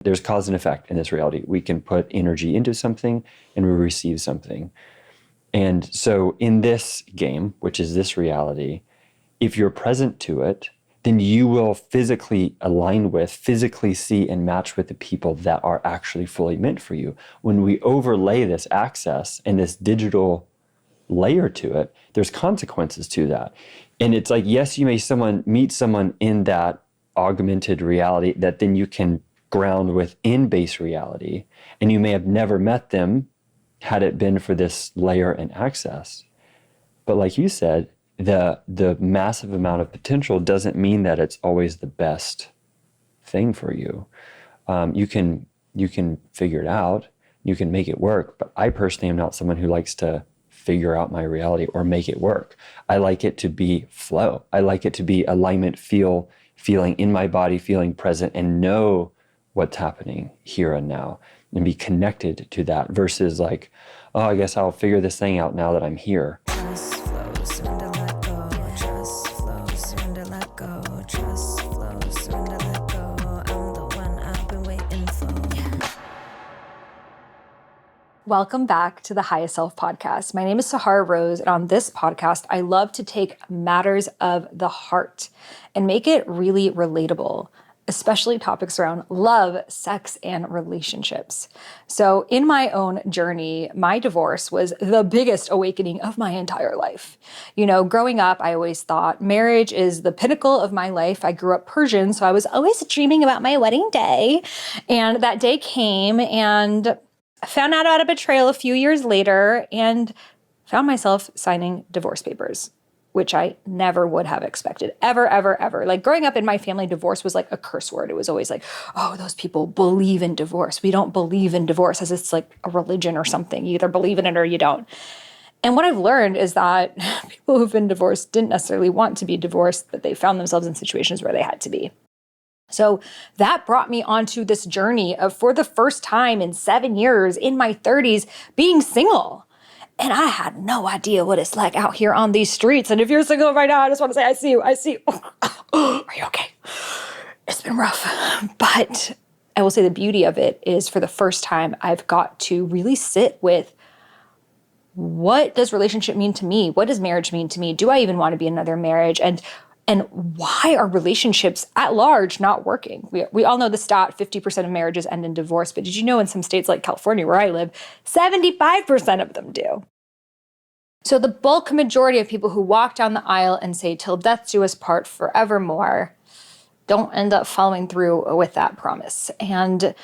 There's cause and effect in this reality. We can put energy into something and we receive something. And so in this game, which is this reality, if you're present to it, then you will physically align with, physically see and match with the people that are actually fully meant for you. When we overlay this access and this digital layer to it, there's consequences to that. And it's like, yes, you may meet someone in that augmented reality that then you can ground within base reality. And you may have never met them had it been for this layer and access. But like you said, the massive amount of potential doesn't mean that it's always the best thing for you. You can figure it out, you can make it work, but I personally am not someone who likes to figure out my reality or make it work. I like it to be flow. I like it to be alignment, feeling in my body, feeling present, and know what's happening here and now, and be connected to that versus like, oh, I guess I'll figure this thing out now that I'm here. Trust flow, surrender, let go. Trust flow, surrender, let go. Trust flow, surrender, let go. I'm the one I've been waiting for. Welcome back to the Highest Self podcast. My name is Sahara Rose, and on this podcast, I love to take matters of the heart and make it really relatable, especially topics around love, sex, and relationships. So in my own journey, my divorce was the biggest awakening of my entire life. You know, growing up, I always thought marriage is the pinnacle of my life. I grew up Persian, so I was always dreaming about my wedding day. And that day came, and I found out about a betrayal a few years later and found myself signing divorce papers, which I never would have expected, ever, ever, ever. Like growing up in my family, divorce was like a curse word. It was always like, oh, those people believe in divorce. We don't believe in divorce as it's like a religion or something. You either believe in it or you don't. And what I've learned is that people who've been divorced didn't necessarily want to be divorced, but they found themselves in situations where they had to be. So that brought me onto this journey of, for the first time in 7 years, in my 30s, being single. And I had no idea what it's like out here on these streets. And if you're single right now, I just want to say, I see you. Are you okay? It's been rough. But I will say the beauty of it is, for the first time, I've got to really sit with, what does relationship mean to me? What does marriage mean to me? Do I even want to be in another marriage? And why are relationships at large not working? We all know the stat, 50% of marriages end in divorce. But did you know in some states like California, where I live, 75% of them do? So the bulk majority of people who walk down the aisle and say, till death do us part forevermore, don't end up following through with that promise. And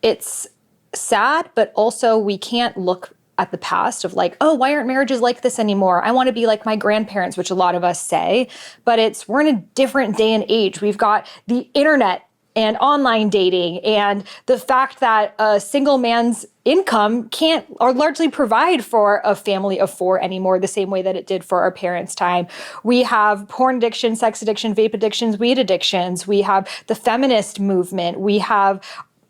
it's sad, but also we can't look at the past of like, oh, why aren't marriages like this anymore? I want to be like my grandparents, which a lot of us say, but we're in a different day and age. We've got the internet and online dating, and the fact that a single man's income can't or largely provide for a family of four anymore the same way that it did for our parents' time. We have porn addiction, sex addiction, vape addictions, weed addictions. We have the feminist movement. We have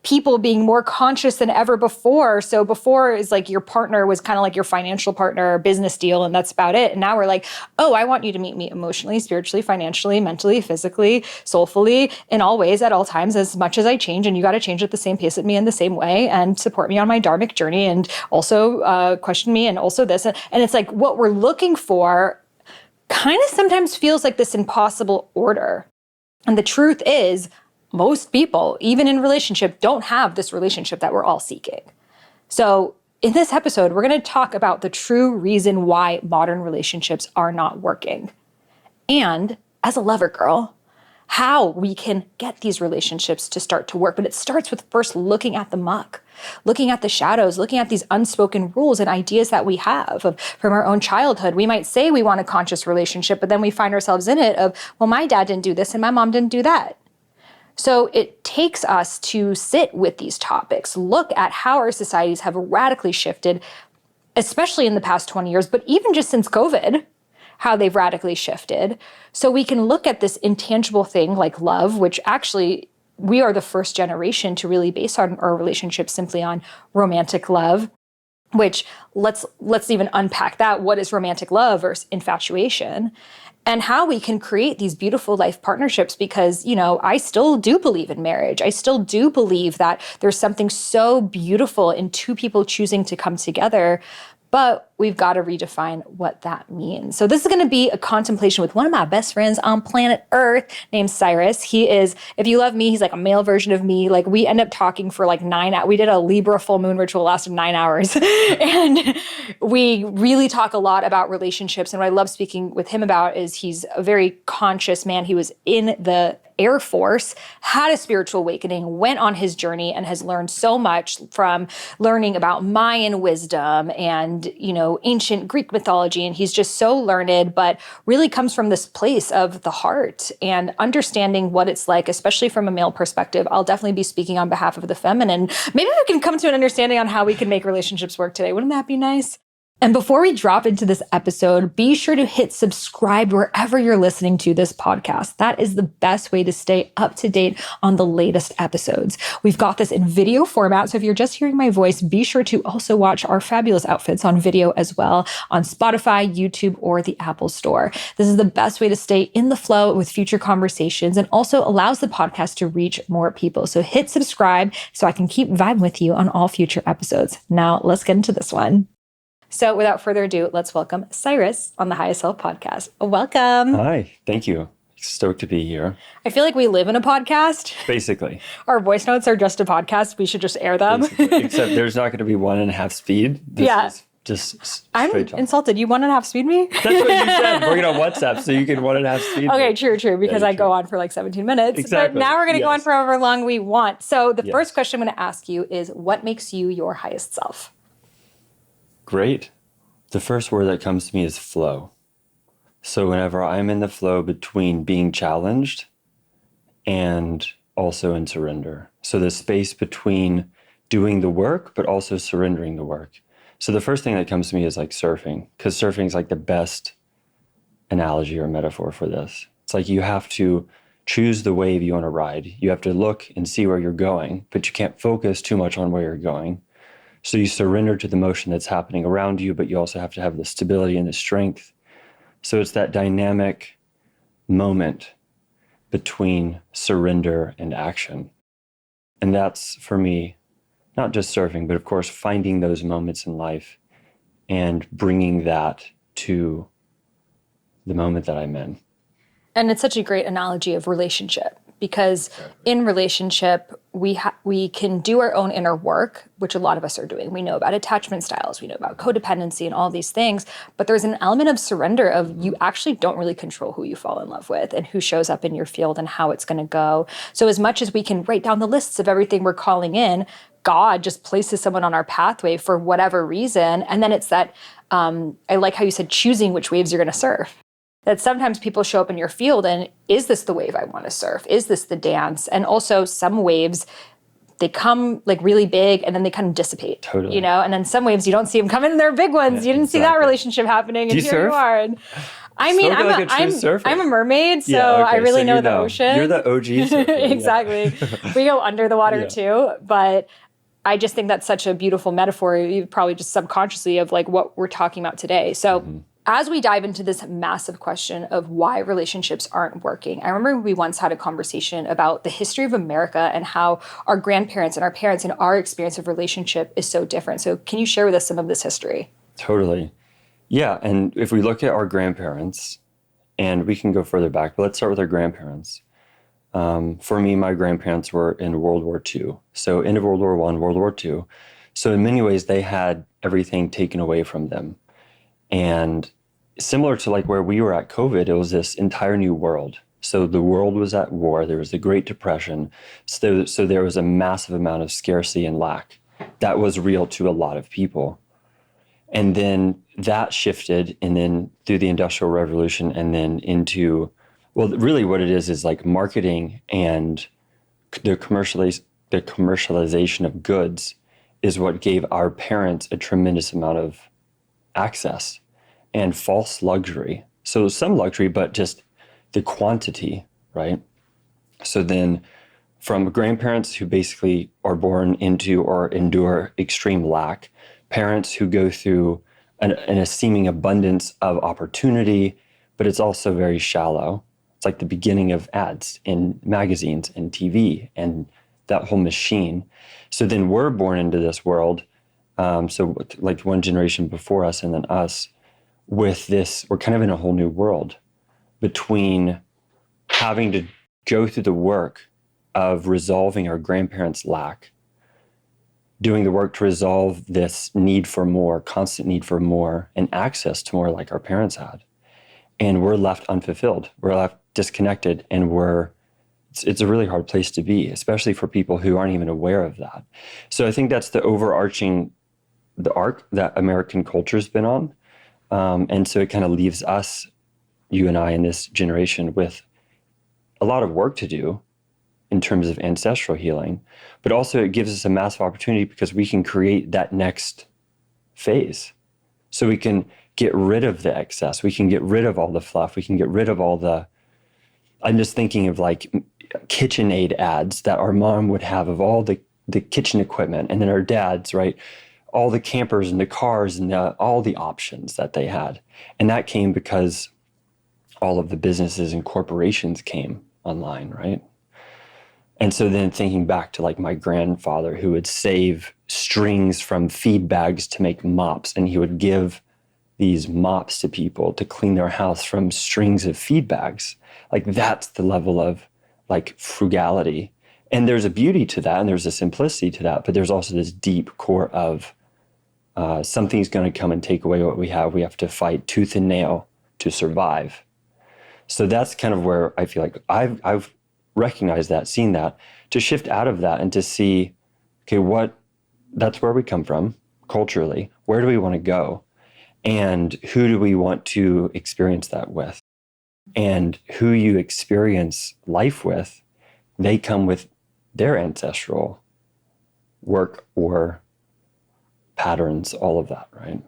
people being more conscious than ever before. So before, is like your partner was kind of like your financial partner or business deal, and that's about it. And now we're like, oh, I want you to meet me emotionally, spiritually, financially, mentally, physically, soulfully, in all ways, at all times, as much as I change. And you got to change at the same pace at me in the same way, and support me on my dharmic journey, and also question me, and also this. And it's like, what we're looking for kind of sometimes feels like this impossible order. And the truth is, most people, even in relationship, don't have this relationship that we're all seeking. So in this episode, we're going to talk about the true reason why modern relationships are not working. And as a lover girl, how we can get these relationships to start to work. But it starts with first looking at the muck, looking at the shadows, looking at these unspoken rules and ideas that we have from our own childhood. We might say we want a conscious relationship, but then we find ourselves in it of, well, my dad didn't do this and my mom didn't do that. So it takes us to sit with these topics, look at how our societies have radically shifted, especially in the past 20 years, but even just since COVID, how they've radically shifted. So we can look at this intangible thing like love, which actually we are the first generation to really base our relationship simply on romantic love, which let's even unpack that. What is romantic love versus infatuation? and how we can create these beautiful life partnerships because, I still do believe in marriage. I still do believe that there's something so beautiful in two people choosing to come together, but we've got to redefine what that means. So this is going to be a contemplation with one of my best friends on planet Earth named Syris. He is, if you love me, he's like a male version of me. Like we end up talking for like 9 hours. We did a Libra full moon ritual, lasted 9 hours. And we really talk a lot about relationships. And what I love speaking with him about is he's a very conscious man. He was in the Air Force, had a spiritual awakening, went on his journey, and has learned so much from learning about Mayan wisdom and, ancient Greek mythology. And he's just so learned, but really comes from this place of the heart and understanding what it's like, especially from a male perspective. I'll definitely be speaking on behalf of the feminine. Maybe we can come to an understanding on how we can make relationships work today. Wouldn't that be nice? And before we drop into this episode, be sure to hit subscribe wherever you're listening to this podcast. That is the best way to stay up to date on the latest episodes. We've got this in video format, so if you're just hearing my voice, be sure to also watch our fabulous outfits on video as well on Spotify, YouTube, or the Apple Store. This is the best way to stay in the flow with future conversations and also allows the podcast to reach more people. So hit subscribe so I can keep vibing with you on all future episodes. Now let's get into this one. So without further ado, let's welcome Syris on the Highest Self podcast. Welcome. Hi, thank you. Stoked to be here. I feel like we live in a podcast. Basically. Our voice notes are just a podcast. We should just air them. Except there's not going to be 1.5 speed. This is just I'm talk. insulted. You 1.5 speed me? That's what you said. Bring it on WhatsApp so you can 1.5 speed. Okay, true. Because I go on for like 17 minutes. Exactly. But now we're going to go on for however long we want. So the Yes. first question I'm going to ask you is, what makes you your highest self? Great. The first word that comes to me is flow. So whenever I'm in the flow between being challenged and also in surrender. So the space between doing the work, but also surrendering the work. So the first thing that comes to me is like surfing, because surfing is like the best analogy or metaphor for this. It's like you have to choose the wave you want to ride. You have to look and see where you're going, but you can't focus too much on where you're going. So you surrender to the motion that's happening around you, but you also have to have the stability and the strength. So it's that dynamic moment between surrender and action. And that's, for me, not just surfing, but of course, finding those moments in life and bringing that to the moment that I'm in. And it's such a great analogy of relationship, because in relationship, we can do our own inner work, which a lot of us are doing. We know about attachment styles, we know about codependency and all these things, but there's an element of surrender of you actually don't really control who you fall in love with and who shows up in your field and how it's going to go. So as much as we can write down the lists of everything we're calling in, God just places someone on our pathway for whatever reason. And then it's that, I like how you said, choosing which waves you're going to surf. That sometimes people show up in your field and, is this the wave I want to surf? Is this the dance? And also some waves, they come like really big and then they kind of dissipate. Totally. And then some waves you don't see them coming and they're big ones. Yeah, you didn't see that relationship happening, and Do you here surf? you are. And I mean, I'm a mermaid, so I really know the ocean. You're the OG surfer. Exactly. We go under the water too, but I just think that's such a beautiful metaphor, probably just subconsciously, of like what we're talking about today. So as we dive into this massive question of why relationships aren't working, I remember we once had a conversation about the history of America and how our grandparents and our parents and our experience of relationship is so different. So can you share with us some of this history? Totally. Yeah, and if we look at our grandparents, and we can go further back, but let's start with our grandparents. For me, my grandparents were in World War II. So end of World War I, World War II. So in many ways, they had everything taken away from them. And similar to like where we were at COVID, it was this entire new world. So the world was at war. There was the Great Depression. So there was a massive amount of scarcity and lack. That was real to a lot of people. And then that shifted, and then through the Industrial Revolution, and then into, well, really what it is like marketing and the commercialization of goods is what gave our parents a tremendous amount of access and false luxury. So some luxury, but just the quantity, right? So then from grandparents who basically are born into or endure extreme lack, parents who go through a seeming abundance of opportunity, but it's also very shallow. It's like the beginning of ads in magazines and TV and that whole machine. So then we're born into this world. So like one generation before us and then us, with this, we're kind of in a whole new world between having to go through the work of resolving our grandparents' lack, doing the work to resolve this need for more, constant need for more, and access to more like our parents had. And we're left unfulfilled. We're left disconnected, and it's a really hard place to be, especially for people who aren't even aware of that. So I think that's the overarching, the arc that American culture's been on. And so it kind of leaves us, you and I in this generation, with a lot of work to do in terms of ancestral healing, but also it gives us a massive opportunity because we can create that next phase. So we can get rid of the excess. We can get rid of all the fluff. We can get rid of all the, I'm just thinking of like KitchenAid ads that our mom would have of all the kitchen equipment, and then our dads, right? All the campers and the cars and all the options that they had. And that came because all of the businesses and corporations came online, right? And so then thinking back to like my grandfather, who would save strings from feed bags to make mops, and he would give these mops to people to clean their house from strings of feed bags. Like that's the level of like frugality. And there's a beauty to that, and there's a simplicity to that, but there's also this deep core of something's going to come and take away what we have. We have to fight tooth and nail to survive. So that's kind of where I feel like I've recognized that, seen that, to shift out of that and to see, okay, that's where we come from culturally. Where do we want to go? And who do we want to experience that with? And who you experience life with, they come with their ancestral work or patterns, all of that, right?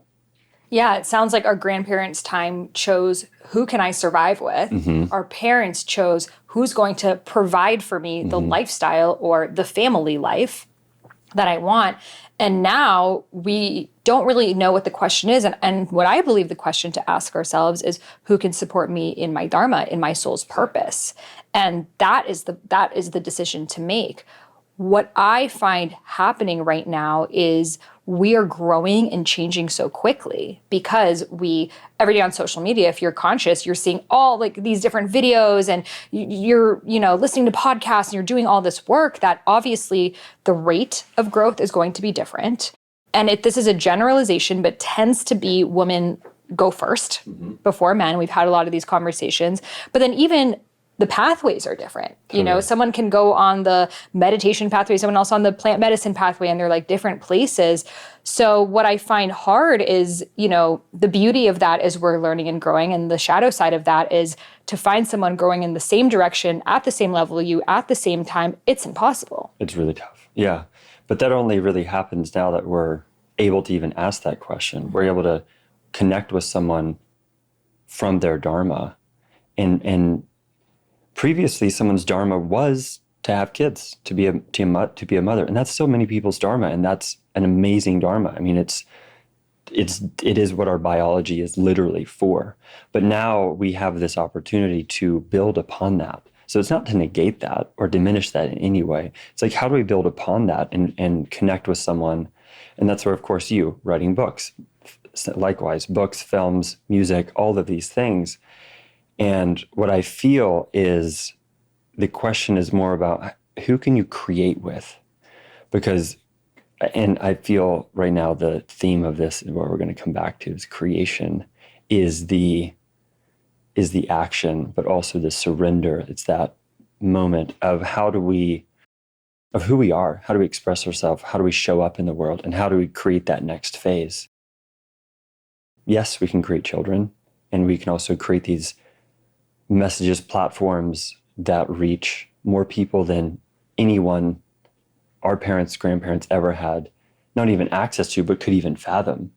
Yeah, it sounds like our grandparents' time chose who can I survive with. Mm-hmm. Our parents chose who's going to provide for me the lifestyle or the family life that I want. And now we don't really know what the question is. And what I believe the question to ask ourselves is, who can support me in my Dharma, in my soul's purpose? And that is the decision to make. What I find happening right now is we are growing and changing so quickly because every day on social media, if you're conscious, you're seeing all like these different videos and you're, listening to podcasts and you're doing all this work that obviously the rate of growth is going to be different. And this is a generalization, but tends to be women go first before men. We've had a lot of these conversations, but then even the pathways are different. Someone can go on the meditation pathway, someone else on the plant medicine pathway, and they're like different places. So what I find hard is, the beauty of that is we're learning and growing. And the shadow side of that is to find someone growing in the same direction at the same level you at the same time. It's impossible. It's really tough. Yeah. But that only really happens now that we're able to even ask that question. We're able to connect with someone from their Dharma. And previously, someone's Dharma was to have kids, to be a mother. And that's so many people's Dharma. And that's an amazing Dharma. I mean, it is what our biology is literally for. But now we have this opportunity to build upon that. So it's not to negate that or diminish that in any way. It's like, how do we build upon that and connect with someone? And that's where, of course, you writing books, likewise, books, films, music, all of these things. And what I feel is the question is more about who can you create with? Because, and I feel right now the theme of this, and what we're going to come back to, is creation, is the action, but also the surrender. It's that moment of who we are, how do we express ourselves, how do we show up in the world, and how do we create that next phase? Yes, we can create children, and we can also create these messages, platforms that reach more people than anyone our parents, grandparents ever had, not even access to, but could even fathom.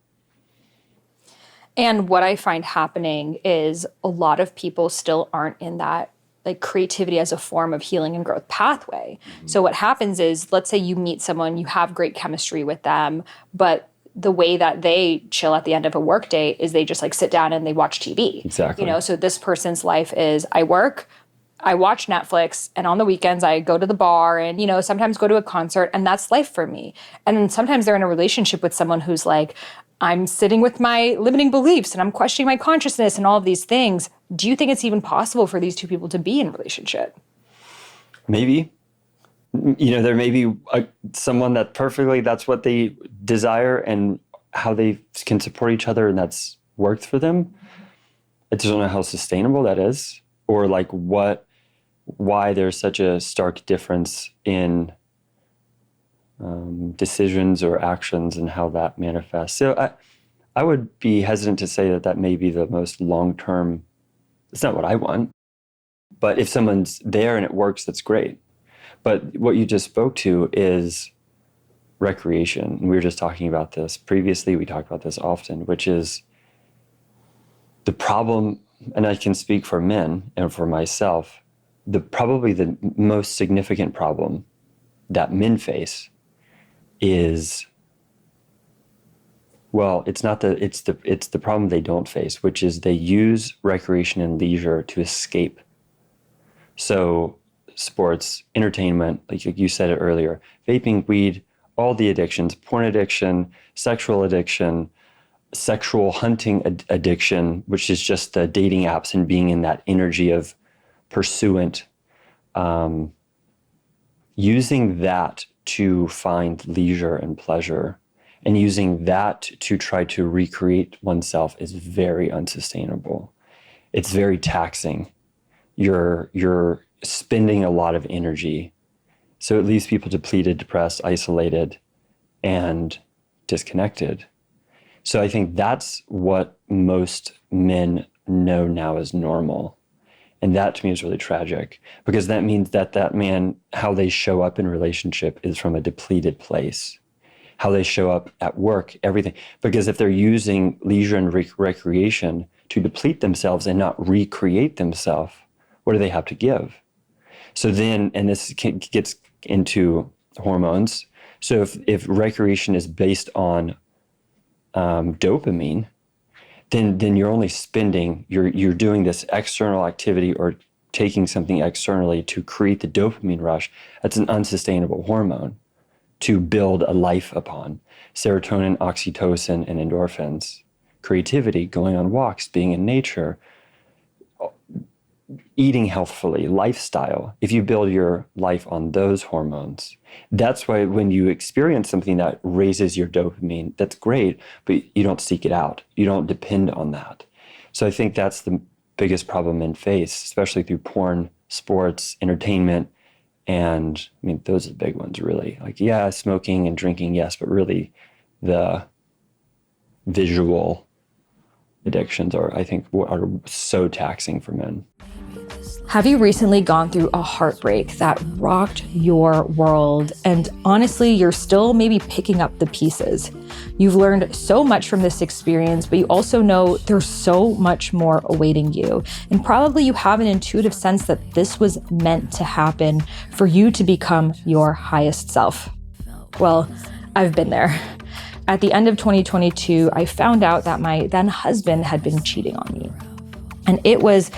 And what I find happening is a lot of people still aren't in that like creativity as a form of healing and growth pathway. So what happens is, let's say you meet someone, you have great chemistry with them, but the way that they chill at the end of a work day is they just like sit down and they watch TV. Exactly. You know, so this person's life is I work, I watch Netflix, and on the weekends I go to the bar and, you know, sometimes go to a concert, and that's life for me. And then sometimes they're in a relationship with someone who's like, I'm sitting with my limiting beliefs and I'm questioning my consciousness and all of these things. Do you think it's even possible for these two people to be in a relationship? Maybe. You know, there may be someone that perfectly, that's what they desire and how they can support each other, and that's worked for them. I just don't know how sustainable that is, or like why there's such a stark difference in decisions or actions and how that manifests. So I would be hesitant to say that may be the most long-term. It's not what I want, but if someone's there and it works, that's great. But what you just spoke to is recreation. And we were just talking about this previously. We talk about this often, which is the problem, and I can speak for men and for myself, probably the most significant problem that men face is, well, it's the problem they don't face, which is they use recreation and leisure to escape. So sports, entertainment, like you said it earlier, vaping, weed, all the addictions, porn addiction, sexual addiction, sexual hunting addiction, which is just the dating apps and being in that energy of pursuant, using that to find leisure and pleasure, and using that to try to recreate oneself is very unsustainable. It's very taxing. You're spending a lot of energy. So it leaves people depleted, depressed, isolated, and disconnected. So I think that's what most men know now as normal. And that to me is really tragic, because that means that man, how they show up in relationship is from a depleted place. How they show up at work, everything. Because if they're using leisure and recreation to deplete themselves and not recreate themselves, what do they have to give? So then, and this gets into hormones. So if recreation is based on dopamine, then you're only spending, you're doing this external activity or taking something externally to create the dopamine rush. That's an unsustainable hormone to build a life upon. Serotonin, oxytocin, and endorphins. Creativity, going on walks, being in nature, eating healthfully, lifestyle. If you build your life on those hormones, that's why when you experience something that raises your dopamine, that's great, but you don't seek it out. You don't depend on that. So I think that's the biggest problem men face, especially through porn, sports, entertainment. And I mean, those are the big ones, really. Like, yeah, smoking and drinking, yes, but really the visual addictions are so taxing for men. Have you recently gone through a heartbreak that rocked your world, and honestly, you're still maybe picking up the pieces? You've learned so much from this experience, but you also know there's so much more awaiting you. And probably you have an intuitive sense that this was meant to happen for you to become your highest self. Well, I've been there. At the end of 2022, I found out that my then husband had been cheating on me. And it was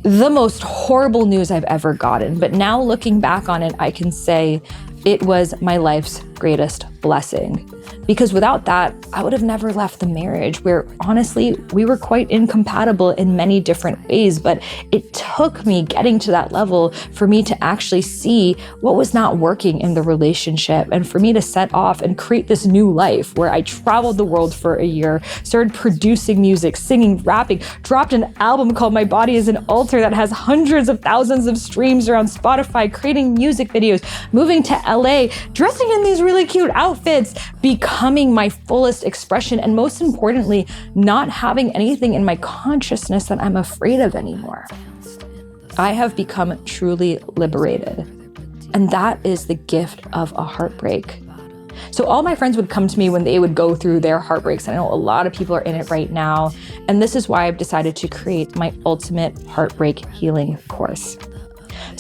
the most horrible news I've ever gotten. But now looking back on it, I can say it was my life's greatest blessing. Because without that, I would have never left the marriage, where honestly, we were quite incompatible in many different ways. But it took me getting to that level for me to actually see what was not working in the relationship, and for me to set off and create this new life where I traveled the world for a year, started producing music, singing, rapping, dropped an album called My Body is an Altar that has hundreds of thousands of streams around Spotify, creating music videos, moving to LA, dressing in these really cute outfits, becoming my fullest expression, and most importantly, not having anything in my consciousness that I'm afraid of anymore. I have become truly liberated. And that is the gift of a heartbreak. So all my friends would come to me when they would go through their heartbreaks. I know a lot of people are in it right now. And this is why I've decided to create my ultimate heartbreak healing course.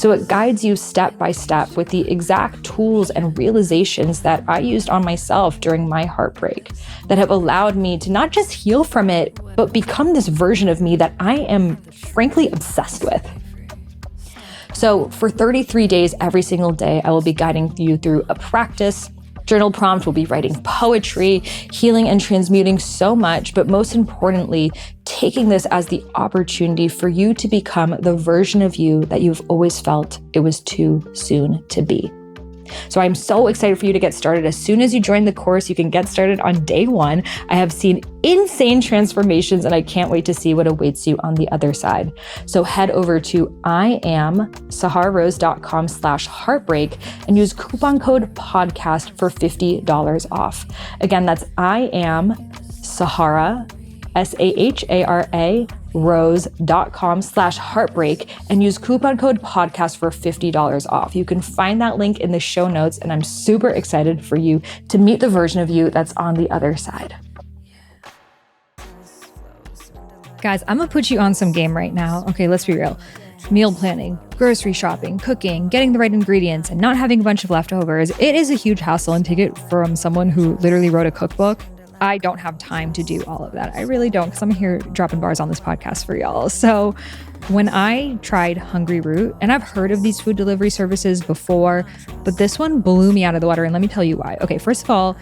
So it guides you step by step with the exact tools and realizations that I used on myself during my heartbreak that have allowed me to not just heal from it, but become this version of me that I am frankly obsessed with. So for 33 days, every single day, I will be guiding you through a practice. Journal prompt will be writing poetry, healing and transmuting so much, but most importantly, taking this as the opportunity for you to become the version of you that you've always felt it was too soon to be. So I'm so excited for you to get started. As soon as you join the course, you can get started on day one. I have seen insane transformations and I can't wait to see what awaits you on the other side. So head over to IamSaharaRose.com/heartbreak and use coupon code podcast for $50 off. Again, that's IamSahara, Sahara, rose.com/heartbreak and use coupon code podcast for $50 off. You can find that link in the show notes, and I'm super excited for you to meet the version of you that's on the other side. Guys, I'm gonna put you on some game right now. Okay, let's be real. Meal planning, grocery shopping, cooking, getting the right ingredients, and not having a bunch of leftovers. It is a huge hassle, and take it from someone who literally wrote a cookbook. I don't have time to do all of that. I really don't, because I'm here dropping bars on this podcast for y'all. So when I tried Hungry Root, and I've heard of these food delivery services before, but this one blew me out of the water. And let me tell you why. Okay, first of all,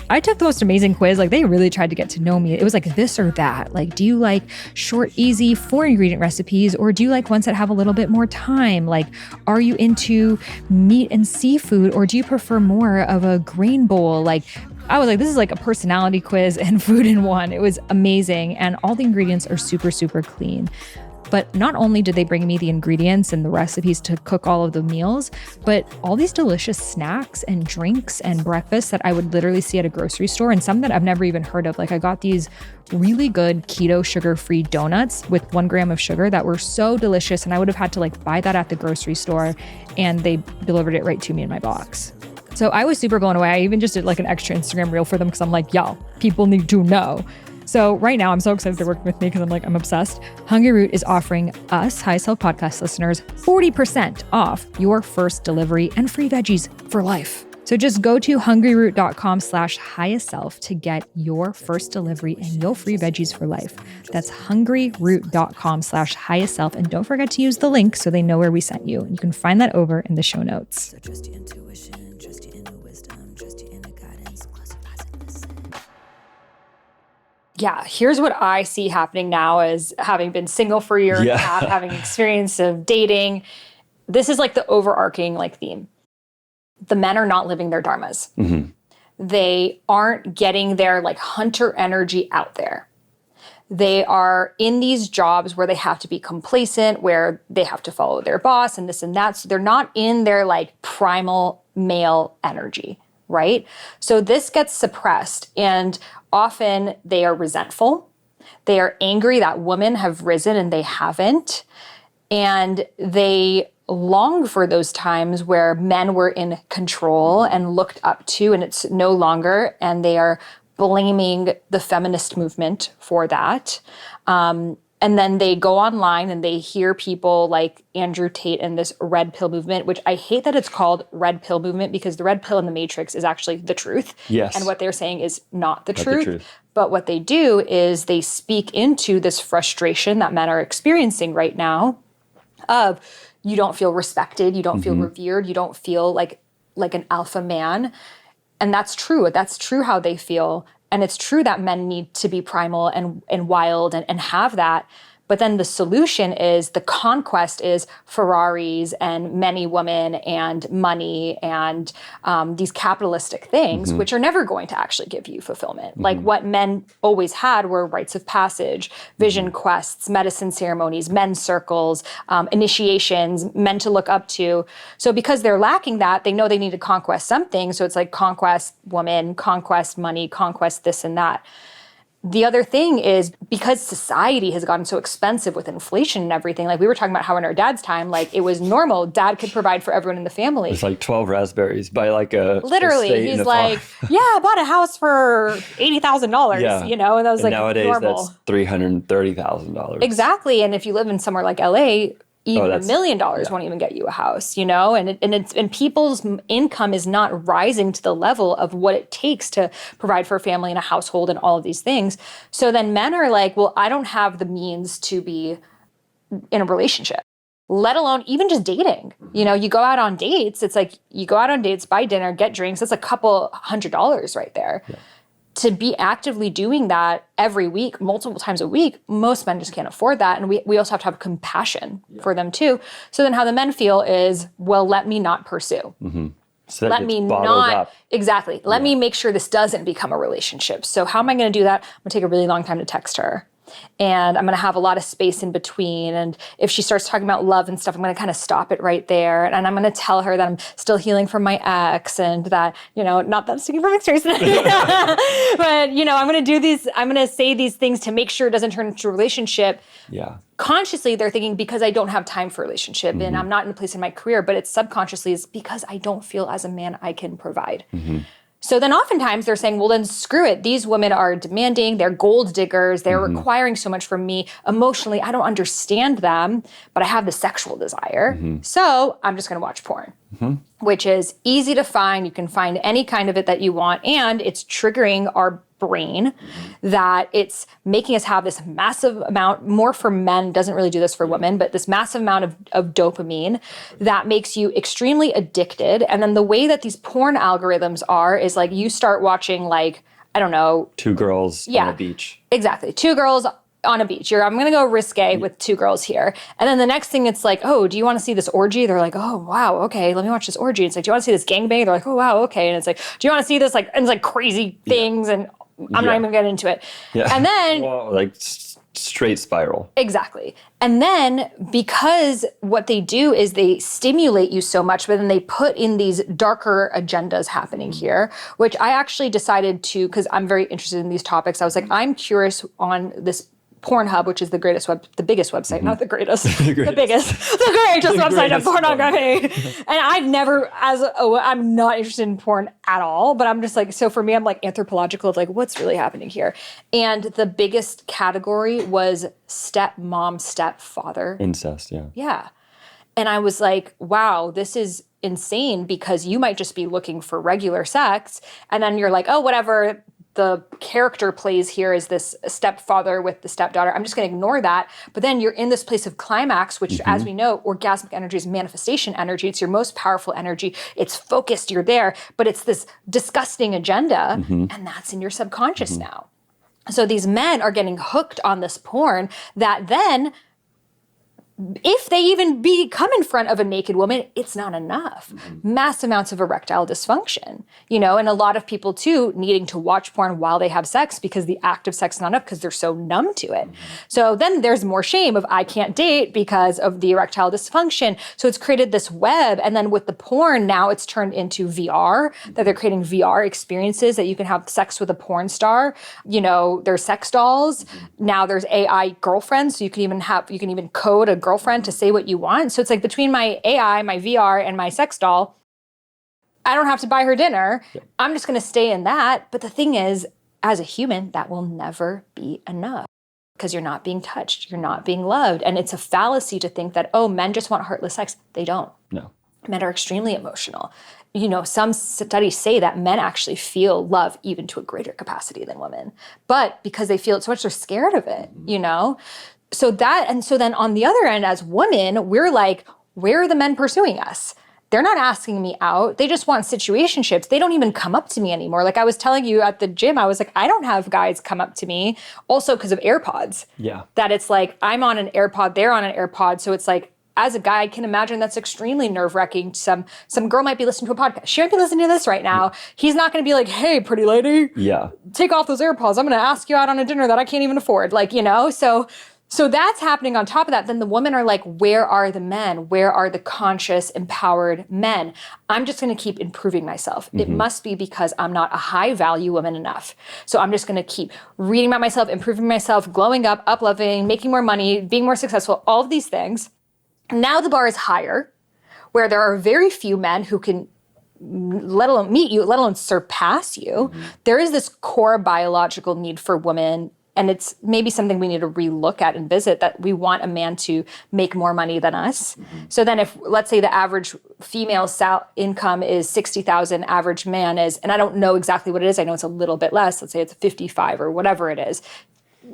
I took the most amazing quiz. Like, they really tried to get to know me. It was like this or that. Like, do you like short, easy, 4-ingredient recipes, or do you like ones that have a little bit more time? Like, are you into meat and seafood, or do you prefer more of a grain bowl? Like, I was like, this is like a personality quiz and food in one. It was amazing. And all the ingredients are super, super clean. But not only did they bring me the ingredients and the recipes to cook all of the meals, but all these delicious snacks and drinks and breakfasts that I would literally see at a grocery store, and some that I've never even heard of. Like, I got these really good keto sugar-free donuts with 1 gram of sugar that were so delicious, and I would have had to like buy that at the grocery store, and they delivered it right to me in my box. So I was super blown away. I even just did like an extra Instagram reel for them because I'm like, y'all, people need to know. So right now, I'm so excited they're working with me because I'm obsessed. Hungry Root is offering us, High Self Podcast listeners, 40% off your first delivery and free veggies for life. So just go to hungryroot.com/highestself to get your first delivery and your free veggies for life. That's hungryroot.com/highestself. And don't forget to use the link so they know where we sent you. You can find that over in the show notes. So trust your intuition, trust your inner wisdom, trust your inner guidance, close your eyes and listen. Yeah, here's what I see happening now as having been single for a year and a half, having experience of dating. This is like the overarching like theme. The men are not living their dharmas. Mm-hmm. They aren't getting their like hunter energy out there. They are in these jobs where they have to be complacent, where they have to follow their boss and this and that. So they're not in their like primal male energy, right? So this gets suppressed, and often they are resentful. They are angry that women have risen and they haven't. And they long for those times where men were in control and looked up to, and it's no longer, and they are blaming the feminist movement for that. And then they go online and they hear people like Andrew Tate and this red pill movement, which I hate that it's called red pill movement, because the red pill in the Matrix is actually the truth. Yes. And what they're saying is not the truth. But what they do is they speak into this frustration that men are experiencing right now of, you don't feel respected, you don't feel revered, you don't feel like an alpha man. And that's true. That's true how they feel. And it's true that men need to be primal and wild and have that. But then the solution is, the conquest is Ferraris and many women and money and these capitalistic things, which are never going to actually give you fulfillment. Like what men always had were rites of passage, vision quests, medicine ceremonies, men's circles, initiations, men to look up to. So because they're lacking that, they know they need to conquest something. So it's like conquest woman, conquest money, conquest this and that. The other thing is, because society has gotten so expensive with inflation and everything, like we were talking about how in our dad's time, like it was normal. Dad could provide for everyone in the family. It's like 12 raspberries by like a literally. He's like, yeah, I bought a house for $80,000, you know, and that was like nowadays normal. That's $330,000. Exactly. And if you live in somewhere like LA, even $1 million yeah. won't even get you a house, you know? And people's income is not rising to the level of what it takes to provide for a family and a household and all of these things. So then men are like, well, I don't have the means to be in a relationship, let alone even just dating. You know, you go out on dates, it's like you go out on dates, buy dinner, get drinks, that's a couple $100 right there. Yeah. To be actively doing that every week, multiple times a week, most men just can't afford that. And we also have to have compassion for them too. So then how the men feel is, well, let me not pursue. So that Let gets me bottled not, up. exactly. Let me make sure this doesn't become a relationship. So how am I going to do that? I'm going to take a really long time to text her. And I'm going to have a lot of space in between. And if she starts talking about love and stuff, I'm going to kind of stop it right there. And I'm going to tell her that I'm still healing from my ex and that, you know, not that I'm speaking from experience, but, you know, I'm going to say these things to make sure it doesn't turn into a relationship. Yeah. Consciously, they're thinking because I don't have time for a relationship and I'm not in a place in my career, but it's subconsciously is because I don't feel as a man I can provide. So then oftentimes they're saying, well, then screw it. These women are demanding, they're gold diggers, they're requiring so much from me. Emotionally, I don't understand them, but I have the sexual desire. So I'm just going to watch porn, which is easy to find. You can find any kind of it that you want. And it's triggering our brain that it's making us have this massive amount, more for men, doesn't really do this for women, but this massive amount of dopamine that makes you extremely addicted. And then the way that these porn algorithms are is like you start watching like, I don't know. 2 girls on a beach. Exactly. 2 girls on a beach. I'm going to go risque with 2 girls here. And then the next thing it's like, oh, do you want to see this orgy? They're like, oh, wow. Okay. Let me watch this orgy. It's like, do you want to see this gangbang? They're like, oh, wow. Okay. And it's like, do you want to see this? Like, and it's like crazy things. And I'm not even getting into it. Yeah. And then Well, like straight spiral. exactly. And then because what they do is they stimulate you so much, but then they put in these darker agendas happening here, which I actually decided to, because I'm very interested in these topics. I was like, I'm curious on this Pornhub, which is the biggest website, not the greatest, the greatest website of pornography. And I've never, I'm not interested in porn at all, but I'm just like, so for me, I'm like anthropological of like, what's really happening here? And the biggest category was stepmom, stepfather. Incest, yeah. Yeah. And I was like, wow, this is insane because you might just be looking for regular sex. And then you're like, oh, whatever. The character plays here is this stepfather with the stepdaughter. I'm just going to ignore that. But then you're in this place of climax, which, as we know, orgasmic energy is manifestation energy. It's your most powerful energy. It's focused. You're there. But it's this disgusting agenda, and that's in your subconscious now. So these men are getting hooked on this porn that then, if they even come in front of a naked woman, it's not enough. Mass amounts of erectile dysfunction, you know, and a lot of people too needing to watch porn while they have sex because the act of sex is not enough because they're so numb to it. So then there's more shame of I can't date because of the erectile dysfunction. So it's created this web. And then with the porn, now it's turned into VR, that they're creating VR experiences that you can have sex with a porn star. You know, there's sex dolls. Now there's AI girlfriends. So you can even code a girlfriend to say what you want. So it's like between my AI, my VR, and my sex doll, I don't have to buy her dinner. Yeah. I'm just going to stay in that. But the thing is, as a human, that will never be enough because you're not being touched. You're not being loved. And it's a fallacy to think that, oh, men just want heartless sex. They don't. No. Men are extremely emotional. You know, some studies say that men actually feel love even to a greater capacity than women. But because they feel it so much, they're scared of it, you know? So then on the other end, as women, we're like, where are the men pursuing us? They're not asking me out. They just want situationships. They don't even come up to me anymore. Like I was telling you at the gym, I was like, I don't have guys come up to me also because of AirPods. Yeah. That it's like, I'm on an AirPod, they're on an AirPod. So it's like, as a guy, I can imagine that's extremely nerve-wracking. Some girl might be listening to a podcast. She might be listening to this right now. He's not going to be like, hey, pretty lady. Yeah. Take off those AirPods. I'm going to ask you out on a dinner that I can't even afford. Like, you know, So that's happening on top of that. Then the women are like, where are the men? Where are the conscious, empowered men? I'm just going to keep improving myself. It must be because I'm not a high value woman enough. So I'm just going to keep reading about myself, improving myself, glowing up, up-loving, making more money, being more successful, all of these things. Now the bar is higher, where there are very few men who can let alone meet you, let alone surpass you. There is this core biological need for women And it's maybe something we need to relook at and visit, that we want a man to make more money than us. So then if, let's say the average female income is 60,000, average man is, and I don't know exactly what it is, I know it's a little bit less, let's say it's 55 or whatever it is.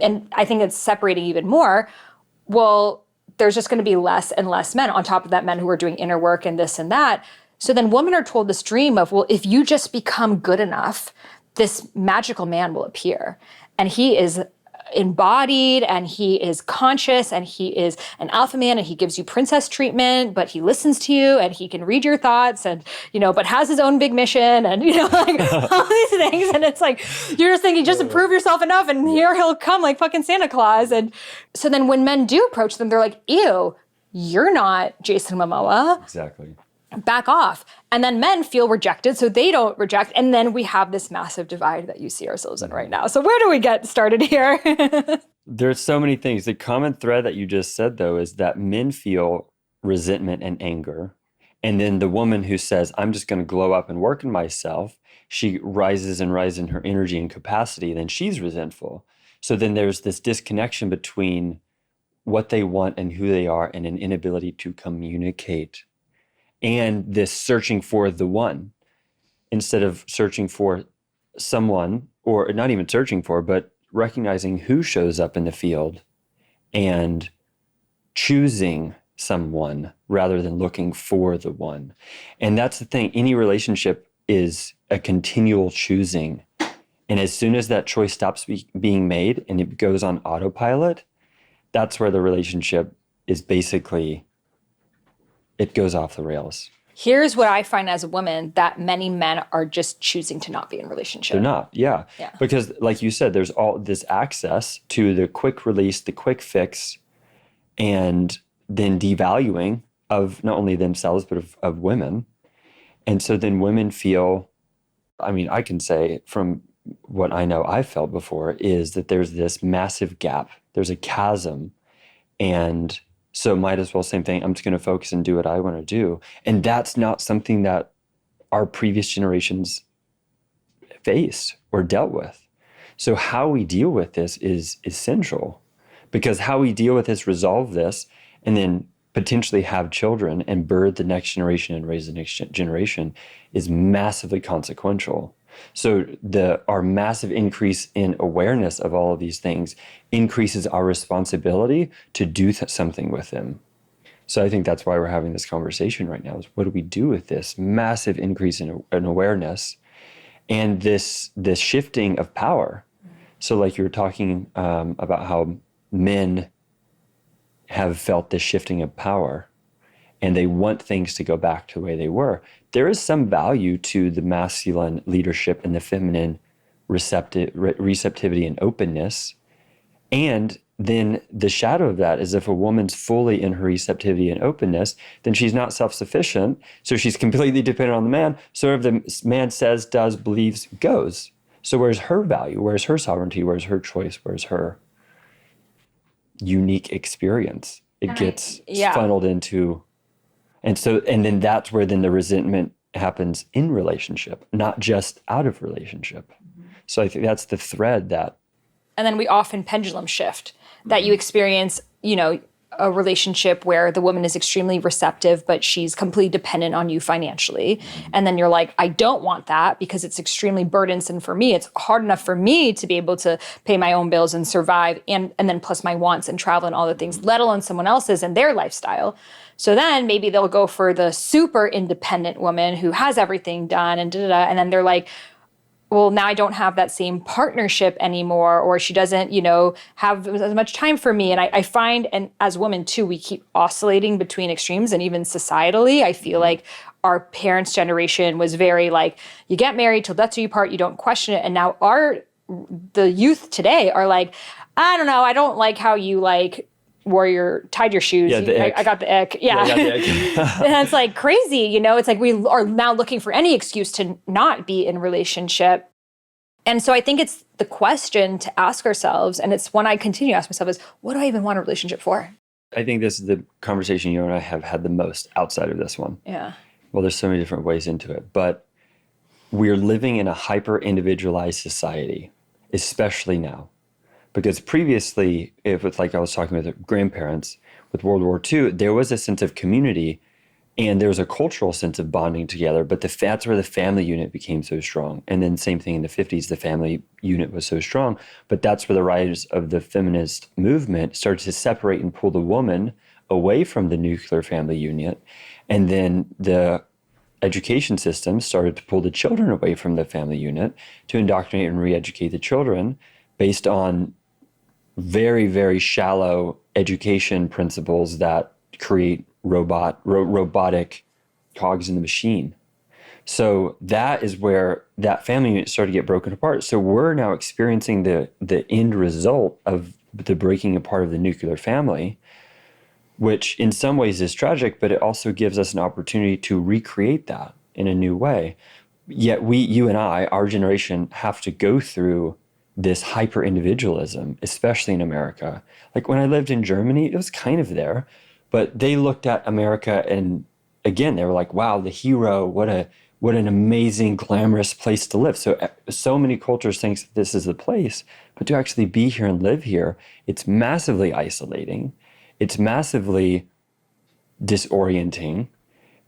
And I think it's separating even more. Well, there's just going to be less and less men. On top of that, men who are doing inner work and this and that. So then women are told this dream of, well, if you just become good enough, this magical man will appear. And he is embodied and he is conscious and he is an alpha man and he gives you princess treatment, but he listens to you and he can read your thoughts and, but has his own big mission and, like all these things. And it's like, you're just thinking, just improve yourself enough and here he'll come like fucking Santa Claus. And so then when men do approach them, they're like, ew, you're not Jason Momoa. Exactly. Back off. And then men feel rejected, so they don't reject. And then we have this massive divide that you see ourselves in right now. So where do we get started here? There's so many things. The common thread that you just said, though, is that men feel resentment and anger. And then the woman who says, I'm just going to glow up and work on myself, she rises and rises in her energy and capacity, then she's resentful. So then there's this disconnection between what they want and who they are and an inability to communicate. And this searching for the one, instead of searching for someone, or not even searching for, but recognizing who shows up in the field and choosing someone rather than looking for the one. And that's the thing. Any relationship is a continual choosing. And as soon as that choice stops being made and it goes on autopilot, that's where the relationship is basically, it goes off the rails. Here's what I find as a woman, that many men are just choosing to not be in a relationship. They're not, yeah. Because like you said, there's all this access to the quick release, the quick fix, and then devaluing of not only themselves, but of women. And so then women feel, I can say from what I know I've felt before, is that there's this massive gap. There's a chasm. And so might as well, same thing, I'm just going to focus and do what I want to do. And that's not something that our previous generations faced or dealt with. So how we deal with this is essential, because how we deal with this, resolve this, and then potentially have children and birth the next generation and raise the next generation is massively consequential. So our massive increase in awareness of all of these things increases our responsibility to do something with them. So I think that's why we're having this conversation right now, is what do we do with this massive increase in awareness and this shifting of power? So like you were talking about how men have felt this shifting of power and they want things to go back to the way they were. There is some value to the masculine leadership and the feminine receptivity and openness. And then the shadow of that is if a woman's fully in her receptivity and openness, then she's not self-sufficient. So she's completely dependent on the man. So if the man says, does, believes, goes. So where's her value? Where's her sovereignty? Where's her choice? Where's her unique experience? It gets funneled into... And then that's where then the resentment happens in relationship, not just out of relationship. So I think that's the thread that. And then we often pendulum shift, that you experience, a relationship where the woman is extremely receptive, but she's completely dependent on you financially. And then you're like, I don't want that because it's extremely burdensome for me. It's hard enough for me to be able to pay my own bills and survive, and then plus my wants and travel and all the things, let alone someone else's and their lifestyle. So then maybe they'll go for the super independent woman who has everything done and and then they're like, well, now I don't have that same partnership anymore, or she doesn't, have as much time for me. And I find, and as women too, we keep oscillating between extremes. And even societally, I feel like our parents' generation was very like, you get married till death do you part, you don't question it. And now the youth today are like, I don't know, I don't like how you tied your shoes. Yeah, I got the ick. Yeah. The ick. And it's like crazy, it's like we are now looking for any excuse to not be in a relationship. And so I think it's the question to ask ourselves, and it's one I continue to ask myself, is what do I even want a relationship for? I think this is the conversation you and I have had the most outside of this one. Yeah. Well, there's so many different ways into it, but we're living in a hyper-individualized society, especially now, Because previously, if it's like I was talking with the grandparents with World War II, there was a sense of community and there was a cultural sense of bonding together, but that's where the family unit became so strong. And then same thing in the 50s, the family unit was so strong, but that's where the rise of the feminist movement started to separate and pull the woman away from the nuclear family unit. And then the education system started to pull the children away from the family unit to indoctrinate and re-educate the children based on very, very shallow education principles that create robotic cogs in the machine. So that is where that family unit started to get broken apart. So we're now experiencing the end result of the breaking apart of the nuclear family, which in some ways is tragic, but it also gives us an opportunity to recreate that in a new way. Yet you and I, our generation, have to go through this hyper individualism, especially in America. Like when I lived in Germany, it was kind of there, but they looked at America and again, they were like, wow, the hero, what an amazing, glamorous place to live. So many cultures think this is the place, but to actually be here and live here, it's massively isolating. It's massively disorienting.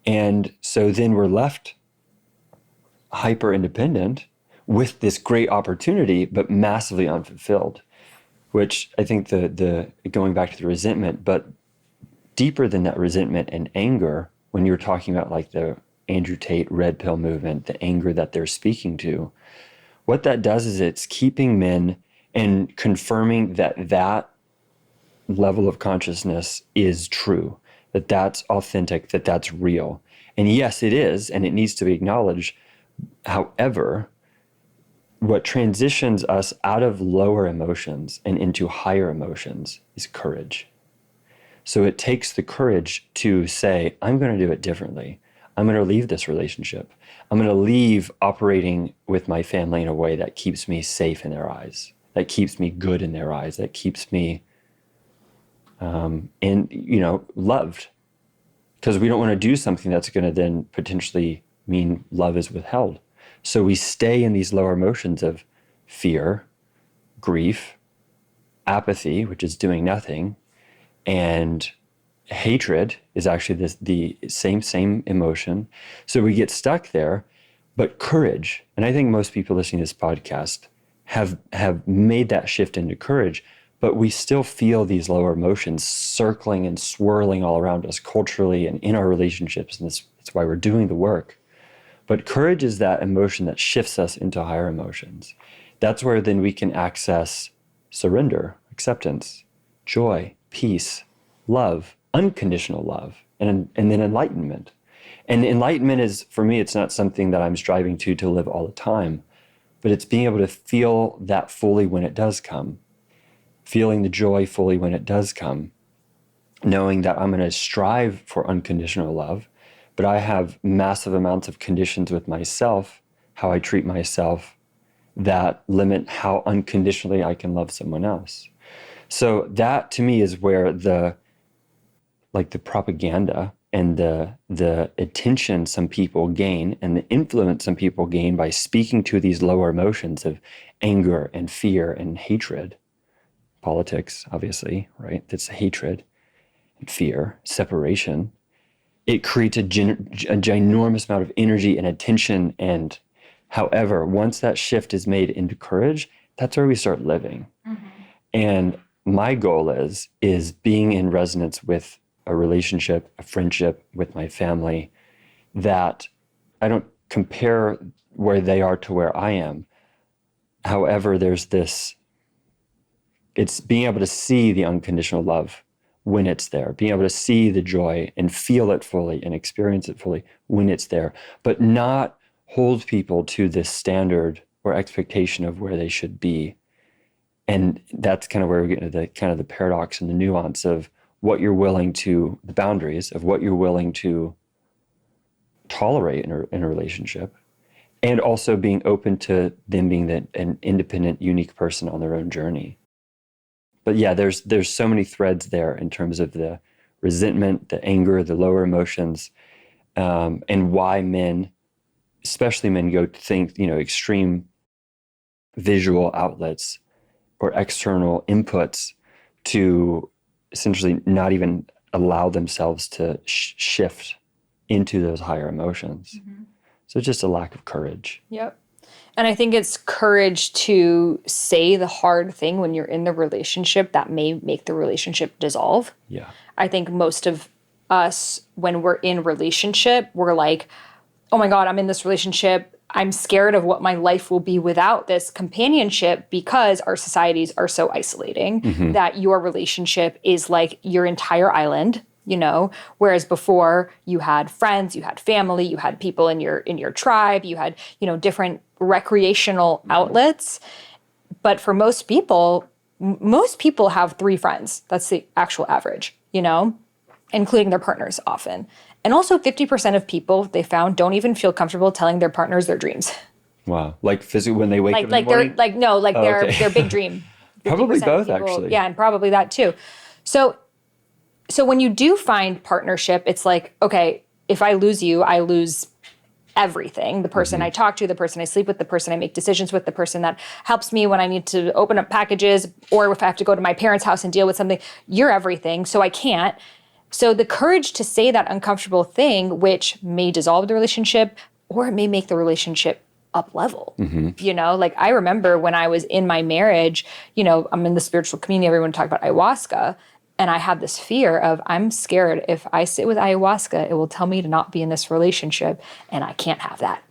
And so then we're left hyper independent with this great opportunity, but massively unfulfilled, which I think the going back to the resentment, but deeper than that resentment and anger, when you're talking about like the Andrew Tate red pill movement, the anger that they're speaking to, what that does is it's keeping men and confirming that level of consciousness is true, that that's authentic, that that's real. And yes, it is, and it needs to be acknowledged. However, what transitions us out of lower emotions and into higher emotions is courage. So it takes the courage to say, I'm going to do it differently. I'm going to leave this relationship. I'm going to leave operating with my family in a way that keeps me safe in their eyes, that keeps me good in their eyes, that keeps me loved. Because we don't want to do something that's going to then potentially mean love is withheld. So we stay in these lower emotions of fear, grief, apathy, which is doing nothing, and hatred is actually the same emotion. So we get stuck there, but courage, and I think most people listening to this podcast have made that shift into courage, but we still feel these lower emotions circling and swirling all around us culturally and in our relationships, and that's why we're doing the work. But courage is that emotion that shifts us into higher emotions. That's where then we can access surrender, acceptance, joy, peace, love, unconditional love, and then enlightenment. And enlightenment is, for me, it's not something that I'm striving to live all the time, but it's being able to feel that fully when it does come, feeling the joy fully when it does come, knowing that I'm going to strive for unconditional love, but I have massive amounts of conditions with myself, how I treat myself, that limit how unconditionally I can love someone else. So that to me is where the propaganda and the attention some people gain and the influence some people gain by speaking to these lower emotions of anger and fear and hatred. Politics, obviously, right? That's hatred and fear, separation. It creates a ginormous amount of energy and attention. And however, once that shift is made into courage, that's where we start living. Mm-hmm. And my goal is being in resonance with a relationship, a friendship with my family, that I don't compare where they are to where I am. However, there's this, it's being able to see the unconditional love when it's there, being able to see the joy and feel it fully and experience it fully when it's there, but not hold people to this standard or expectation of where they should be. And that's kind of where we get into the paradox and the nuance of what you're willing to, the boundaries of what you're willing to tolerate in a relationship, and also being open to them being an independent, unique person on their own journey. But yeah, there's so many threads there in terms of the resentment, the anger, the lower emotions, and why men, especially men, go to think, extreme visual outlets or external inputs to essentially not even allow themselves to shift into those higher emotions. So it's just a lack of courage. Yep. And I think it's courage to say the hard thing when you're in the relationship that may make the relationship dissolve. Yeah. I think most of us, when we're in relationship, we're like, oh my God, I'm in this relationship. I'm scared of what my life will be without this companionship because our societies are so isolating that your relationship is like your entire island, you know, whereas before you had friends, you had family, you had people in your tribe, you had, you know, different recreational outlets. But for most people have 3 friends. That's the actual average, you know, including their partners often. And also 50% of people they found don't even feel comfortable telling their partners their dreams. Wow. Like physically when they wake up in the Like morning? their big dream. Probably 50% both, of people, actually. Yeah, and probably that too. So when you do find partnership, it's like, okay, if I lose you, I lose everything. The person I talk to, the person I sleep with, the person I make decisions with, the person that helps me when I need to open up packages, or if I have to go to my parents' house and deal with something, you're everything. So I can't. So the courage to say that uncomfortable thing, which may dissolve the relationship or it may make the relationship up level, you know, like I remember when I was in my marriage, you know, I'm in the spiritual community, everyone talked about ayahuasca. And I had this fear of, I'm scared if I sit with ayahuasca, it will tell me to not be in this relationship, and I can't have that.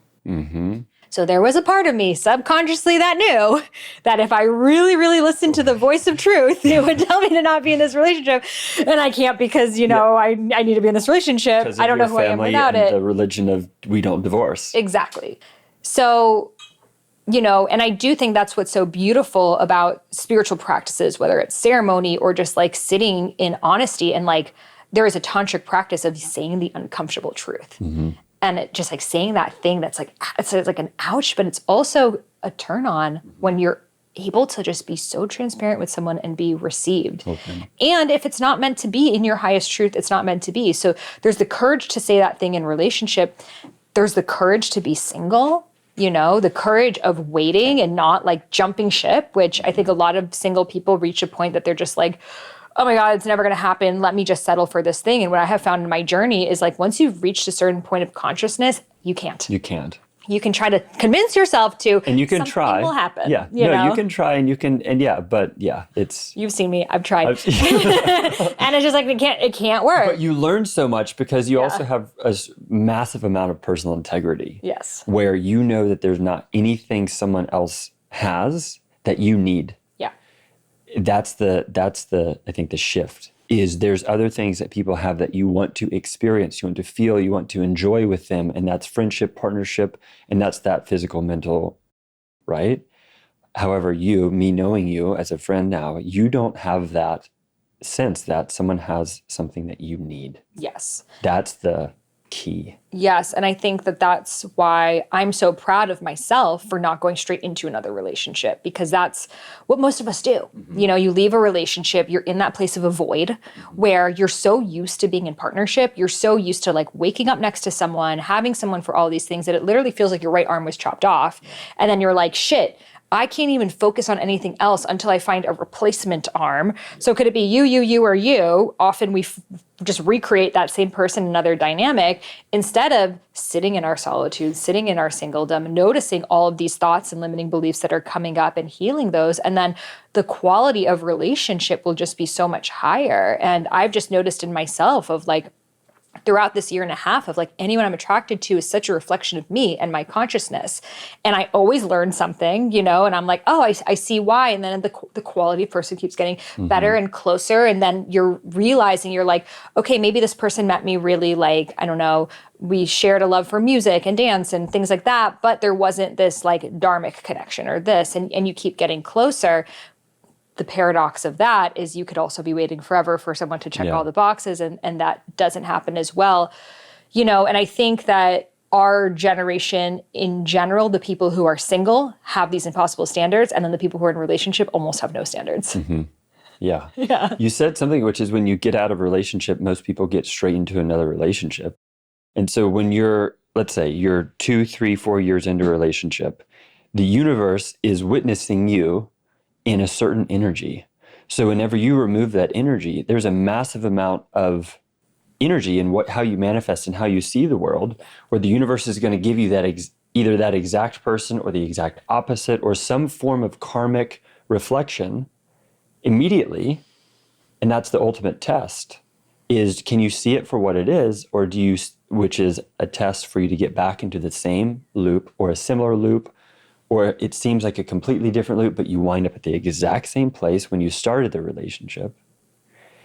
So there was a part of me subconsciously that knew that if I really, really listened to the voice of truth, it would tell me to not be in this relationship. And I can't because, you know, I need to be in this relationship. I don't know who I am without it. The religion of we don't divorce. Exactly. So, you know, and I do think that's what's so beautiful about spiritual practices, whether it's ceremony or just like sitting in honesty. And like, there is a tantric practice of saying the uncomfortable truth. And it just like saying that thing that's like, it's like an ouch, but it's also a turn on when you're able to just be so transparent with someone and be received. And if it's not meant to be in your highest truth, it's not meant to be. So there's the courage to say that thing in relationship. There's the courage to be single. You know, the courage of waiting and not like jumping ship, which I think a lot of single people reach a point that they're just like, oh my God, it's never going to happen. Let me just settle for this thing. And what I have found in my journey is like, once you've reached a certain point of consciousness, you can't. You can't. You can try to convince yourself to. And you can something try. will happen. Yeah. You know? You can try and you can, and yeah, but yeah, it's. You've seen me. I've tried. And it's just like, it can't work. But you learn so much because you also have a massive amount of personal integrity. Yes. Where you know that there's not anything someone else has that you need. Yeah. That's the I think the shift is there's other things that people have that you want to experience, you want to feel, you want to enjoy with them. And that's friendship, partnership, and that's that physical, mental, right? However, me knowing you as a friend now, you don't have that sense that someone has something that you need. Yes. That's the key. Yes. And I think that that's why I'm so proud of myself for not going straight into another relationship, because that's what most of us do. You know, you leave a relationship, you're in that place of a void where you're so used to being in partnership. You're so used to like waking up next to someone, having someone for all these things that it literally feels like your right arm was chopped off. And then you're like, shit, I can't even focus on anything else until I find a replacement arm. So could it be you, or you? Often we just recreate that same person in another dynamic instead of sitting in our solitude, sitting in our singledom, noticing all of these thoughts and limiting beliefs that are coming up and healing those. And then the quality of relationship will just be so much higher. And I've just noticed in myself of like, throughout this year and a half of like anyone I'm attracted to is such a reflection of me and my consciousness. And I always learn something, you know, and I'm like, oh, I see why. And then the quality of person keeps getting better and closer. And then you're realizing you're like, okay, maybe this person met me really like, I don't know, we shared a love for music and dance and things like that, but there wasn't this like dharmic connection or this, and you keep getting closer. The paradox of that is you could also be waiting forever for someone to check all the boxes, and that doesn't happen as well. You know, and I think that our generation in general, the people who are single have these impossible standards, and then the people who are in a relationship almost have no standards. Yeah. You said something, which is when you get out of a relationship, most people get straight into another relationship. And so when you're, let's say you're 2, 3, 4 years into a relationship, the universe is witnessing you in a certain energy. So whenever you remove that energy, there's a massive amount of energy in how you manifest and how you see the world, where the universe is going to give you that either that exact person or the exact opposite or some form of karmic reflection immediately. And that's the ultimate test, is can you see it for what it is, or do you, which is a test for you to get back into the same loop or a similar loop, or it seems like a completely different loop, but you wind up at the exact same place when you started the relationship.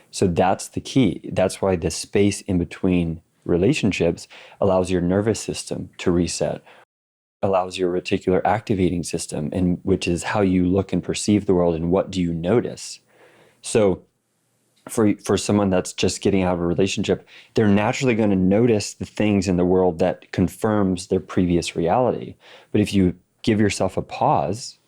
So that's the key. That's why the space in between relationships allows your nervous system to reset, allows your reticular activating system, and which is how you look and perceive the world and what do you notice. So for someone that's just getting out of a relationship, they're naturally going to notice the things in the world that confirms their previous reality. But if you give yourself a pause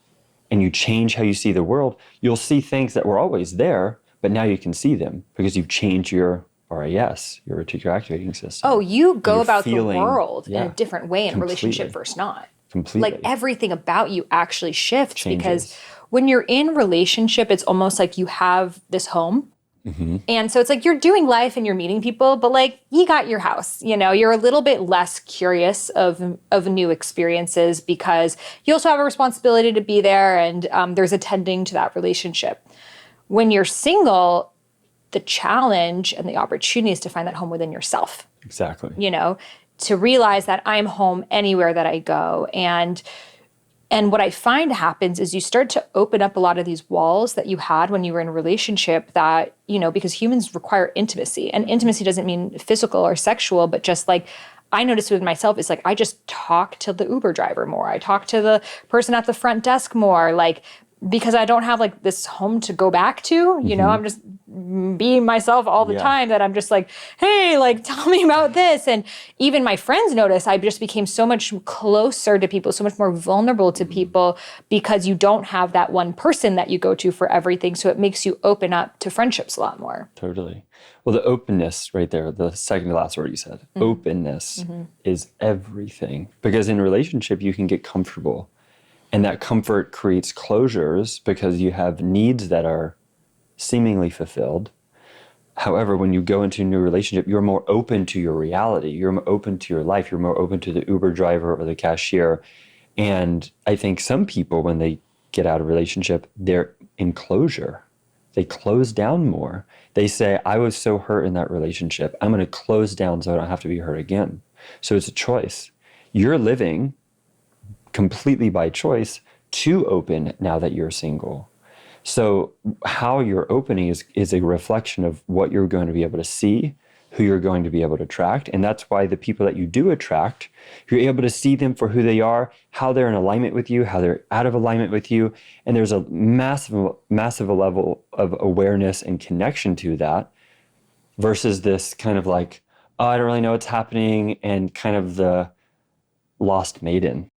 and you change how you see the world, you'll see things that were always there, but now you can see them because you've changed your RAS, your reticular activating system. Oh, you go about the feeling, world in a different way in a completely. relationship versus not. Completely. Like everything about you actually shifts Changes. because when you're in relationship, it's almost like you have this home. Mm-hmm. And so it's like you're doing life and you're meeting people, but like you got your house, you know, you're a little bit less curious of new experiences because you also have a responsibility to be there and there's attending to that relationship. When you're single, the challenge and the opportunity is to find that home within yourself. Exactly. You know, to realize that I'm home anywhere that I go. And what I find happens is you start to open up a lot of these walls that you had when you were in a relationship that, you know, because humans require intimacy. And intimacy doesn't mean physical or sexual, but just like I noticed with myself, it's like I just talk to the Uber driver more. I talk to the person at the front desk more, like because I don't have like this home to go back to, you know, I'm just being myself all the time that I'm just like, hey, like tell me about this. And even my friends notice I just became so much closer to people, so much more vulnerable to people because you don't have that one person that you go to for everything. So it makes you open up to friendships a lot more. Totally. Well, the openness right there, the second to last word you said, openness is everything. Because in a relationship, you can get comfortable. And that comfort creates closures because you have needs that are seemingly fulfilled. However, when you go into a new relationship, you're more open to your reality. You're more open to your life. You're more open to the Uber driver or the cashier. And I think some people, when they get out of a relationship, they're in closure. They close down more. They say, I was so hurt in that relationship. I'm going to close down so I don't have to be hurt again. So it's a choice. You're living completely by choice to open now that you're single. So how you're opening is a reflection of what you're going to be able to see, who you're going to be able to attract. And that's why the people that you do attract, you're able to see them for who they are, how they're in alignment with you, how they're out of alignment with you. And there's a massive level of awareness and connection to that versus this kind of like, oh, I don't really know what's happening, and kind of the lost maiden.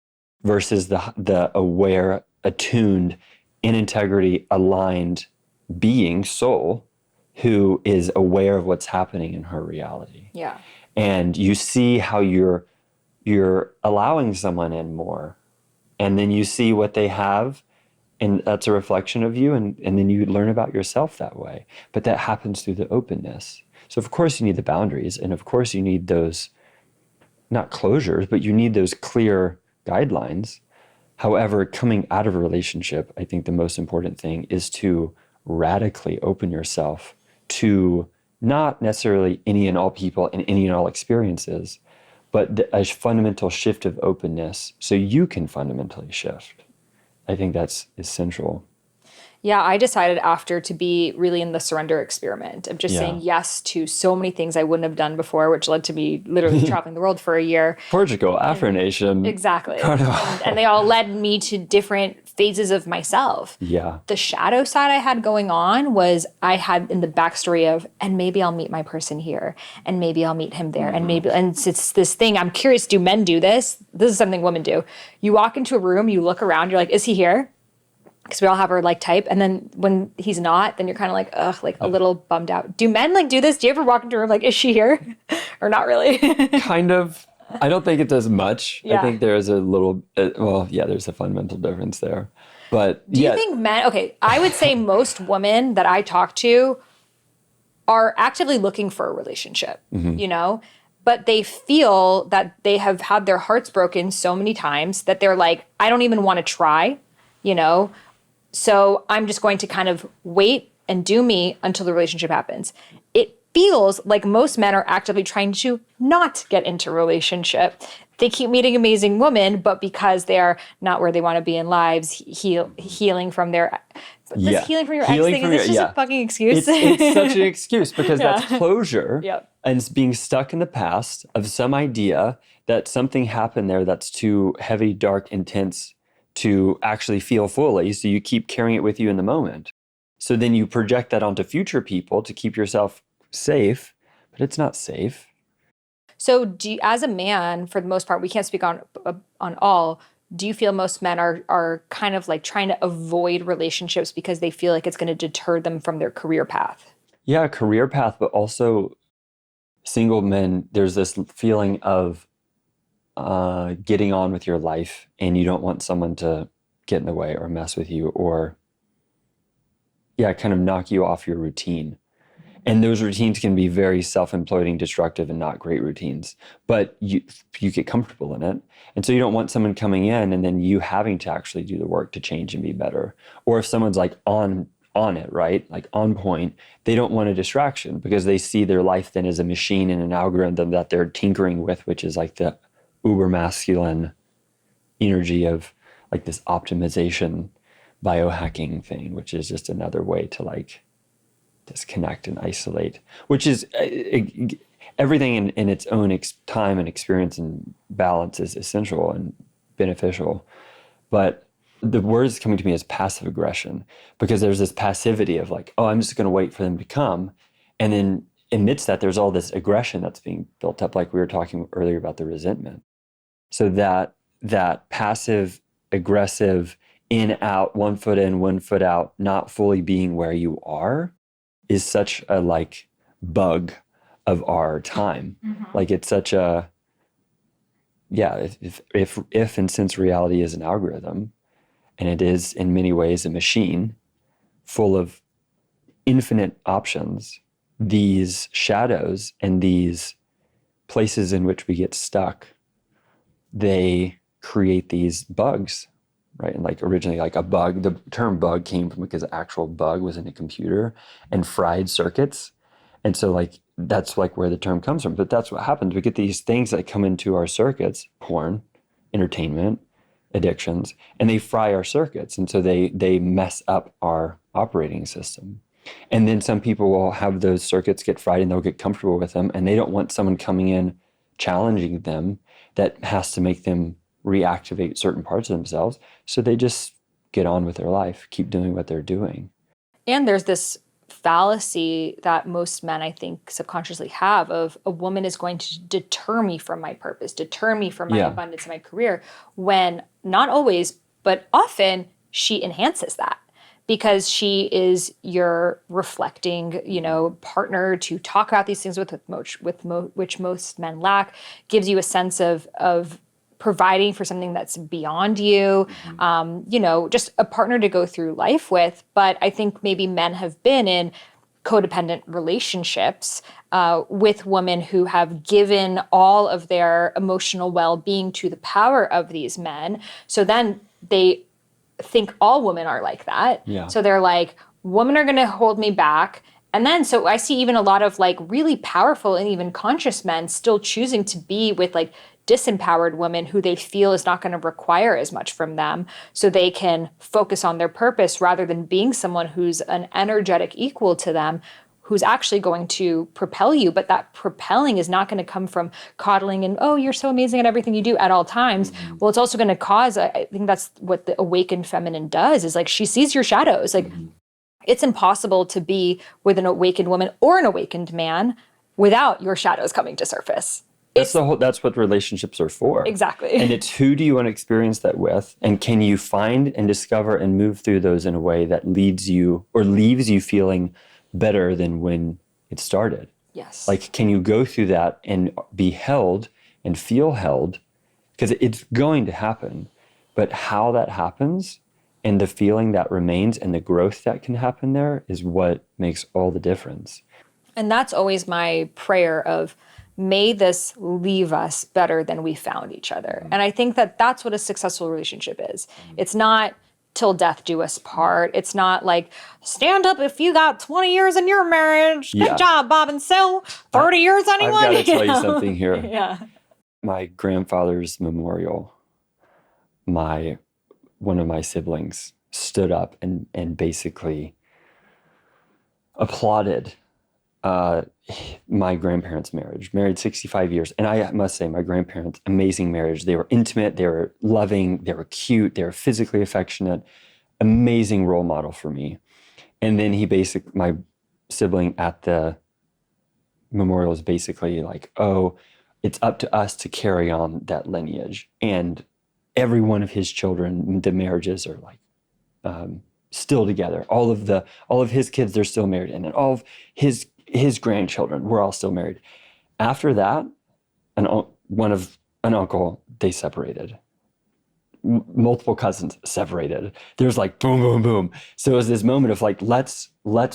Versus the aware, attuned, in integrity, aligned being, soul, who is aware of what's happening in her reality. Yeah. And you see how you're allowing someone in more. And then you see what they have, and that's a reflection of you, and then you learn about yourself that way. But that happens through the openness. So of course you need the boundaries, and of course you need those, not closures, but you need those clear guidelines. However, coming out of a relationship, I think the most important thing is to radically open yourself to not necessarily any and all people and any and all experiences, but a fundamental shift of openness so you can fundamentally shift. I think that's essential. Yeah, I decided after to be really in the surrender experiment of just saying yes to so many things I wouldn't have done before, which led to me literally traveling the world for a year. Portugal, Afro Nation. Exactly. And they all led me to different phases of myself. Yeah. The shadow side I had going on was I had in the backstory of, and maybe I'll meet my person here, and maybe I'll meet him there, and it's this thing. I'm curious, do men do this? This is something women do. You walk into a room, you look around, you're like, is he here? Because we all have our like type. And then when he's not, then you're kind of like, ugh, like a little bummed out. Do men like do this? Do you ever walk into a room like, is she here? Or not really? Kind of. I don't think it does much. Yeah. I think there is a little, there's a fundamental difference there. But Do you think men, okay, I would say most women that I talk to are actively looking for a relationship, you know, but they feel that they have had their hearts broken so many times that they're like, I don't even want to try, you know, so I'm just going to kind of wait and do me until the relationship happens. It feels like most men are actively trying to not get into a relationship. They keep meeting amazing women, but because they're not where they want to be in lives, healing from their healing from your ex thing, is this just a fucking excuse? It's such an excuse because that's closure. Yep. And it's being stuck in the past of some idea that something happened there that's too heavy, dark, intense to actually feel fully. So you keep carrying it with you in the moment. So then you project that onto future people to keep yourself safe, but it's not safe. So as a man, for the most part, we can't speak on all, do you feel most men are kind of like trying to avoid relationships because they feel like it's going to deter them from their career path? Yeah, career path, but also single men, there's this feeling of getting on with your life and you don't want someone to get in the way or mess with you or, kind of knock you off your routine. And those routines can be very self-imploding, destructive, and not great routines. But you get comfortable in it. And so you don't want someone coming in and then you having to actually do the work to change and be better. Or if someone's like on it, right? Like on point, they don't want a distraction because they see their life then as a machine and an algorithm that they're tinkering with, which is like the uber masculine energy of like this optimization biohacking thing, which is just another way to like disconnect and isolate, which is everything in its own time and experience and balance is essential and beneficial. But the words coming to me is passive aggression because there's this passivity of like, oh, I'm just going to wait for them to come. And then amidst that, there's all this aggression that's being built up, like we were talking earlier about the resentment. So that passive aggressive in, out, 1 foot in, 1 foot out, not fully being where you are is such a like bug of our time. Like it's such a, if and since reality is an algorithm and it is in many ways a machine full of infinite options, these shadows and these places in which we get stuck, they create these bugs. Right. And like originally like a bug, the term bug came from because actual bug was in a computer and fried circuits. And so like, that's like where the term comes from. But that's what happens. We get these things that come into our circuits, porn, entertainment, addictions, and they fry our circuits. And so they mess up our operating system. And then some people will have those circuits get fried and they'll get comfortable with them. And they don't want someone coming in, challenging them that has to make them reactivate certain parts of themselves. So they just get on with their life, keep doing what they're doing. And there's this fallacy that most men, I think, subconsciously have of a woman is going to deter me from my purpose, deter me from my abundance in my career, when not always, but often she enhances that because she is your reflecting, partner to talk about these things which most men lack, gives you a sense of providing for something that's beyond you, just a partner to go through life with. But I think maybe men have been in codependent relationships with women who have given all of their emotional well-being to the power of these men. So then they think all women are like that. Yeah. So they're like, women are going to hold me back. And then, so I see even a lot of like really powerful and even conscious men still choosing to be with like disempowered women who they feel is not going to require as much from them, so they can focus on their purpose rather than being someone who's an energetic equal to them, who's actually going to propel you. But that propelling is not going to come from coddling and, oh, you're so amazing at everything you do at all times. Well, it's also going to cause, I think that's what the awakened feminine does, is like she sees your shadows. Like it's impossible to be with an awakened woman or an awakened man without your shadows coming to surface. That's what relationships are for. Exactly. And it's who do you want to experience that with? And can you find and discover and move through those in a way that leads you or leaves you feeling better than when it started? Yes. Like, can you go through that and be held and feel held, because it's going to happen. But how that happens and the feeling that remains and the growth that can happen there is what makes all the difference. And that's always my prayer of, may this leave us better than we found each other. And I think that that's what a successful relationship is. It's not till death do us part. It's not like, stand up if you got 20 years in your marriage. Good job, Bob and Sue. 30 years, anyone? I've got to tell you something here. Yeah. My grandfather's memorial, one of my siblings stood up and basically applauded my grandparents' marriage, married 65 years. And I must say, my grandparents, amazing marriage. They were intimate, they were loving, they were cute, they were physically affectionate, amazing role model for me. And then my sibling at the memorial is basically like, oh, it's up to us to carry on that lineage. And every one of his children, the marriages are like still together. All of his kids, they're still married. And then all of his grandchildren, we're all still married. After that, an uncle, they separated. Multiple cousins separated. There's like boom, boom, boom. So it was this moment of like, let's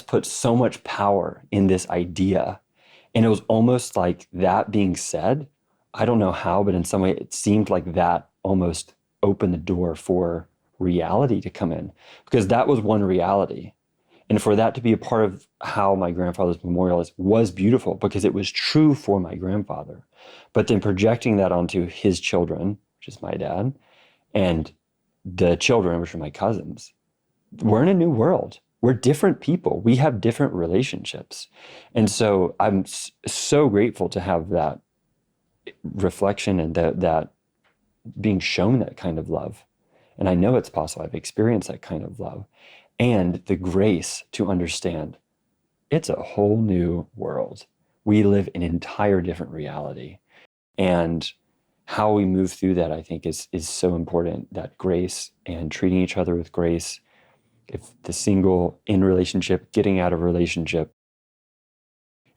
put so much power in this idea. And it was almost like that being said, I don't know how, but in some way it seemed like that almost opened the door for reality to come in, because that was one reality. And for that to be a part of how my grandfather's memorial was beautiful, because it was true for my grandfather. But then projecting that onto his children, which is my dad, and the children, which are my cousins, we're in a new world. We're different people. We have different relationships. And so I'm so grateful to have that reflection and that being shown that kind of love. And I know it's possible. I've experienced that kind of love. And the grace to understand it's a whole new world. We live in an entire different reality. And how we move through that, I think, is so important. That grace and treating each other with grace. If the single in relationship, getting out of relationship,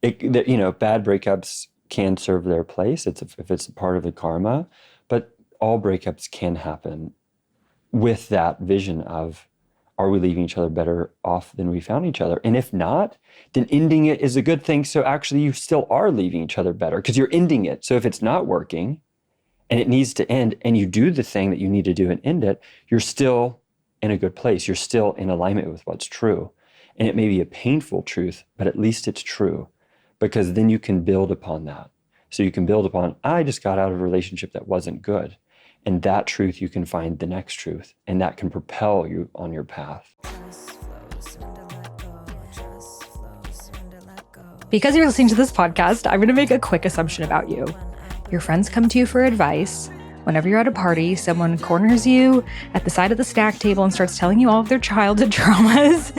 bad breakups can serve their place if it's a part of the karma, but all breakups can happen with that vision of, are we leaving each other better off than we found each other? And if not, then ending it is a good thing. So actually you still are leaving each other better because you're ending it. So if it's not working and it needs to end and you do the thing that you need to do and end it, you're still in a good place. You're still in alignment with what's true. And it may be a painful truth, but at least it's true, because then you can build upon that. So you can build upon, I just got out of a relationship that wasn't good. And that truth, you can find the next truth, and that can propel you on your path. Because you're listening to this podcast, I'm going to make a quick assumption about you. Your friends come to you for advice. Whenever you're at a party, someone corners you at the side of the snack table and starts telling you all of their childhood traumas.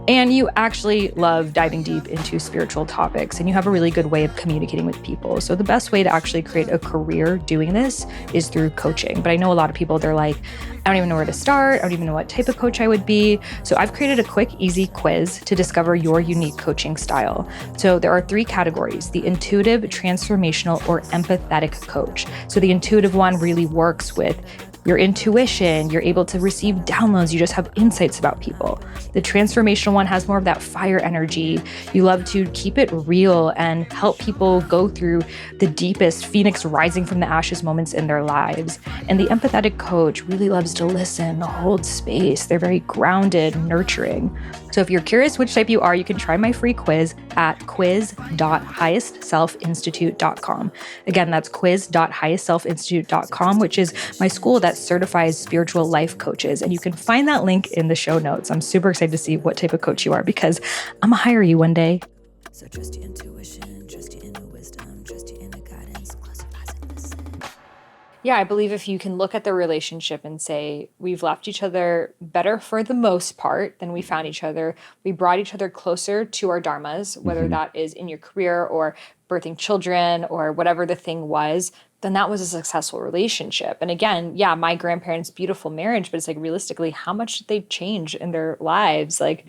And you actually love diving deep into spiritual topics, and you have a really good way of communicating with people. So the best way to actually create a career doing this is through coaching. But I know a lot of people, they're like, I don't even know where to start. I don't even know what type of coach I would be. So I've created a quick, easy quiz to discover your unique coaching style. So there are 3 categories: the intuitive, transformational, or empathetic coach. So the intuitive one really works with your intuition. You're able to receive downloads. You just have insights about people. The transformational one has more of that fire energy. You love to keep it real and help people go through the deepest phoenix rising from the ashes moments in their lives. And the empathetic coach really loves to listen, hold space. They're very grounded, nurturing. So if you're curious which type you are, you can try my free quiz at quiz.highestselfinstitute.com. Again, that's quiz.highestselfinstitute.com, which is my school that certifies spiritual life coaches. And you can find that link in the show notes. I'm super excited to see what type of coach you are, because I'm gonna hire you one day. So trust your intuition, trust your inner wisdom, trust your inner guidance, close your eyes and listen. Yeah, I believe if you can look at the relationship and say, we've left each other better for the most part than we found each other. We brought each other closer to our dharmas, whether that is in your career or birthing children or whatever the thing was, then that was a successful relationship. And again, yeah, my grandparents' beautiful marriage, but it's like, realistically, how much did they change in their lives? Like,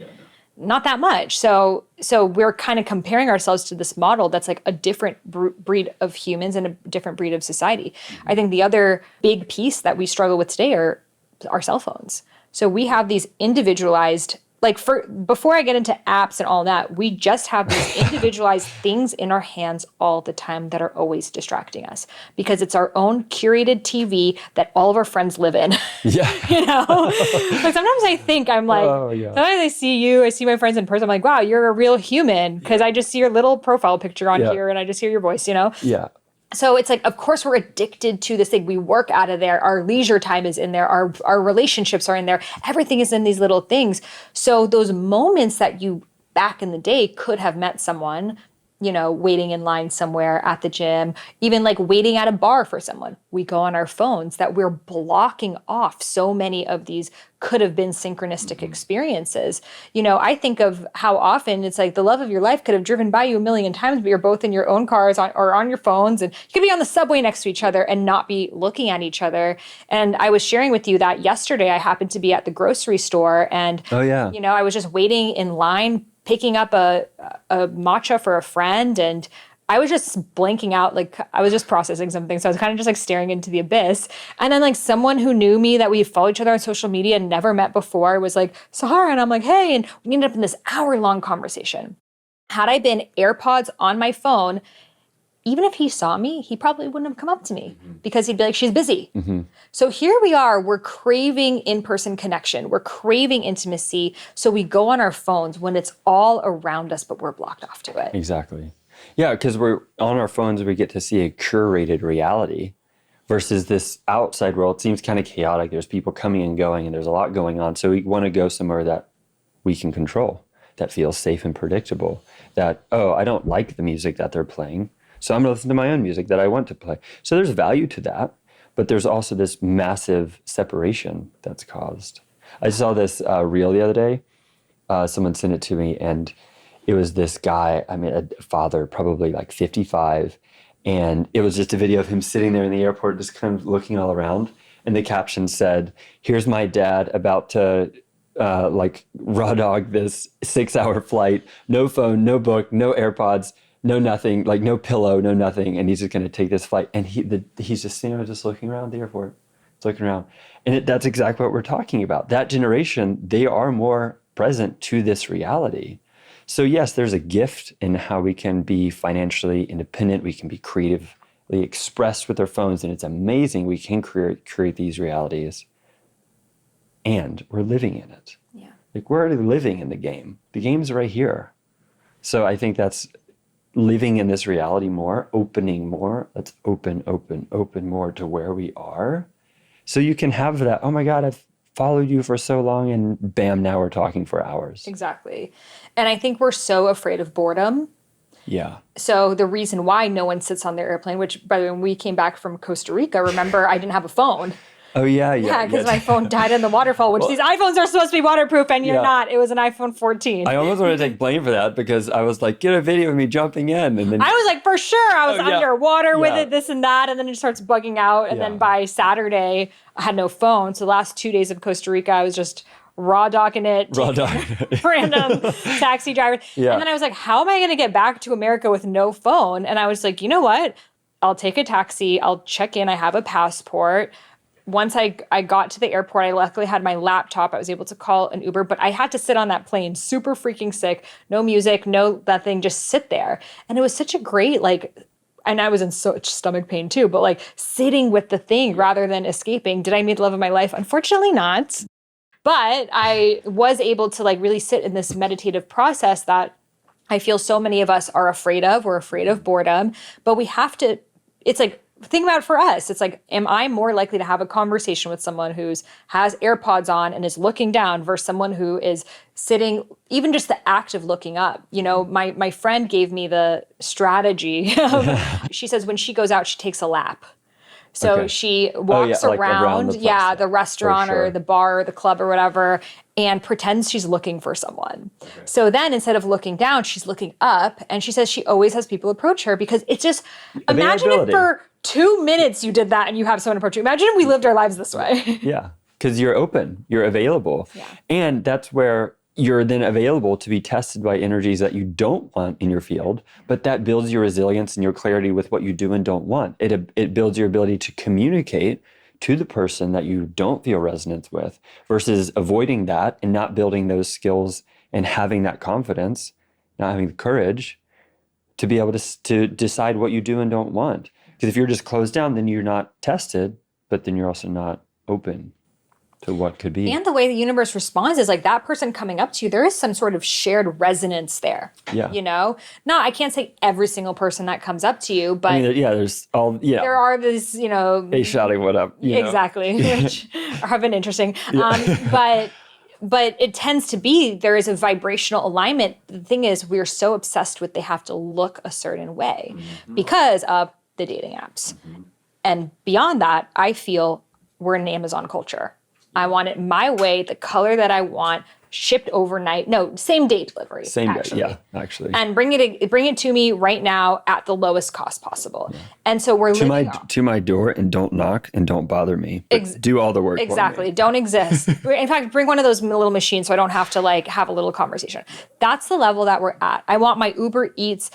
not that much. So we're kind of comparing ourselves to this model that's like a different breed of humans and a different breed of society. I think the other big piece that we struggle with today are our cell phones. So we have these individualized, like before I get into apps and all that, we just have these individualized things in our hands all the time that are always distracting us because it's our own curated TV that all of our friends live in. Yeah. You know, like sometimes I think I'm like, sometimes I see my friends in person. I'm like, wow, you're a real human because I just see your little profile picture on here and I just hear your voice, you know? Yeah. So it's like, of course, we're addicted to this thing. We work out of there. Our leisure time is in there. Our relationships are in there. Everything is in these little things. So those moments that you back in the day could have met someone, you know, waiting in line somewhere at the gym, even like waiting at a bar for someone. We go on our phones that we're blocking off so many of these could have been synchronistic experiences. You know, I think of how often it's like the love of your life could have driven by you a million times, but you're both in your own cars or on your phones, and you could be on the subway next to each other and not be looking at each other. And I was sharing with you that yesterday I happened to be at the grocery store and, you know, I was just waiting in line picking up a matcha for a friend, and I was just blanking out, like I was just processing something. So I was kind of just like staring into the abyss. And then like someone who knew me that we followed each other on social media and never met before was like, Sahara. And I'm like, hey, and we ended up in this hour-long conversation. Had I been AirPods on my phone, even if he saw me, he probably wouldn't have come up to me because he'd be like, she's busy. So here we are, we're craving in-person connection. We're craving intimacy. So we go on our phones when it's all around us, but we're blocked off to it. Exactly. Yeah, because we're on our phones, we get to see a curated reality versus this outside world. It seems kind of chaotic. There's people coming and going, and there's a lot going on. So we want to go somewhere that we can control, that feels safe and predictable, that, oh, I don't like the music that they're playing, so I'm going to listen to my own music that I want to play. So there's value to that, but there's also this massive separation that's caused. I saw this reel the other day. Someone sent it to me, and it was this guy, I mean, a father, probably like 55, and it was just a video of him sitting there in the airport just kind of looking all around, and the caption said, here's my dad about to like raw dog this 6-hour flight, no phone, no book, no AirPods, no nothing, like no pillow, no nothing, and he's just going to take this flight. And he's just sitting there, just looking around the airport, looking around. And that's exactly what we're talking about. That generation, they are more present to this reality. So yes, there's a gift in how we can be financially independent. We can be creatively expressed with our phones, and it's amazing. We can create these realities, and we're living in it. Yeah. Like we're already living in the game. The game's right here. So I think that's living in this reality more, opening more. Let's open more to where we are. So you can have that, oh my God, I've followed you for so long, and bam, now we're talking for hours. Exactly. And I think we're so afraid of boredom. Yeah. So the reason why no one sits on their airplane, which by the way, when we came back from Costa Rica, remember I didn't have a phone. Oh, yeah. Yeah, because my phone died in the waterfall, which these iPhones are supposed to be waterproof, and you're not. It was an iPhone 14. I almost want to take blame for that because I was like, get a video of me jumping in. And then I was like, for sure. I was underwater with it, this and that. And then it starts bugging out. And then by Saturday, I had no phone. So the last 2 days of Costa Rica, I was just raw dogging it. Random taxi driver. Yeah. And then I was like, how am I going to get back to America with no phone? And I was like, you know what? I'll take a taxi. I'll check in. I have a passport. Once I got to the airport, I luckily had my laptop. I was able to call an Uber, but I had to sit on that plane super freaking sick, no music, no nothing, just sit there. And it was such a great, like, and I was in such stomach pain too, but like sitting with the thing rather than escaping. Did I meet the love of my life? Unfortunately not. But I was able to like really sit in this meditative process that I feel so many of us are afraid of. We're afraid of boredom, but we have to, it's like, think about it for us. It's like, am I more likely to have a conversation with someone who's has AirPods on and is looking down versus someone who is sitting, even just the act of looking up? You know, my friend gave me the strategy. She says when she goes out, she takes a lap. So she walks around the restaurant or the bar or the club or whatever, and pretends she's looking for someone. Okay. So then instead of looking down, she's looking up, and she says she always has people approach her because it's just, imagine if for 2 minutes you did that and you have someone approach you. Imagine if we lived our lives this way. Yeah, because you're open, you're available. Yeah. And that's where you're then available to be tested by energies that you don't want in your field, but that builds your resilience and your clarity with what you do and don't want. It builds your ability to communicate to the person that you don't feel resonance with, versus avoiding that and not building those skills and having that confidence, not having the courage to be able to decide what you do and don't want. Because if you're just closed down, then you're not tested, but then you're also not open to what could be. And the way the universe responds is like that person coming up to you, there is some sort of shared resonance there. Yeah. You know? No, I can't say every single person that comes up to you, but there's all, there are these, Hey, shouting what up. Exactly, which have been interesting. But it tends to be, there is a vibrational alignment. The thing is, we're so obsessed with they have to look a certain way because of the dating apps. And beyond that, I feel we're in an Amazon culture. I want it my way, the color that I want, shipped overnight. No, same day delivery. Same day, actually. And bring it to me right now at the lowest cost possible. Yeah. And so we're to my door, and don't knock and don't bother me. Do all the work. Exactly. For me. Don't exist. In fact, bring one of those little machines so I don't have to like have a little conversation. That's the level that we're at. I want my Uber Eats,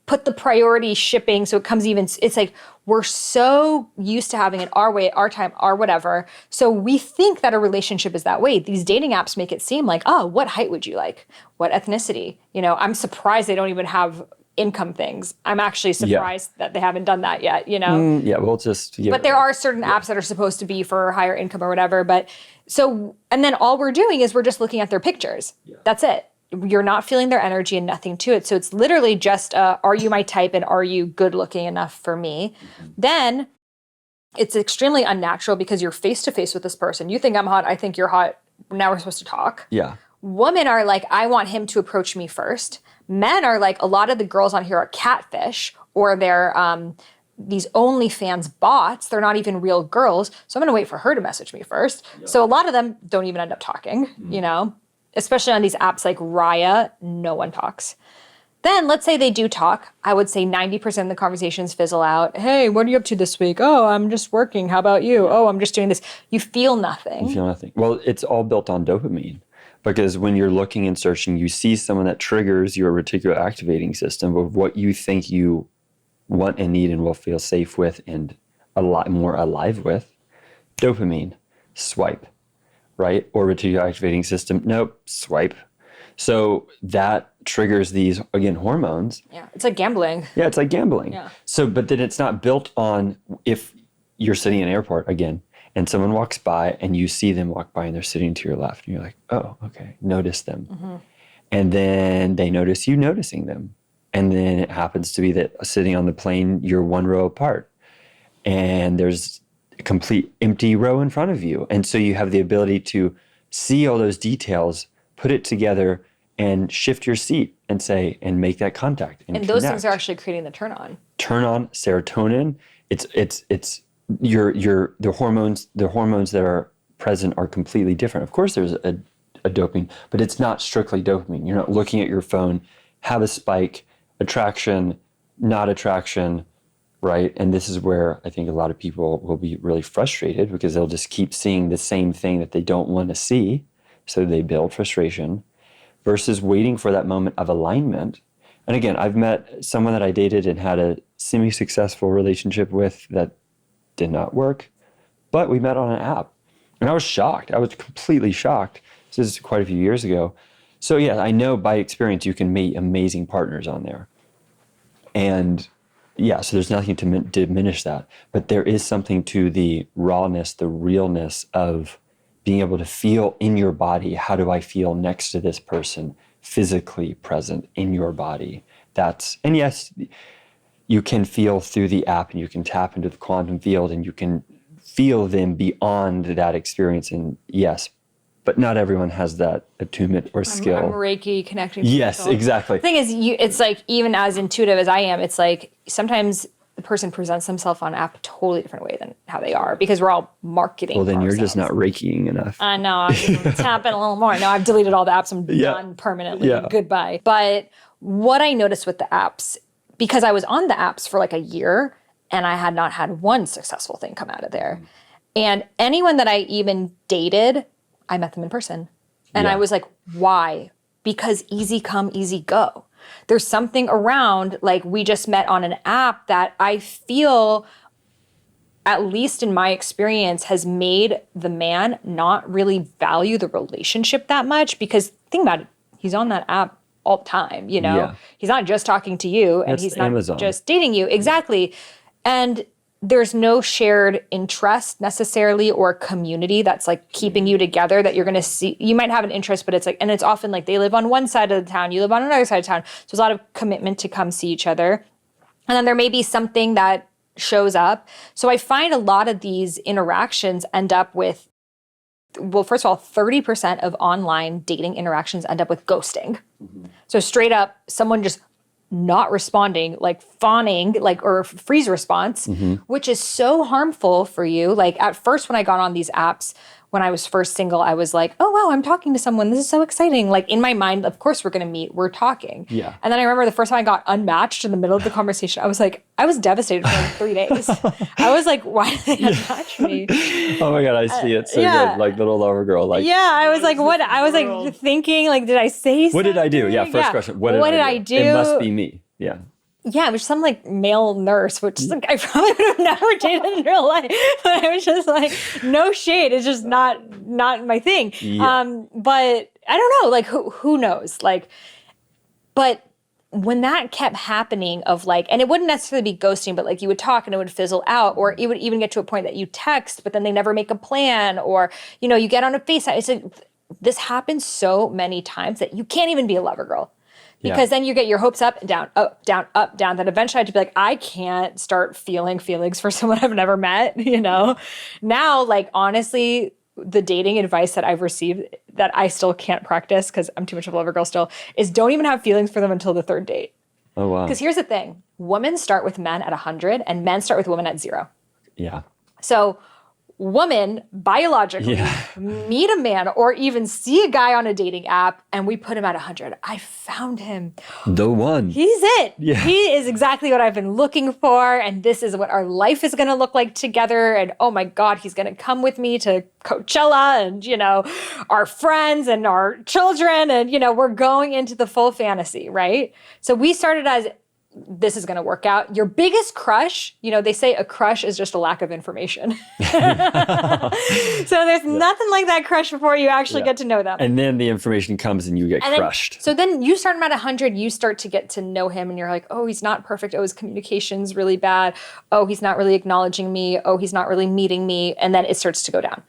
put the priority shipping so it comes even, it's like we're so used to having it our way, our time, our whatever. So we think that a relationship is that way. These dating apps make it seem like, oh, what height would you like? What ethnicity? I'm surprised they don't even have income things. I'm actually surprised that they haven't done that yet, But there are certain apps that are supposed to be for higher income or whatever. But so, and then all we're doing is we're just looking at their pictures. Yeah. That's it. You're not feeling their energy and nothing to it. So it's literally just, are you my type and are you good looking enough for me? Then it's extremely unnatural because you're face to face with this person. You think I'm hot. I think you're hot. Now we're supposed to talk. Yeah. Women are like, I want him to approach me first. Men are like, a lot of the girls on here are catfish or they're these OnlyFans bots. They're not even real girls. So I'm going to wait for her to message me first. Yeah. So a lot of them don't even end up talking, Especially on these apps like Raya, no one talks. Then let's say they do talk. I would say 90% of the conversations fizzle out. Hey, what are you up to this week? Oh, I'm just working. How about you? Oh, I'm just doing this. You feel nothing. Well, it's all built on dopamine because when you're looking and searching, you see someone that triggers your reticular activating system of what you think you want and need and will feel safe with and a lot more alive with. Dopamine, swipe. Right? Or reticular activating system, nope, swipe. So that triggers these, again, hormones. Yeah, it's like gambling. Yeah, it's like gambling. Yeah. So, but then it's not built on if you're sitting in an airport, again, and someone walks by and you see them walk by and they're sitting to your left and you're like, oh, okay, notice them. Mm-hmm. And then they notice you noticing them. And then it happens to be that sitting on the plane, you're one row apart. And there's complete empty row in front of you. And so you have the ability to see all those details, put it together and shift your seat and say, and make that contact. And those things are actually creating the turn on serotonin. It's the hormones that are present are completely different. Of course there's a dopamine, but it's not strictly dopamine. You're not looking at your phone, have a spike, attraction, not attraction, right? And this is where I think a lot of people will be really frustrated because they'll just keep seeing the same thing that they don't want to see. So they build frustration versus waiting for that moment of alignment. And again, I've met someone that I dated and had a semi-successful relationship with that did not work, but we met on an app. And I was shocked. I was completely shocked. This is quite a few years ago. So yeah, I know by experience you can meet amazing partners on there. And yeah, so there's nothing to diminish that. But there is something to the rawness, the realness of being able to feel in your body, how do I feel next to this person, physically present in your body. And yes, you can feel through the app and you can tap into the quantum field and you can feel them beyond that experience. And yes, but not everyone has that attunement or skill. I'm Reiki connecting. Yes, exactly. The thing is, it's like, even as intuitive as I am, it's like sometimes the person presents themselves on an app a totally different way than how they are because we're all marketing. Well, then you're just not Reikiing enough. I know. I'm tapping a little more. No, I've deleted all the apps. I'm done permanently. Yeah. Goodbye. But what I noticed with the apps, because I was on the apps for like a year and I had not had one successful thing come out of there. And anyone that I even dated, I met them in person. And I Yeah. was like, why? Because easy come, easy go. There's something around, like, we just met on an app that I feel, at least in my experience, has made the man not really value the relationship that much. Because think about it, he's on that app all the time, you know? Yeah. He's not just talking to you, and That's he's not Amazon. just dating you. Exactly. And there's no shared interest necessarily, or community that's like keeping you together, that you're going to see. You might have an interest, but it's like, and it's often like they live on one side of the town, you live on another side of town. So there's a lot of commitment to come see each other. And then there may be something that shows up. So I find a lot of these interactions end up with, well, first of all, 30% of online dating interactions end up with ghosting. So straight up, someone just not responding, like fawning, like, or freeze response, which is so harmful for you. Like, at first, when I got on these apps, when I was first single, I was like, oh, wow, I'm talking to someone. This is so exciting. Like, in my mind, of course we're going to meet. We're talking. Yeah. And then I remember the first time I got unmatched in the middle of the conversation, I was like, I was devastated for like 3 days. I was like, why did they unmatch me? Oh my God, I see it so yeah. good. Like little lover girl. Like, Yeah, I was like, what? I was like thinking, like, did I say something? what did I do? Yeah, first question. What did I do? It must be me. Yeah. Yeah, it was some like male nurse, which like I probably would have never dated in real life. But I was just like, no shade. It's just not my thing. Yeah. But I don't know, like who knows? Like, but when that kept happening of like, and it wouldn't necessarily be ghosting, but like you would talk and it would fizzle out, or it would even get to a point that you text, but then they never make a plan, or, you know, you get on a FaceTime. It's like, this happens so many times that you can't even be a lover girl. Because then you get your hopes up and down, up, down, up, down. Then eventually I had to be like, I can't start feeling feelings for someone I've never met, you know? Now, like, honestly, the dating advice that I've received that I still can't practice because I'm too much of a lover girl still is don't even have feelings for them until the third date. Oh, wow. Because here's the thing. Women start with men at 100 and men start with women at 0. Yeah. So woman biologically meet a man or even see a guy on a dating app and we put him at 100. I found him. The one. He's it. Yeah. He is exactly what I've been looking for. And this is what our life is going to look like together. And oh my God, he's going to come with me to Coachella and, you know, our friends and our children. And, you know, we're going into the full fantasy, right? So we started as, this is going to work out. Your biggest crush, you know, they say a crush is just a lack of information. So there's nothing like that crush before you actually get to know them. And then the information comes and you get crushed. So then you start him at 100, you start to get to know him and you're like, oh, he's not perfect. Oh, his communication's really bad. Oh, he's not really acknowledging me. Oh, he's not really meeting me. And then it starts to go down.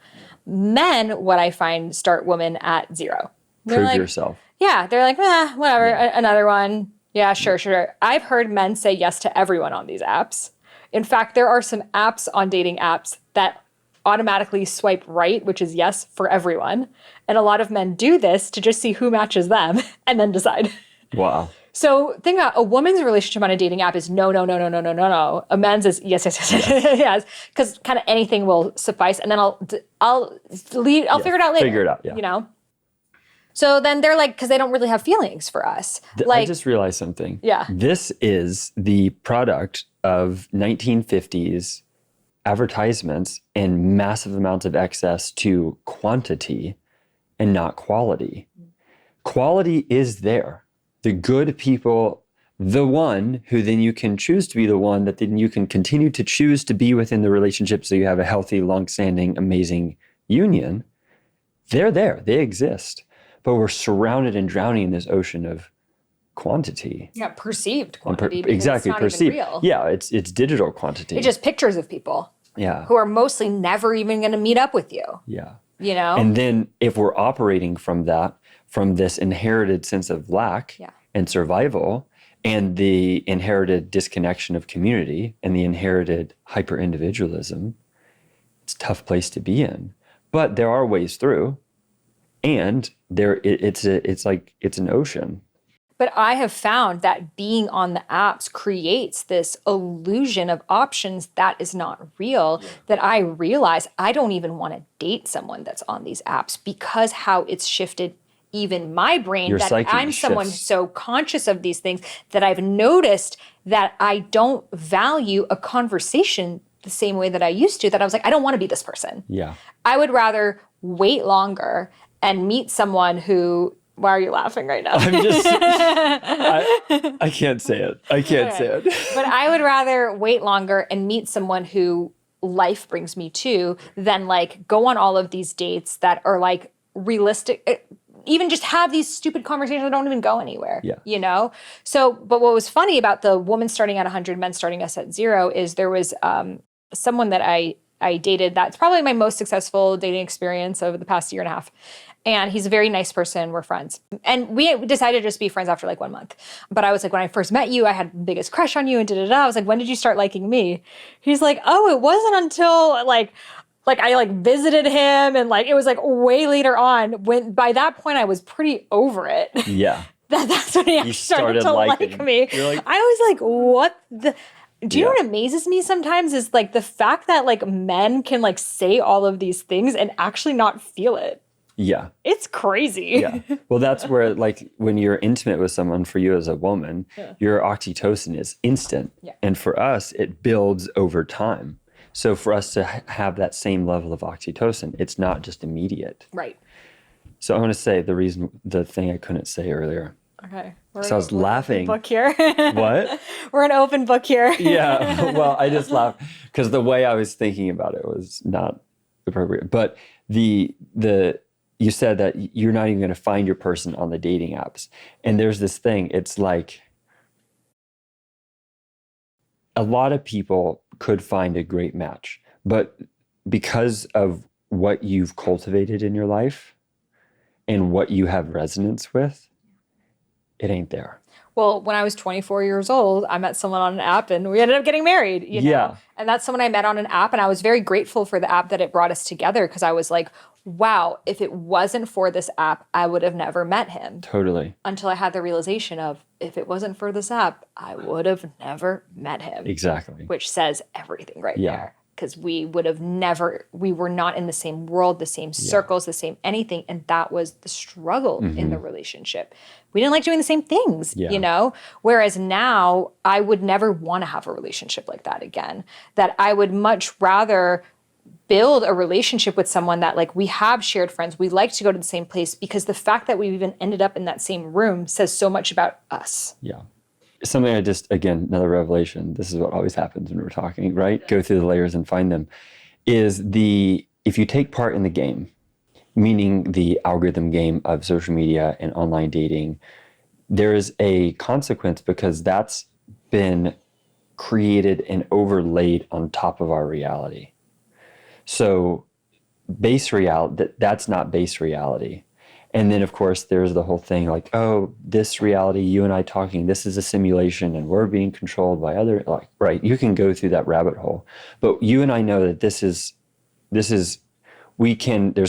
Men, what I find, start women at 0. They're Prove like, yourself. Yeah, they're like, whatever, another one. Yeah, sure. I've heard men say yes to everyone on these apps. In fact, there are some apps on dating apps that automatically swipe right, which is yes for everyone. And a lot of men do this to just see who matches them and then decide. Wow. So think about a woman's relationship on a dating app is no. A man's is yes. Because kind of anything will suffice. And then I'll figure it out later. Figure it out, yeah. You know? So then they're like, because they don't really have feelings for us. I just realized something. Yeah. This is the product of 1950s advertisements and massive amounts of access to quantity and not quality. Quality is there. The good people, the one who then you can choose to be the one that then you can continue to choose to be within the relationship so you have a healthy, long-standing, amazing union. They're there. They exist. But we're surrounded and drowning in this ocean of quantity. Yeah, perceived quantity. Exactly, it's not perceived. Even real. Yeah, it's digital quantity. It's just pictures of people. Yeah. Who are mostly never even going to meet up with you. Yeah. You know? And then if we're operating from this inherited sense of lack and survival and the inherited disconnection of community and the inherited hyper-individualism, it's a tough place to be in. But there are ways through. And it's an ocean. But I have found that being on the apps creates this illusion of options that is not real, that I realize I don't even want to date someone that's on these apps because how it's shifted even my brain, Your that psyche I'm someone shifts. so conscious of these things that I've noticed that I don't value a conversation the same way that I used to, that I was like, I don't want to be this person. Yeah. I would rather wait longer and meet someone who, why are you laughing right now? I'm just, I can't say it. I can't say it. But I would rather wait longer and meet someone who life brings me to than like go on all of these dates that are like realistic, even just have these stupid conversations that don't even go anywhere, you know? So, but what was funny about the woman starting at 100, men starting us at 0 is there was someone that I dated that's probably my most successful dating experience over the past year and a half. And he's a very nice person. We're friends. And we decided to just be friends after like 1 month. But I was like, when I first met you, I had the biggest crush on you and da-da-da. I was like, when did you start liking me? He's like, oh, it wasn't until like I like visited him and like it was like way later on when by that point I was pretty over it. Yeah. That's when he actually started to like me. Like, I was like, what the... Do you know what amazes me sometimes is like the fact that like men can like say all of these things and actually not feel it. Yeah. It's crazy. Yeah. Well, that's where like when you're intimate with someone, for you as a woman, your oxytocin is instant. Yeah. And for us, it builds over time. So for us to have that same level of oxytocin, it's not just immediate. Right. So I want to say the thing I couldn't say earlier. Okay. So I was laughing. Book here. What? We're an open book here. Yeah. Well, I just laughed because the way I was thinking about it was not appropriate. But you said that you're not even going to find your person on the dating apps. And there's this thing, it's like a lot of people could find a great match, but because of what you've cultivated in your life and what you have resonance with, it ain't there. Well, when I was 24 years old, I met someone on an app and we ended up getting married, you know? Yeah. And that's someone I met on an app. And I was very grateful for the app that it brought us together because I was like, wow, if it wasn't for this app, I would have never met him. Totally. Until I had the realization of, if it wasn't for this app, I would have never met him. Exactly. Which says everything right there. Because we were not in the same world, the same circles, the same anything. And that was the struggle in the relationship. We didn't like doing the same things, you know? Whereas now I would never want to have a relationship like that again. That I would much rather build a relationship with someone that like we have shared friends. We like to go to the same place because the fact that we even ended up in that same room says so much about us. Yeah. Something again, another revelation, this is what always happens when we're talking, right? Go through the layers and find them, is if you take part in the game, meaning the algorithm game of social media and online dating, there is a consequence because that's been created and overlaid on top of our reality. So base reality, that's not base reality. And then, of course, there's the whole thing like, oh, this reality, you and I talking, this is a simulation and we're being controlled by other, like, right, you can go through that rabbit hole. But you and I know that there's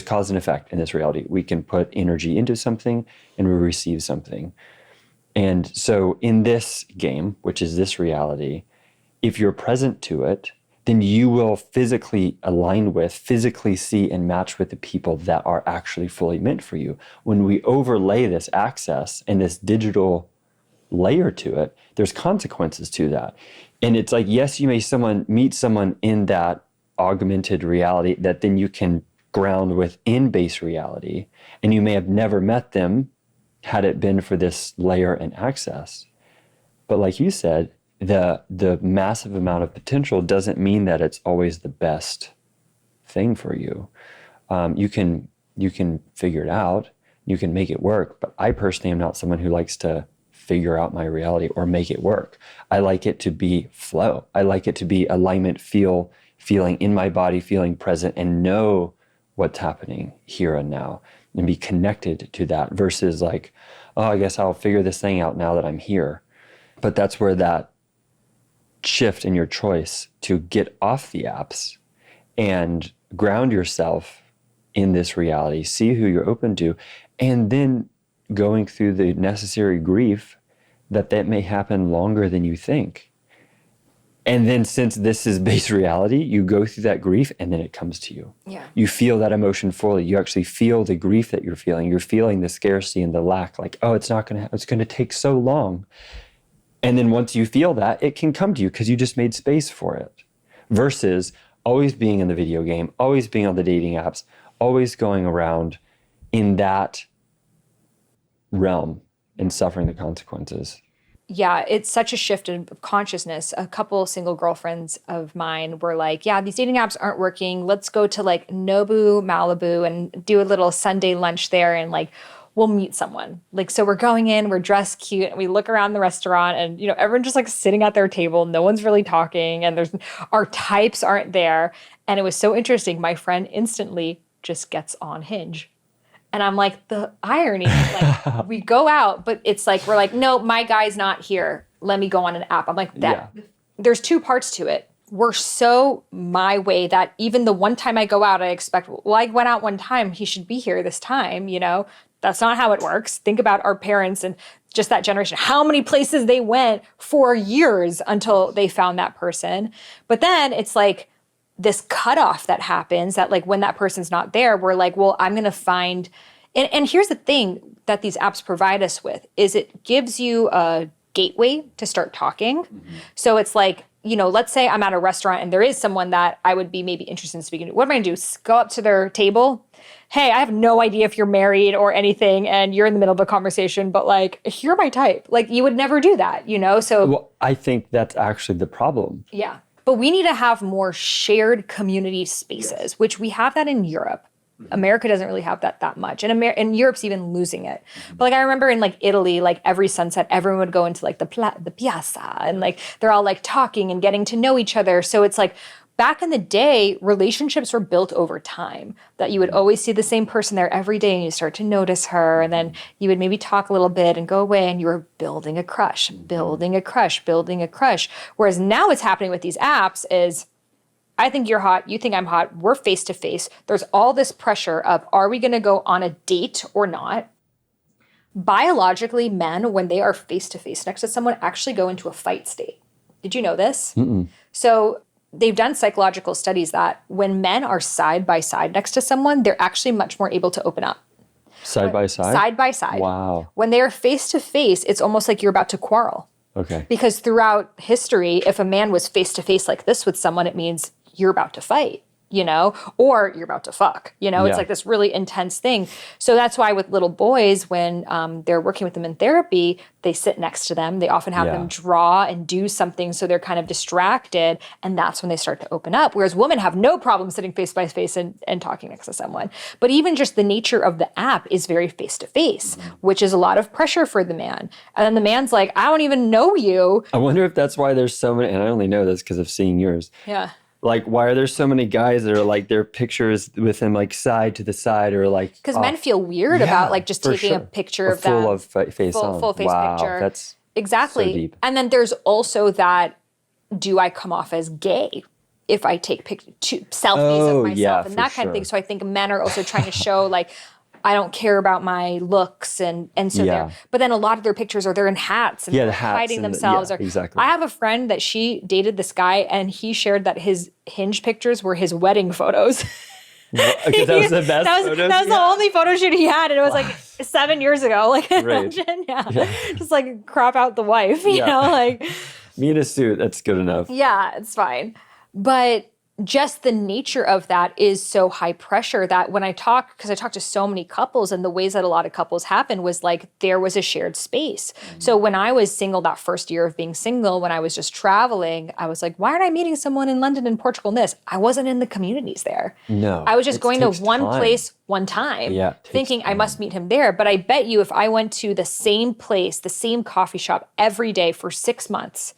cause and effect in this reality. We can put energy into something and we receive something. And so in this game, which is this reality, if you're present to it, then you will physically align with, physically see and match with the people that are actually fully meant for you. When we overlay this access and this digital layer to it, there's consequences to that. And it's like, yes, you may meet someone in that augmented reality that then you can ground within base reality. And you may have never met them had it been for this layer and access. But like you said, the massive amount of potential doesn't mean that it's always the best thing for you. You can figure it out, you can make it work, but I personally am not someone who likes to figure out my reality or make it work. I like it to be flow. I like it to be alignment, feeling in my body, feeling present and know what's happening here and now and be connected to that versus like, oh, I guess I'll figure this thing out now that I'm here. But that's where that shift in your choice to get off the apps and ground yourself in this reality, see who you're open to, and then going through the necessary grief that may happen longer than you think. And then since this is base reality, you go through that grief and then it comes to you. Yeah. You feel that emotion fully. You actually feel the grief that you're feeling. You're feeling the scarcity and the lack, like, oh, it's going to take so long. And then once you feel that, it can come to you because you just made space for it. Versus always being in the video game, always being on the dating apps, always going around in that realm and suffering the consequences. Yeah, it's such a shift in consciousness. A couple single girlfriends of mine were like, yeah, these dating apps aren't working. Let's go to like Nobu, Malibu and do a little Sunday lunch there and like we'll meet someone. Like, so we're going in, we're dressed cute and we look around the restaurant and, you know, everyone's just like sitting at their table. No one's really talking and our types aren't there. And it was so interesting. My friend instantly just gets on Hinge. And I'm like, the irony, like we go out, but it's like, we're like, no, my guy's not here. Let me go on an app. I'm like, there's two parts to it. We're so my way that even the one time I go out, I expect, well, I went out one time, he should be here this time, you know? That's not how it works. Think about our parents and just that generation, how many places they went for years until they found that person. But then it's like this cutoff that happens that like when that person's not there, we're like, well, I'm going to find, and here's the thing that these apps provide us with is it gives you a gateway to start talking. Mm-hmm. So it's like, you know, let's say I'm at a restaurant and there is someone that I would be maybe interested in speaking to. What am I going to do? Go up to their table? Hey, I have no idea if you're married or anything and you're in the middle of a conversation, but like, you're my type. Like you would never do that, you know? So well, I think that's actually the problem. Yeah. But we need to have more shared community spaces, which we have that in Europe. America doesn't really have that much. And Europe's even losing it. But like I remember in like Italy, like every sunset, everyone would go into like the piazza and like they're all like talking and getting to know each other. So it's like back in the day, relationships were built over time, that you would always see the same person there every day and you start to notice her. And then you would maybe talk a little bit and go away and you were building a crush, building a crush, building a crush. Whereas now what's happening with these apps is I think you're hot, you think I'm hot, we're face to face. There's all this pressure of are we going to go on a date or not? Biologically, men, when they are face to face next to someone, actually go into a fight state. Did you know this? Mm-mm. So they've done psychological studies that when men are side by side next to someone, they're actually much more able to open up. Side by side? Side by side. Wow. When they are face to face, it's almost like you're about to quarrel. Okay. Because throughout history, if a man was face to face like this with someone, it means you're about to fight, you know, or you're about to fuck, you know, It's like this really intense thing. So that's why with little boys, when they're working with them in therapy, they sit next to them. They often have them draw and do something. So they're kind of distracted. And that's when they start to open up. Whereas women have no problem sitting face by face and talking next to someone. But even just the nature of the app is very face to face, which is a lot of pressure for the man. And then the man's like, I don't even know you. I wonder if that's why there's so many, and I only know this because of seeing yours. Yeah. Like, why are there so many guys that are like their pictures with him like side to the side or like because men feel weird about like just taking a picture of them full face on. Full face picture. That's exactly so deep. And then there's also that, do I come off as gay if I take selfies of myself and that kind of thing? So I think men are also trying to show like I don't care about my looks and so they're, but then a lot of their pictures are they're in hats and the they're hats hiding and themselves. exactly. I have a friend that she dated this guy and he shared that his Hinge pictures were his wedding photos. Because that was the best photos? That was the only photo shoot he had and it was like 7 years ago. Like right. imagine, just like crop out the wife, you know, like. Me in a suit, that's good enough. Yeah, it's fine. But just the nature of that is so high pressure that when I talk, because I talked to so many couples and the ways that a lot of couples happen was like there was a shared space. Mm-hmm. So when I was single, that first year of being single, when I was just traveling, I was like, why aren't I meeting someone in London and Portugal and this? I wasn't in the communities there. No. I was just going to one place one time, thinking I must meet him there. But I bet you if I went to the same place, the same coffee shop every day for 6 months,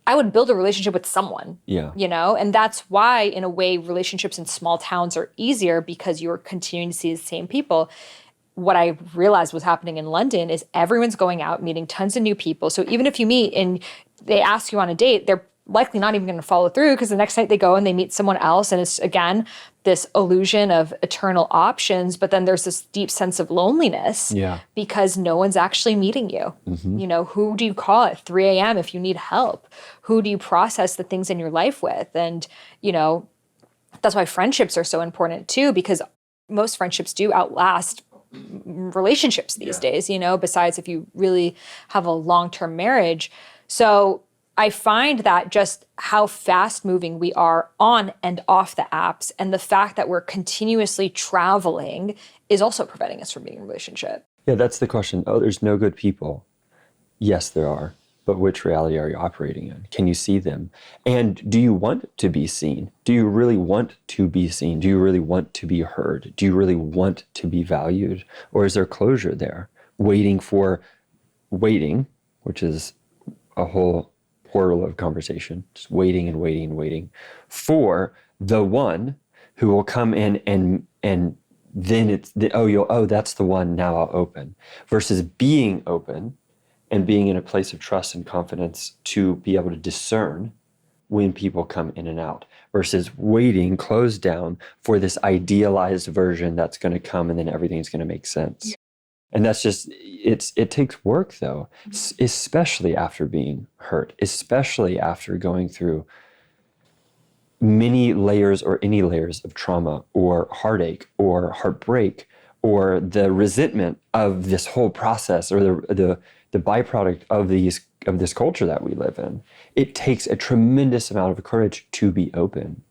I would build a relationship with someone, you know? And that's why, in a way, relationships in small towns are easier because you're continuing to see the same people. What I realized was happening in London is everyone's going out, meeting tons of new people. So even if you meet and they ask you on a date, they're likely not even going to follow through because the next night they go and they meet someone else. And it's, again, this illusion of eternal options. But then there's this deep sense of loneliness because no one's actually meeting you. Mm-hmm. You know, who do you call at 3 a.m. if you need help? Who do you process the things in your life with? And, you know, that's why friendships are so important too, because most friendships do outlast relationships these days, you know, besides if you really have a long-term marriage. So I find that just how fast moving we are on and off the apps, and the fact that we're continuously traveling is also preventing us from being in a relationship. Yeah, that's the question. Oh, there's no good people. Yes, there are. But which reality are you operating in? Can you see them? And do you want to be seen? Do you really want to be seen? Do you really want to be heard? Do you really want to be valued? Or is there closure there? Waiting, which is a whole portal of conversation, just waiting and waiting and waiting for the one who will come in and then it's that's the one, now I'll open, versus being open and being in a place of trust and confidence to be able to discern when people come in and out, versus waiting closed down for this idealized version that's going to come and then everything's going to make sense. And that's just, it takes work though, especially after being hurt, especially after going through many layers or any layers of trauma or heartache or heartbreak or the resentment of this whole process or the byproduct of this culture that we live in. It takes a tremendous amount of courage to be open.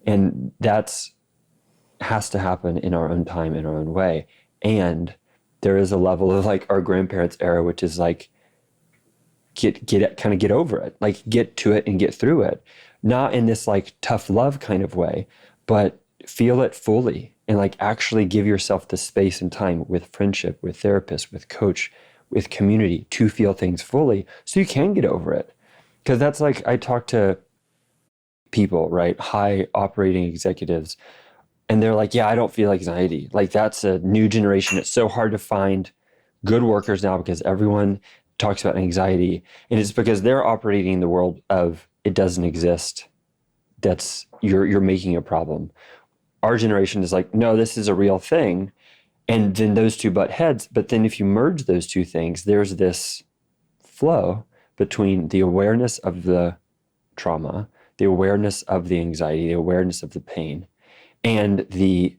And that's has to happen in our own time, in our own way. And there is a level of like our grandparents' era, which is like, get over it, like get to it and get through it. Not in this like tough love kind of way, but feel it fully and like actually give yourself the space and time with friendship, with therapist, with coach, with community to feel things fully so you can get over it. Because that's like, I talk to people, right? High operating executives, and they're like, yeah, I don't feel anxiety. Like that's a new generation. It's so hard to find good workers now because everyone talks about anxiety. And it's because they're operating in the world of it doesn't exist. That's, you're making a problem. Our generation is like, no, this is a real thing. And then those two butt heads. But then if you merge those two things, there's this flow between the awareness of the trauma, the awareness of the anxiety, the awareness of the pain, and the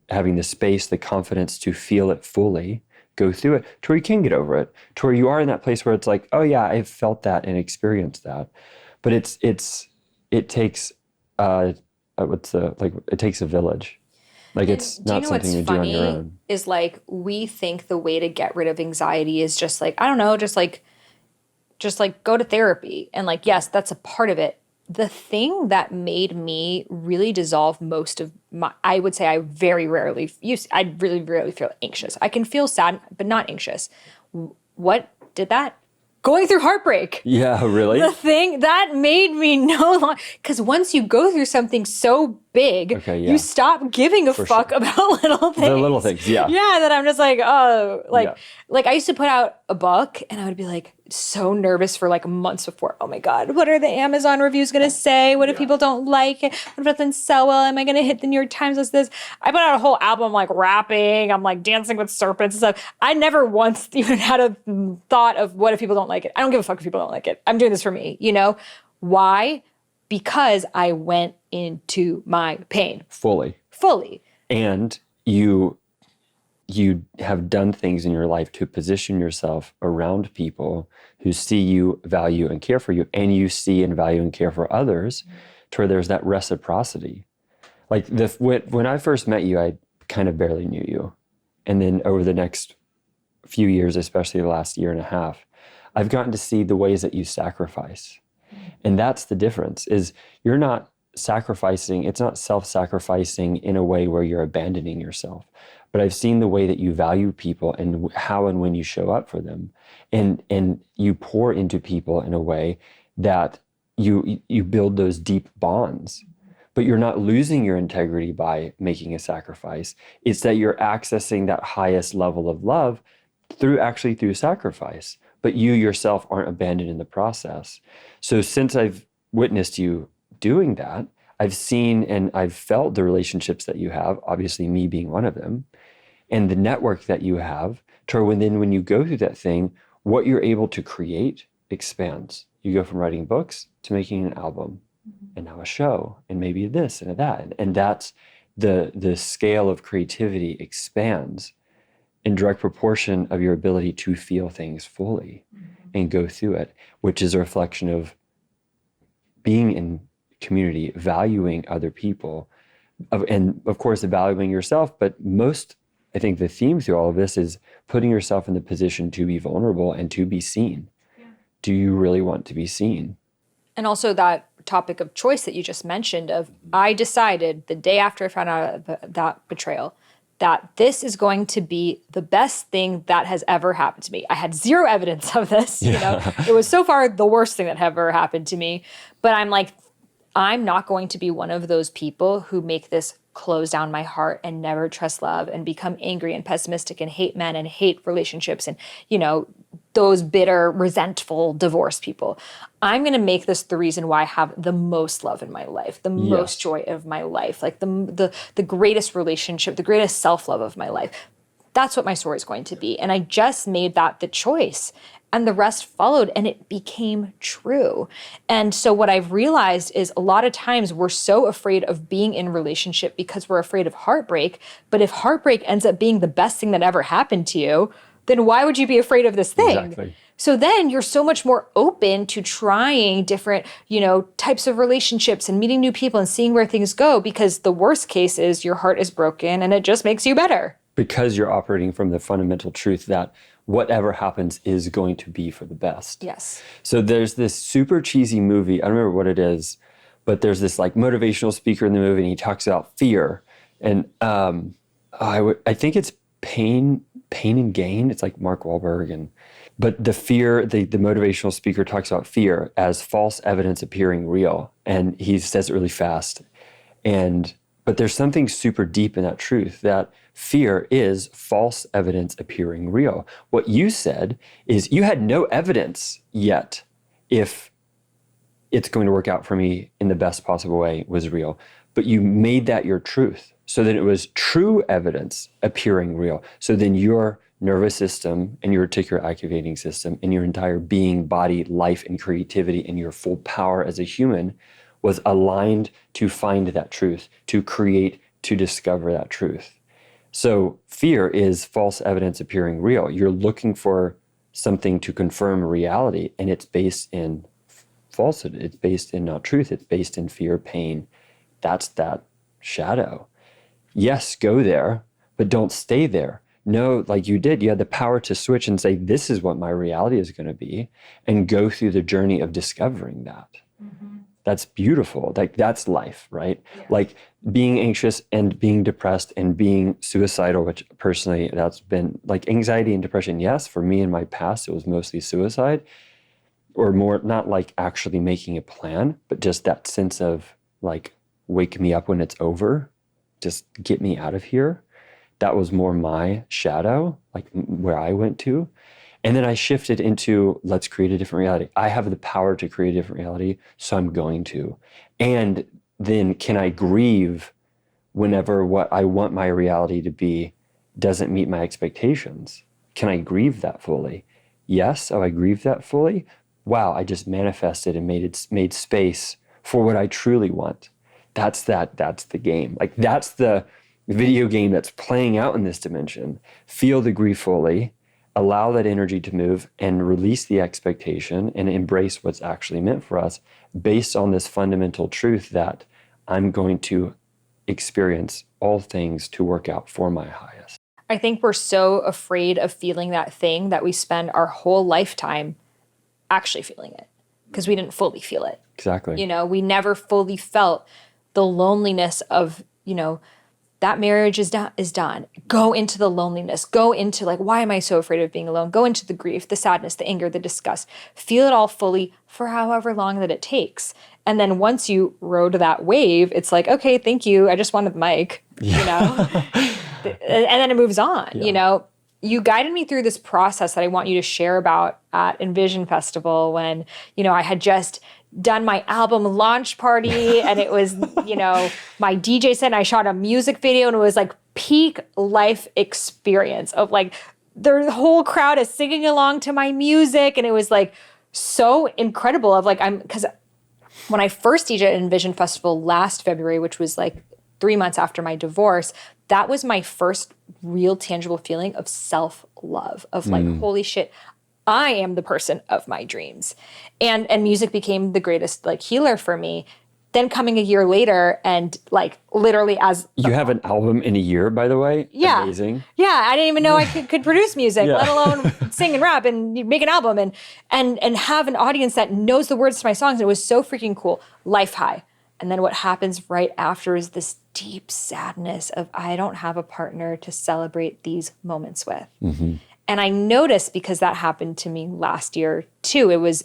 having the space, the confidence to feel it fully, go through it to where you can get over it, to where you are in that place where it's like, oh yeah, I've felt that and experienced that. But it takes it takes a village. Like it's not something you do on your own. Is like we think the way to get rid of anxiety is just like, I don't know, just like go to therapy. And like, yes, that's a part of it. The thing that made me really dissolve most of my, I would say I really rarely feel anxious. I can feel sad, but not anxious. What did that? Going through heartbreak. Yeah, really? The thing that made me no longer, because once you go through something so big, you stop giving a fuck about little things. The little things, yeah. Yeah, that I'm just like, oh, like I used to put out a book and I would be like so nervous for like months before. Oh my God, what are the Amazon reviews going to say? What if people don't like it? What if it doesn't sell well? Am I going to hit the New York Times with this? I put out a whole album like rapping. I'm like dancing with serpents and stuff. I never once even had a thought of what if people don't like it. I don't give a fuck if people don't like it. I'm doing this for me, you know? Why? Because I went into my pain. Fully. And you have done things in your life to position yourself around people who see you, value, and care for you, and you see and value and care for others, to where there's that reciprocity. Like when I first met you, I kind of barely knew you. And then over the next few years, especially the last year and a half, I've gotten to see the ways that you sacrifice. And that's the difference, is you're not sacrificing, it's not self-sacrificing in a way where you're abandoning yourself. But I've seen the way that you value people and how and when you show up for them. And you pour into people in a way that you build those deep bonds. But you're not losing your integrity by making a sacrifice. It's that you're accessing that highest level of love through sacrifice. But you yourself aren't abandoned in the process. So since I've witnessed you doing that, I've seen and I've felt the relationships that you have, obviously me being one of them, and the network that you have, to when you go through that thing, what you're able to create expands. You go from writing books to making an album, and now a show, and maybe this and that. And that's the scale of creativity expands in direct proportion of your ability to feel things fully and go through it, which is a reflection of being in community, valuing other people, and of course, valuing yourself. But most, I think the theme through all of this is putting yourself in the position to be vulnerable and to be seen. Yeah. Do you really want to be seen? And also that topic of choice that you just mentioned of, I decided the day after I found out of that betrayal, that this is going to be the best thing that has ever happened to me. I had zero evidence of this, you know. It was so far the worst thing that ever happened to me. But I'm like, I'm not going to be one of those people who make this close down my heart and never trust love and become angry and pessimistic and hate men and hate relationships and, you know, those bitter, resentful, divorced people. I'm going to make this the reason why I have the most love in my life, the most joy of my life, like the greatest relationship, the greatest self-love of my life. That's what my story is going to be. And I just made that the choice. And the rest followed, and it became true. And so what I've realized is a lot of times we're so afraid of being in relationship because we're afraid of heartbreak. But if heartbreak ends up being the best thing that ever happened to you, then why would you be afraid of this thing? Exactly. So then you're so much more open to trying different, you know, types of relationships and meeting new people and seeing where things go, because the worst case is your heart is broken and it just makes you better. Because you're operating from the fundamental truth that whatever happens is going to be for the best. Yes. So there's this super cheesy movie, I don't remember what it is, but there's this like motivational speaker in the movie and he talks about fear. And I think it's Pain and Gain. It's like Mark Wahlberg. But the fear, the motivational speaker talks about fear as false evidence appearing real. And he says it really fast. But there's something super deep in that truth, that fear is false evidence appearing real. What you said is you had no evidence yet if it's going to work out for me in the best possible way was real, but you made that your truth. So then it was true evidence appearing real. So then your nervous system and your reticular activating system and your entire being, body, life, and creativity and your full power as a human was aligned to find that truth, to create, to discover that truth. So fear is false evidence appearing real. You're looking for something to confirm reality, and it's based in falsehood. It's based in not truth. It's based in fear, pain. That's that shadow. Yes, go there, but don't stay there. No, like you did, you had the power to switch and say, this is what my reality is going to be, and go through the journey of discovering that. Mm-hmm. That's beautiful. Like that's life, right? Yeah. Like being anxious and being depressed and being suicidal, which personally that's been like anxiety and depression. Yes, for me in my past, it was mostly suicide, or more not like actually making a plan, but just that sense of like, wake me up when it's over, just get me out of here. That was more my shadow, like where I went to. And then I shifted into, let's create a different reality. I have the power to create a different reality, so I'm going to. And then can I grieve whenever what I want my reality to be doesn't meet my expectations? Can I grieve that fully? Yes, I grieve that fully. Wow, I just manifested and made space for what I truly want. That's the game. Like that's the video game that's playing out in this dimension. Feel the grief fully. Allow that energy to move and release the expectation and embrace what's actually meant for us based on this fundamental truth that I'm going to experience all things to work out for my highest. I think we're so afraid of feeling that thing that we spend our whole lifetime actually feeling it because we didn't fully feel it. Exactly. You know, we never fully felt the loneliness of, you know, that marriage is done. Go into the loneliness. Go into like, why am I so afraid of being alone? Go into the grief, the sadness, the anger, the disgust. Feel it all fully for however long that it takes. And then once you rode that wave, it's like, okay, thank you. I just wanted the mic, you know? And then it moves on, you know? You guided me through this process that I want you to share about at Envision Festival when, you know, I had just done my album launch party and it was, you know, my DJ set and I shot a music video and it was like peak life experience of like the whole crowd is singing along to my music. And it was like so incredible of like, because when I first DJed at Envision Festival last February, which was like 3 months after my divorce, that was my first real tangible feeling of self-love, of like, holy shit, I am the person of my dreams. And music became the greatest like healer for me. Then coming a year later and like literally as You have an album in a year, by the way. yeah. Amazing. Yeah, I didn't even know I could produce music, Yeah. let alone sing and rap and make an album and have an audience that knows the words to my songs. It was so freaking cool. Life high. And then what happens right after is this deep sadness of I don't have a partner to celebrate these moments with. Mm-hmm. And I noticed because that happened to me last year too. It was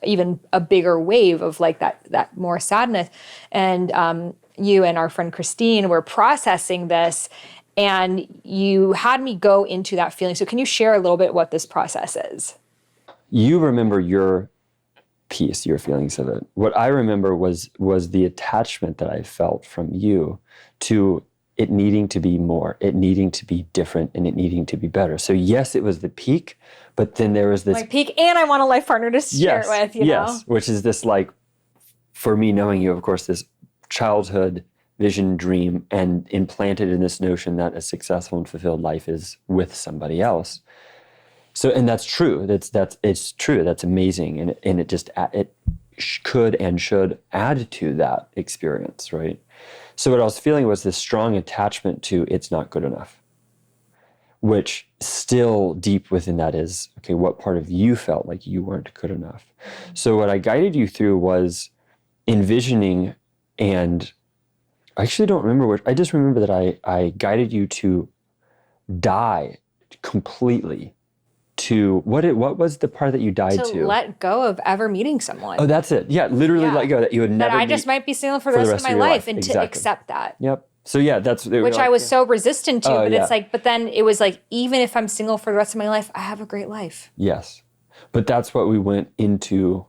even a bigger wave of like that more sadness. And you and our friend Christine were processing this, and you had me go into that feeling. So can you share a little bit what this process is? You remember your piece, your feelings of it. What I remember was the attachment that I felt from you to it needing to be more, it needing to be different, and it needing to be better. So yes, it was the peak, but then there was this My peak, and I want a life partner to share it with, you know? Which is this like, for me knowing you, of course, this childhood vision dream and implanted in this notion that a successful and fulfilled life is with somebody else. So, and that's true. It's true. That's amazing. And it just, could and should add to that experience, right? So what I was feeling was this strong attachment to it's not good enough, which still deep within that is, okay, what part of you felt like you weren't good enough? So what I guided you through was envisioning, and I actually don't remember which, I just remember that I guided you to die completely to, what was the part that you died to? Let go of ever meeting someone. Oh, that's it. Yeah, literally let go, that you would never That I just might be single for the rest of my your life and Exactly. to accept that. Yep. So yeah, that's Which I was so resistant to, but yeah. it's like, but then it was like, even if I'm single for the rest of my life, I have a great life. Yes. But that's what we went into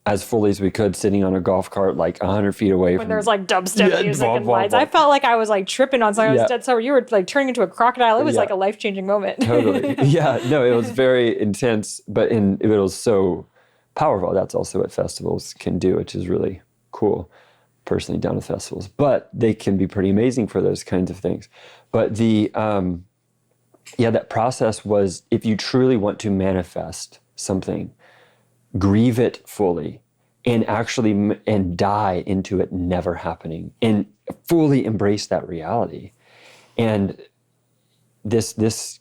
as fully as we could, sitting on a golf cart like 100 feet away When from... there's like dubstep music and blah, lights. blah. I felt like I was like tripping on something. I was dead sober. You were like turning into a crocodile. It was Yeah. like a life-changing moment. Totally. Yeah, no, it was very intense, but it was so powerful. That's also what festivals can do, which is really cool. Personally down to festivals, but they can be pretty amazing for those kinds of things. But that process was, if you truly want to manifest something, grieve it fully and actually and die into it never happening and fully embrace that reality. And this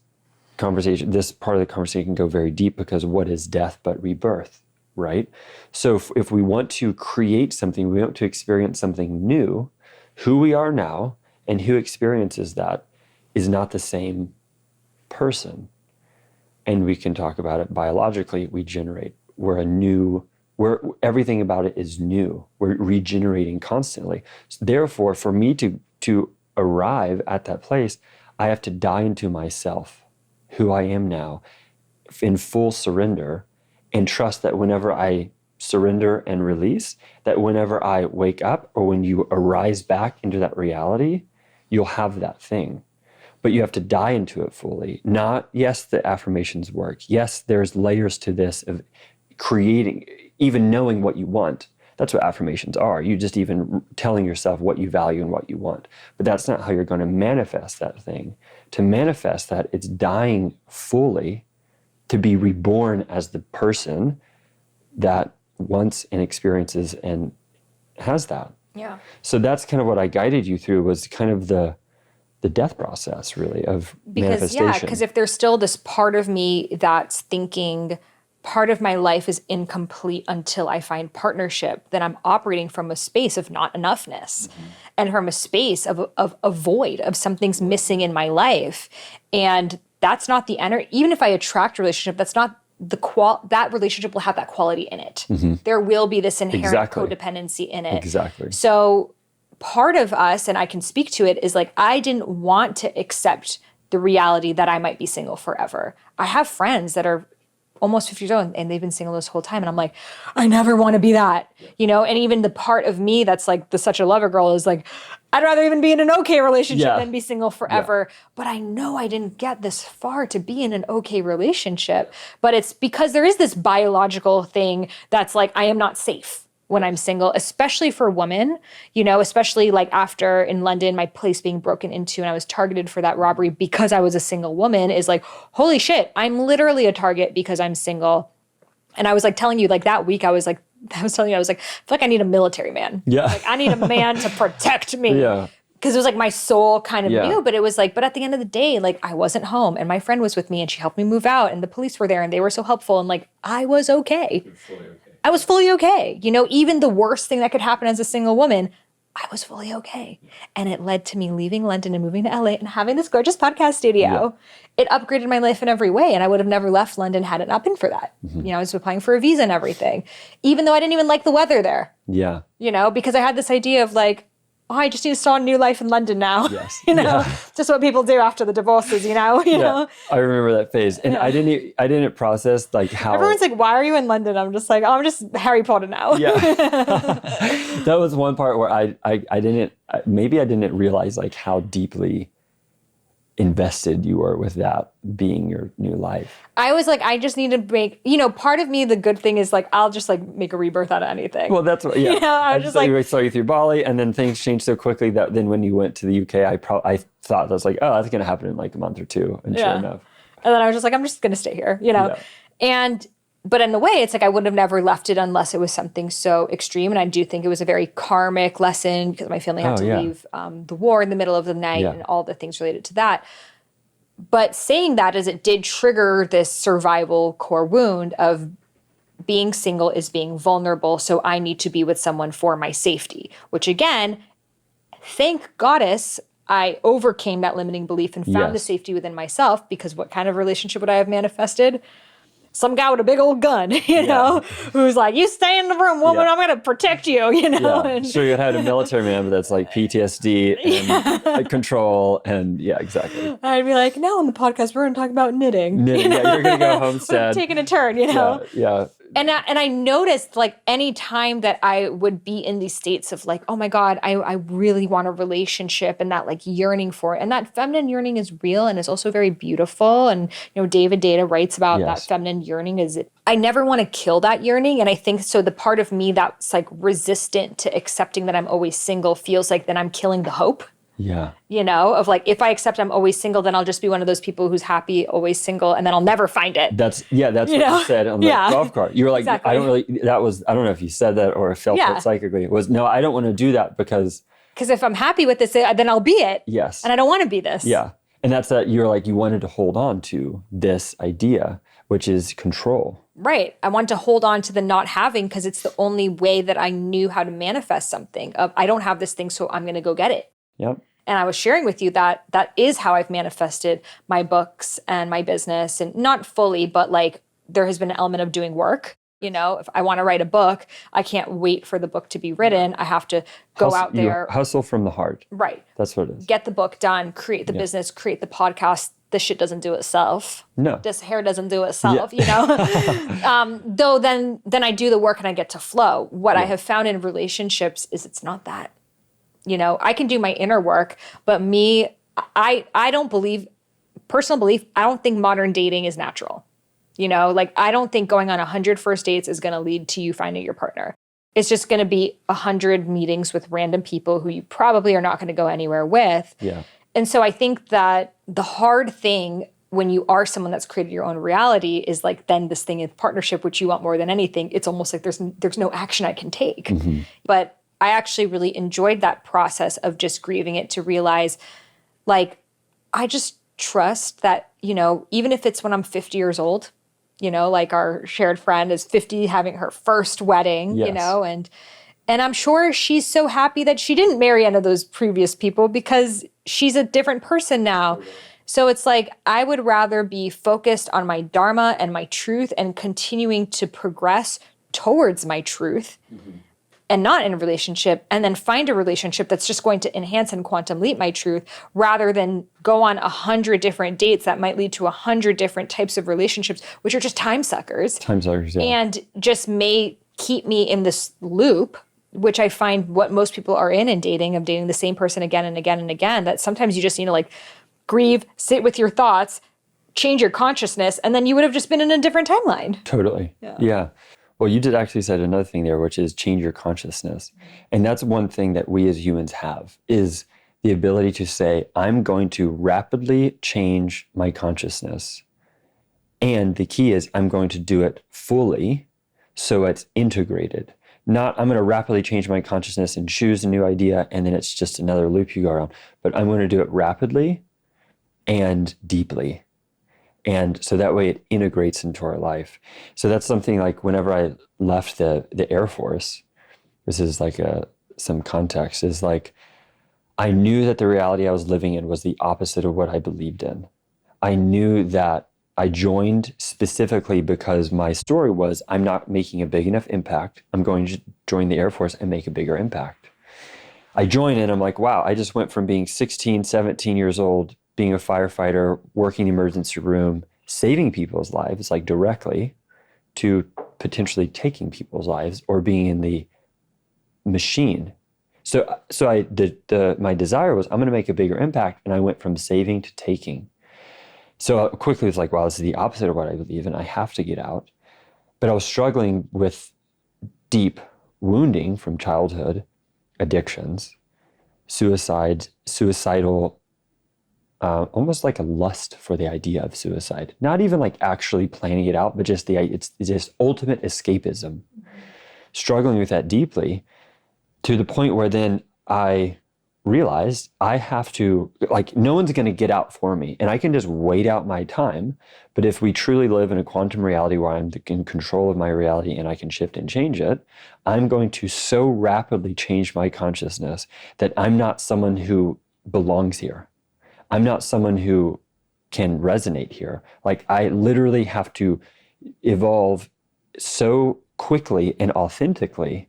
conversation, this part of the conversation can go very deep, because what is death but rebirth, right? So if we want to create something, we want to experience something new, who we are now and who experiences that is not the same person. And we can talk about it biologically. Everything about it is new. We're regenerating constantly. So therefore, for me to arrive at that place, I have to die into myself, who I am now, in full surrender, and trust that whenever I surrender and release, that whenever I wake up or when you arise back into that reality, you'll have that thing. But you have to die into it fully. Yes, the affirmations work. Yes, there's layers to this of creating, even knowing what you want. That's what affirmations are. You just even telling yourself what you value and what you want. But that's not how you're going to manifest that thing. To manifest that, it's dying fully to be reborn as the person that wants and experiences and has that. Yeah. So that's kind of what I guided you through, was kind of the death process, really, of manifestation. Because if there's still this part of me that's thinking part of my life is incomplete until I find partnership, then I'm operating from a space of not enoughness, and from a space of a void, of something's missing in my life. And that's not the energy. Even if I attract a relationship, that's not that relationship will have that quality in it. There will be this inherent codependency in it. Exactly. So part of us, and I can speak to it, is like, I didn't want to accept the reality that I might be single forever. I have friends that are almost 50 years old and they've been single this whole time. And I'm like, I never want to be that, you know? And even the part of me that's like the such a lover girl is like, I'd rather even be in an okay relationship than be single forever. Yeah. But I know I didn't get this far to be in an okay relationship. But it's because there is this biological thing that's like, I am not safe. when I'm single, especially for women, you know, especially like after in London, my place being broken into and I was targeted for that robbery because I was a single woman is like, holy shit, I'm literally a target because I'm single. And I was like telling you like that week, I was like, I feel like I need a military man. Yeah. Like I need a man to protect me. Yeah. Because it was like my soul kind of Yeah. knew, but it was like, but at the end of the day, like I wasn't home and my friend was with me and she helped me move out and the police were there and they were so helpful and like I was okay. I was fully okay. You know, even the worst thing that could happen as a single woman, I was fully okay. And it led to me leaving London and moving to LA and having this gorgeous podcast studio. It upgraded my life in every way. And I would have never left London had it not been for that. You know, I was applying for a visa and everything, even though I didn't even like the weather there. Yeah. You know, because I had this idea of like, oh, I just need to start a new life in London now. Yes. You know, Yeah. just what people do after the divorces, you know? You know? I remember that phase. And I didn't process like how Everyone's like, why are you in London? I'm just like, oh, I'm just Harry Potter now. Yeah. That was one part where I didn't realize like how deeply invested you were with that being your new life. I was like, I just need to make, you know, part of me, the good thing is like, I'll just like make a rebirth out of anything. Well, that's what, yeah. You know, I was just saw like- I saw you through Bali, and then things changed so quickly that then when you went to the UK, I thought that was like, oh, that's going to happen in like a month or two. And sure enough. And then I was just like, I'm just going to stay here, you know? Yeah. But in a way, it's like I would have never left it unless it was something so extreme. And I do think it was a very karmic lesson because my family had to leave the war in the middle of the night and all the things related to that. But saying that is it did trigger this survival core wound of being single is being vulnerable. So I need to be with someone for my safety, which again, thank goddess, I overcame that limiting belief and found the safety within myself because what kind of relationship would I have manifested? Some guy with a big old gun, you know, who's like, you stay in the room, woman, I'm going to protect you, you know? Yeah. Sure, you had a military man, but that's like PTSD and control and exactly. I'd be like, no, on the podcast, we're going to talk about knitting. Knitting, you're going to go homestead. Taking a turn, you know? Yeah. And I noticed like any time that I would be in these states of like, oh my God, I really want a relationship and that like yearning for it. And that feminine yearning is real and is also very beautiful. And, you know, David Data writes about that feminine yearning I never want to kill that yearning. And I think so the part of me that's like resistant to accepting that I'm always single feels like then I'm killing the hope. Yeah. You know, of like, if I accept I'm always single, then I'll just be one of those people who's happy, always single, and then I'll never find it. That's what you said on the golf cart. You were like, Exactly. I don't know if you said that or felt it psychically. It was, no, I don't want to do that because if I'm happy with this, then I'll be it. Yes. And I don't want to be this. Yeah. And that's that you're like, you wanted to hold on to this idea, which is control. Right. I want to hold on to the not having because it's the only way that I knew how to manifest something of I don't have this thing, so I'm going to go get it. Yep. And I was sharing with you that that is how I've manifested my books and my business, and not fully, but like there has been an element of doing work. You know, if I want to write a book, I can't wait for the book to be written. I have to go out there. Hustle from the heart. Right. That's what it is. Get the book done, create the business, create the podcast. This shit doesn't do itself. No. This hair doesn't do itself, you know? Though then I do the work and I get to flow. What I have found in relationships is it's not that. You know, I can do my inner work, but I don't believe, personal belief, I don't think modern dating is natural. You know, like I don't think going on 100 first dates is going to lead to you finding your partner. It's just going to be 100 meetings with random people who you probably are not going to go anywhere with. Yeah. And so I think that the hard thing when you are someone that's created your own reality is like then this thing in partnership, which you want more than anything, it's almost like there's no action I can take. Mm-hmm. But I actually really enjoyed that process of just grieving it to realize, like, I just trust that, you know, even if it's when I'm 50 years old, you know, like our shared friend is 50 having her first wedding, you know, and I'm sure she's so happy that she didn't marry any of those previous people because she's a different person now. So it's like, I would rather be focused on my Dharma and my truth and continuing to progress towards my truth. Mm-hmm. And not in a relationship, and then find a relationship that's just going to enhance and quantum leap my truth, rather than go on 100 different dates that might lead to 100 different types of relationships, which are just time suckers. Time suckers, yeah. And just may keep me in this loop, which I find what most people are in dating, of dating the same person again and again and again, that sometimes you just need to like grieve, sit with your thoughts, change your consciousness, and then you would have just been in a different timeline. Totally. Yeah. Well, you did actually said another thing there, which is change your consciousness. And that's one thing that we as humans have, is the ability to say, I'm going to rapidly change my consciousness. And the key is I'm going to do it fully so it's integrated. Not I'm going to rapidly change my consciousness and choose a new idea and then it's just another loop you go around. But I'm going to do it rapidly and deeply. And so that way it integrates into our life. So that's something like whenever I left the Air Force, this is like some context, is like I knew that the reality I was living in was the opposite of what I believed in. I knew that I joined specifically because my story was I'm not making a big enough impact. I'm going to join the Air Force and make a bigger impact. I joined and I'm like, wow, I just went from being 16, 17 years old, being a firefighter, working in the emergency room, saving people's lives like directly, to potentially taking people's lives or being in the machine. So my desire was I'm going to make a bigger impact, and I went from saving to taking. So quickly it's like, wow, this is the opposite of what I believe in. I have to get out. But I was struggling with deep wounding from childhood, addictions, suicidal, almost like a lust for the idea of suicide. Not even like actually planning it out, but just it's just ultimate escapism. Struggling with that deeply, to the point where then I realized I have to, like, no one's going to get out for me, and I can just wait out my time. But if we truly live in a quantum reality where I'm in control of my reality and I can shift and change it, I'm going to so rapidly change my consciousness that I'm not someone who belongs here. I'm not someone who can resonate here. Like, I literally have to evolve so quickly and authentically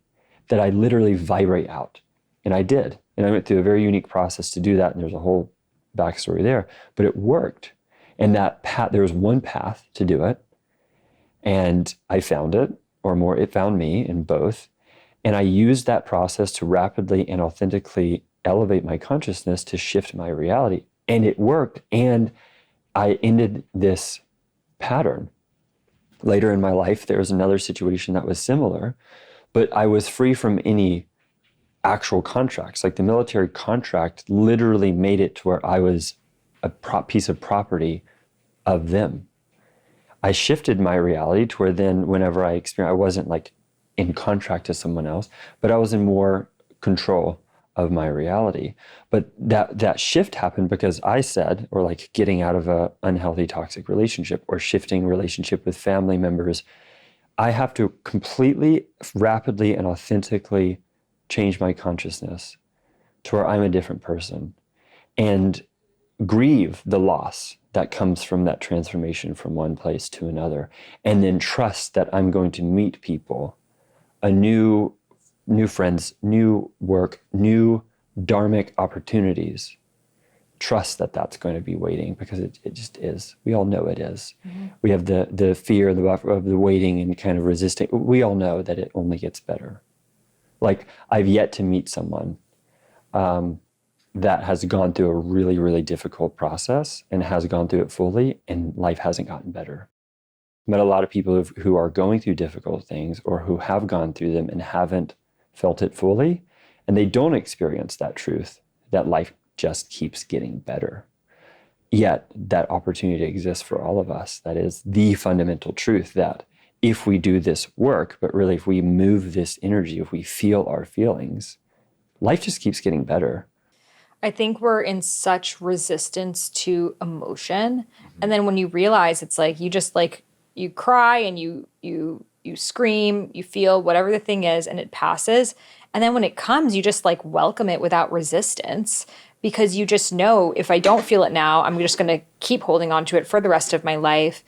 that I literally vibrate out. And I did. And I went through a very unique process to do that. And there's a whole backstory there, but it worked. And that path, there was one path to do it. And I found it, or more, it found me in both. And I used that process to rapidly and authentically elevate my consciousness to shift my reality. And it worked. And I ended this pattern. Later in my life, there was another situation that was similar, but I was free from any actual contracts. Like, the military contract literally made it to where I was a piece of property of them. I shifted my reality to where then whenever I wasn't like in contract to someone else, but I was in more control of my reality. But that shift happened because I said, or like getting out of a unhealthy toxic relationship or shifting relationship with family members, I have to completely, rapidly, and authentically change my consciousness to where I'm a different person and grieve the loss that comes from that transformation from one place to another, and then trust that I'm going to meet people, new friends, new work, new dharmic opportunities. Trust that that's going to be waiting, because it just is. We all know it is. Mm-hmm. We have the fear of the waiting and kind of resisting. We all know that it only gets better. Like, I've yet to meet someone that has gone through a really, really difficult process and has gone through it fully, and life hasn't gotten better. But a lot of people who are going through difficult things, or who have gone through them and haven't felt it fully, and they don't experience that truth, that life just keeps getting better. Yet that opportunity exists for all of us. That is the fundamental truth, that if we do this work, but really if we move this energy, if we feel our feelings, life just keeps getting better. I think we're in such resistance to emotion. And then when you realize, it's like, you just like, you cry and you scream, you feel whatever the thing is, and it passes. And then when it comes, you just like welcome it without resistance, because you just know, if I don't feel it now, I'm just going to keep holding on to it for the rest of my life.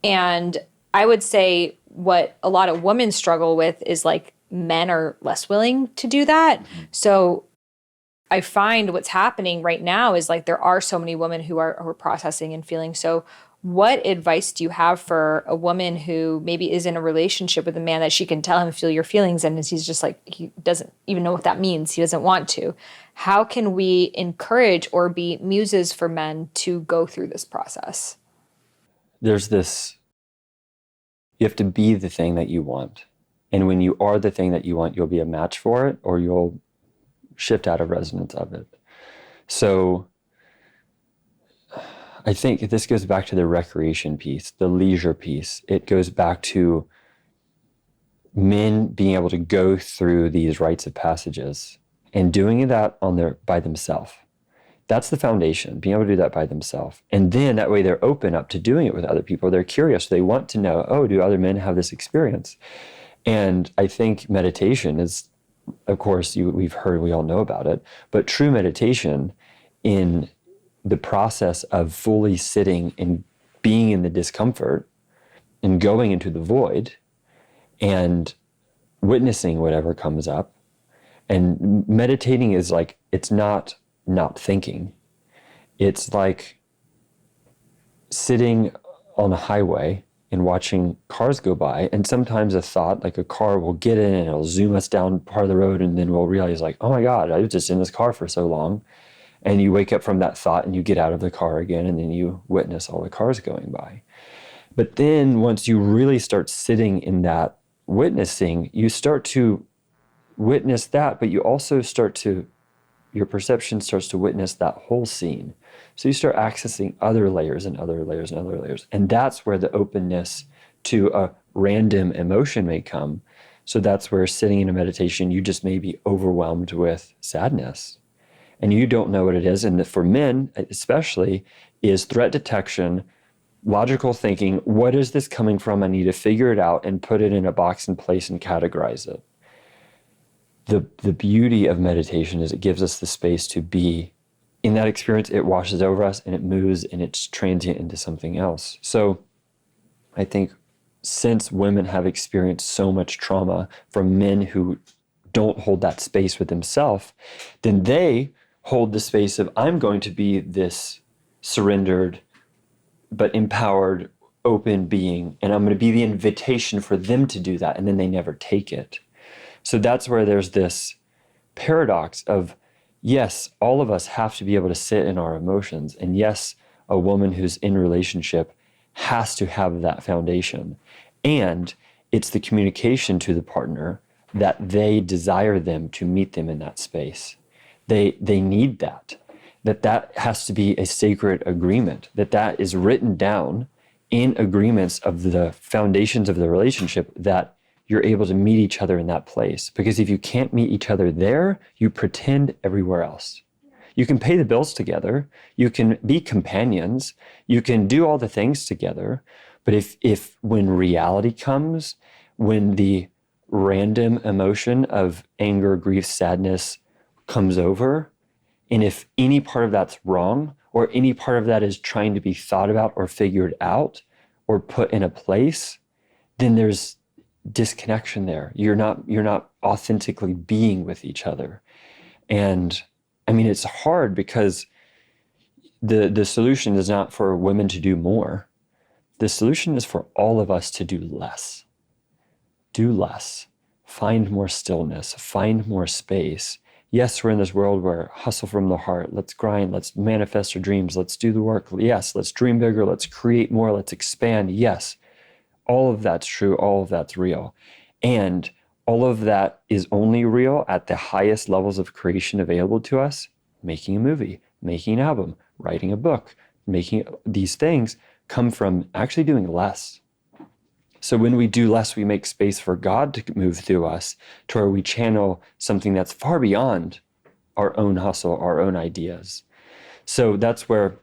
And I would say what a lot of women struggle with is like, men are less willing to do that. So I find what's happening right now is like, there are so many women who are processing and feeling. So what advice do you have for a woman who maybe is in a relationship with a man that she can tell him, feel your feelings, and he's just like, he doesn't even know what that means. He doesn't want to. How can we encourage or be muses for men to go through this process? There's this, you have to be the thing that you want. And when you are the thing that you want, you'll be a match for it, or you'll shift out of resonance of it. So I think this goes back to the recreation piece, the leisure piece. It goes back to men being able to go through these rites of passages and doing that by themselves. That's the foundation, being able to do that by themselves. And then that way they're open up to doing it with other people. They're curious. They want to know, oh, do other men have this experience? And I think meditation is, of course, we all know about it, but true meditation in the process of fully sitting and being in the discomfort and going into the void and witnessing whatever comes up. And meditating is like, it's not thinking. It's like sitting on a highway and watching cars go by, and sometimes a thought, like a car will get in and it'll zoom us down part of the road, and then we'll realize like, oh my God, I was just in this car for so long. And you wake up from that thought and you get out of the car again, and then you witness all the cars going by. But then once you really start sitting in that witnessing, you start to witness that, but you also your perception starts to witness that whole scene. So you start accessing other layers and other layers and other layers. And that's where the openness to a random emotion may come. So that's where sitting in a meditation, you just may be overwhelmed with sadness. And you don't know what it is. And for men, especially, is threat detection, logical thinking. What is this coming from? I need to figure it out and put it in a box and place and categorize it. The beauty of meditation is it gives us the space to be in that experience. It washes over us and it moves and it's transient into something else. So I think since women have experienced so much trauma from men who don't hold that space with themselves, then they hold the space of, I'm going to be this surrendered but empowered, open being, and I'm going to be the invitation for them to do that, and then they never take it. So that's where there's this paradox of, yes, all of us have to be able to sit in our emotions. And yes, a woman who's in relationship has to have that foundation. And it's the communication to the partner that they desire them to meet them in that space. They need that has to be a sacred agreement, that is written down in agreements of the foundations of the relationship, that you're able to meet each other in that place. Because if you can't meet each other there, you pretend everywhere else. You can pay the bills together, you can be companions, you can do all the things together, but if when reality comes, when the random emotion of anger, grief, sadness comes over, and if any part of that's wrong, or any part of that is trying to be thought about or figured out or put in a place, then there's disconnection there. You're not authentically being with each other. And I mean, it's hard because the solution is not for women to do more. The solution is for all of us to do less. Do less. Find more stillness. Find more space. Yes, we're in this world where hustle from the heart. Let's grind. Let's manifest our dreams. Let's do the work. Yes, let's dream bigger. Let's create more. Let's expand. Yes. All of that's true. All of that's real. And all of that is only real at the highest levels of creation available to us. Making a movie, making an album, writing a book, making these things come from actually doing less. So when we do less, we make space for God to move through us to where we channel something that's far beyond our own hustle, our own ideas. So that's where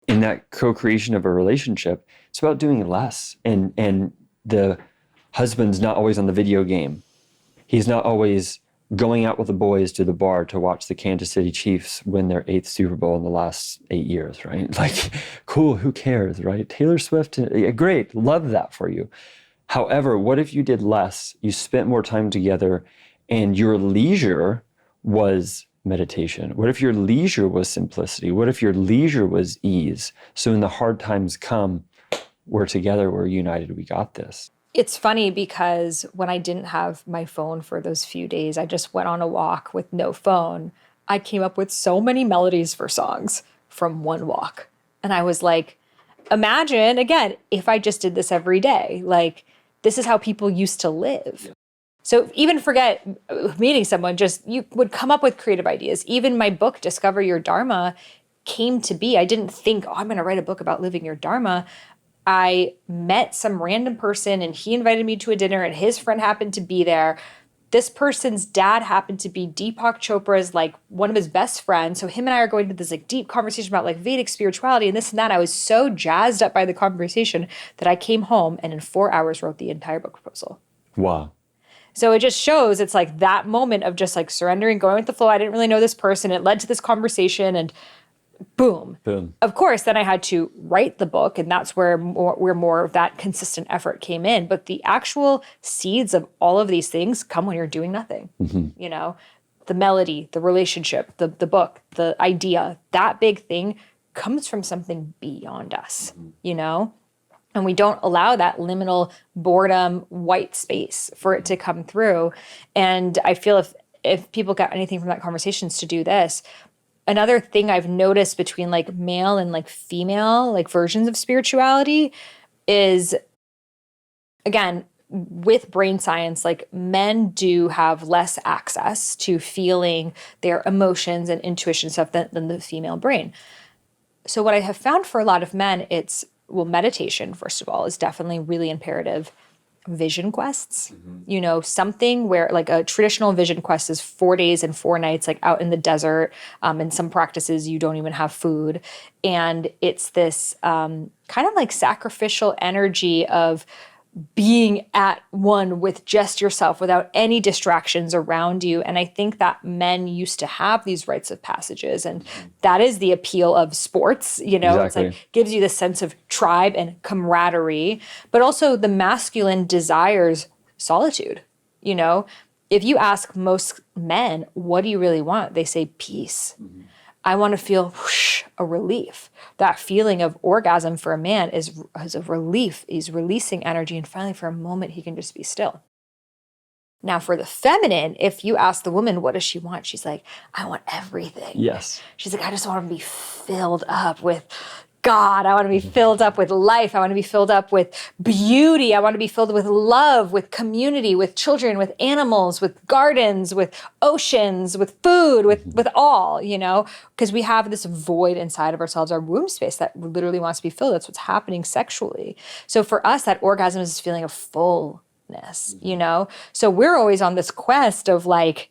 in that co-creation of a relationship, it's about doing less. And the husband's not always on the video game. He's not always going out with the boys to the bar to watch the Kansas City Chiefs win their 8th Super Bowl in the last 8 years, right? Like, cool, who cares, right? Taylor Swift, great, love that for you. However, what if you did less, you spent more time together, and your leisure was meditation? What if your leisure was simplicity? What if your leisure was ease? So when the hard times come, we're together, we're united, we got this. It's funny because when I didn't have my phone for those few days, I just went on a walk with no phone. I came up with so many melodies for songs from one walk. And I was like, imagine, again, if I just did this every day, like, this is how people used to live. So even forget meeting someone, just you would come up with creative ideas. Even my book, Discover Your Dharma, came to be. I didn't think, oh, I'm going to write a book about living your Dharma. I met some random person and he invited me to a dinner and his friend happened to be there. This person's dad happened to be Deepak Chopra's like one of his best friends. So him and I are going to this like deep conversation about like Vedic spirituality and this and that. I was so jazzed up by the conversation that I came home and in 4 hours wrote the entire book proposal. Wow. So it just shows it's like that moment of just like surrendering, going with the flow. I didn't really know this person. It led to this conversation and boom. Boom. Of course, then I had to write the book, and that's where more of that consistent effort came in. But the actual seeds of all of these things come when you're doing nothing. You know, the melody, the relationship, the book, the idea, that big thing comes from something beyond us, you know? And we don't allow that liminal boredom, white space for it to come through. And I feel if people got anything from that conversation is to do this. Another thing I've noticed between like male and like female like versions of spirituality is, again, with brain science, like men do have less access to feeling their emotions and intuition stuff than the female brain. So what I have found for a lot of men, it's, well, meditation, first of all, is definitely really imperative. Vision quests, you know, something where like a traditional vision quest is 4 days and 4 nights, like out in the desert. In some practices, you don't even have food. And it's this kind of like sacrificial energy of being at one with just yourself without any distractions around you. And I think that men used to have these rites of passages, and that is the appeal of sports, you know, Exactly. It's like gives you this sense of tribe and camaraderie, but also the masculine desires solitude, you know. If you ask most men, what do you really want? They say peace. I want to feel whoosh, a relief. That feeling of orgasm for a man is a relief. He's releasing energy, and finally, for a moment, he can just be still. Now, for the feminine, if you ask the woman, what does she want? She's like, I want everything. Yes. She's like, I just want to be filled up with God. I want to be filled up with life. I want to be filled up with beauty. I want to be filled with love, with community, with children, with animals, with gardens, with oceans, with food, with all, you know, because we have this void inside of ourselves, our womb space that literally wants to be filled. That's what's happening sexually. So for us, that orgasm is this feeling of fullness, you know? So we're always on this quest of like,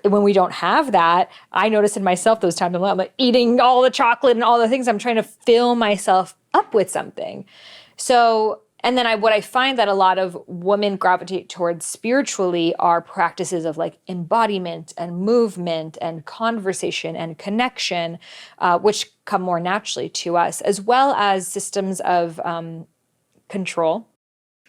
when we don't have that, I notice in myself those times I'm like eating all the chocolate and all the things. I'm trying to fill myself up with something. So, and then what I find that a lot of women gravitate towards spiritually are practices of like embodiment and movement and conversation and connection, which come more naturally to us, as well as systems of control,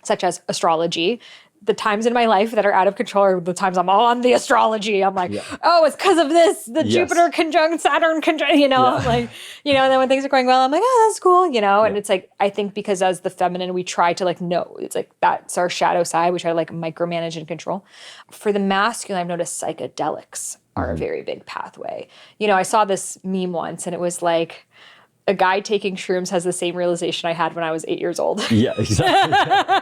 such as astrology. The times in my life that are out of control are the times I'm all on the astrology. I'm like, oh, it's because of this, the Jupiter conjunct Saturn conjunct, you know, like, you know, and then when things are going well, I'm like, oh, that's cool, you know, and it's like, I think because as the feminine, we try to like, no, it's like, that's our shadow side. We try to like micromanage and control. For the masculine, I've noticed psychedelics are a very big pathway. You know, I saw this meme once and it was like, a guy taking shrooms has the same realization I had when I was 8 years old. Yeah, exactly.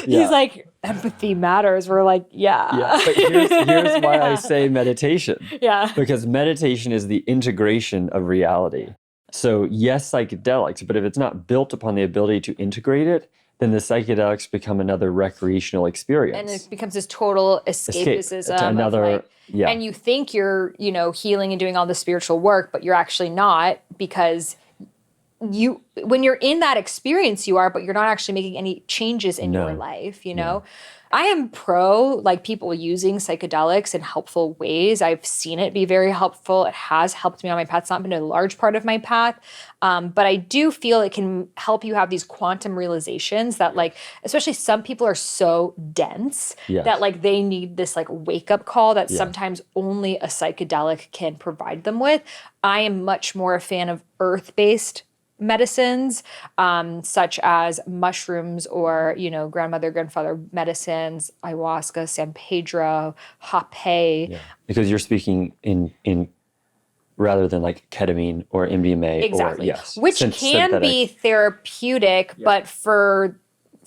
He's like, empathy matters. We're like, yeah. But here's why I say meditation. Yeah. Because meditation is the integration of reality. So yes, psychedelics, but if it's not built upon the ability to integrate it, then the psychedelics become another recreational experience. And it becomes this total escapism. To another, and you think you're, you know, healing and doing all the spiritual work, but you're actually not, because when you're in that experience, you are, but you're not actually making any changes in your life, you know? I am pro like people using psychedelics in helpful ways. I've seen it be very helpful. It has helped me on my path. It's not been a large part of my path. But I do feel it can help you have these quantum realizations that like, especially some people are so dense that like they need this like wake up call that sometimes only a psychedelic can provide them with. I am much more a fan of earth-based medicines, such as mushrooms or, you know, grandfather medicines, ayahuasca, San Pedro, hape. Yeah. Because you're speaking in rather than like ketamine or MDMA. Exactly. Or, Which can be therapeutic, but for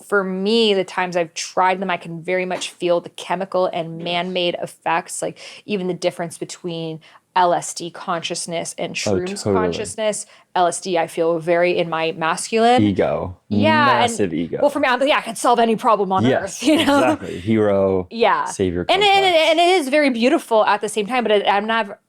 for me, the times I've tried them, I can very much feel the chemical and man-made effects, like even the difference between LSD consciousness and shrooms totally. consciousness. LSD, I feel very in my masculine. Ego. Yeah. Massive and, ego. Well, for me, I can solve any problem on Yes, earth, you know? exactly. Hero, Yeah. savior And complex. it is very beautiful at the same time, but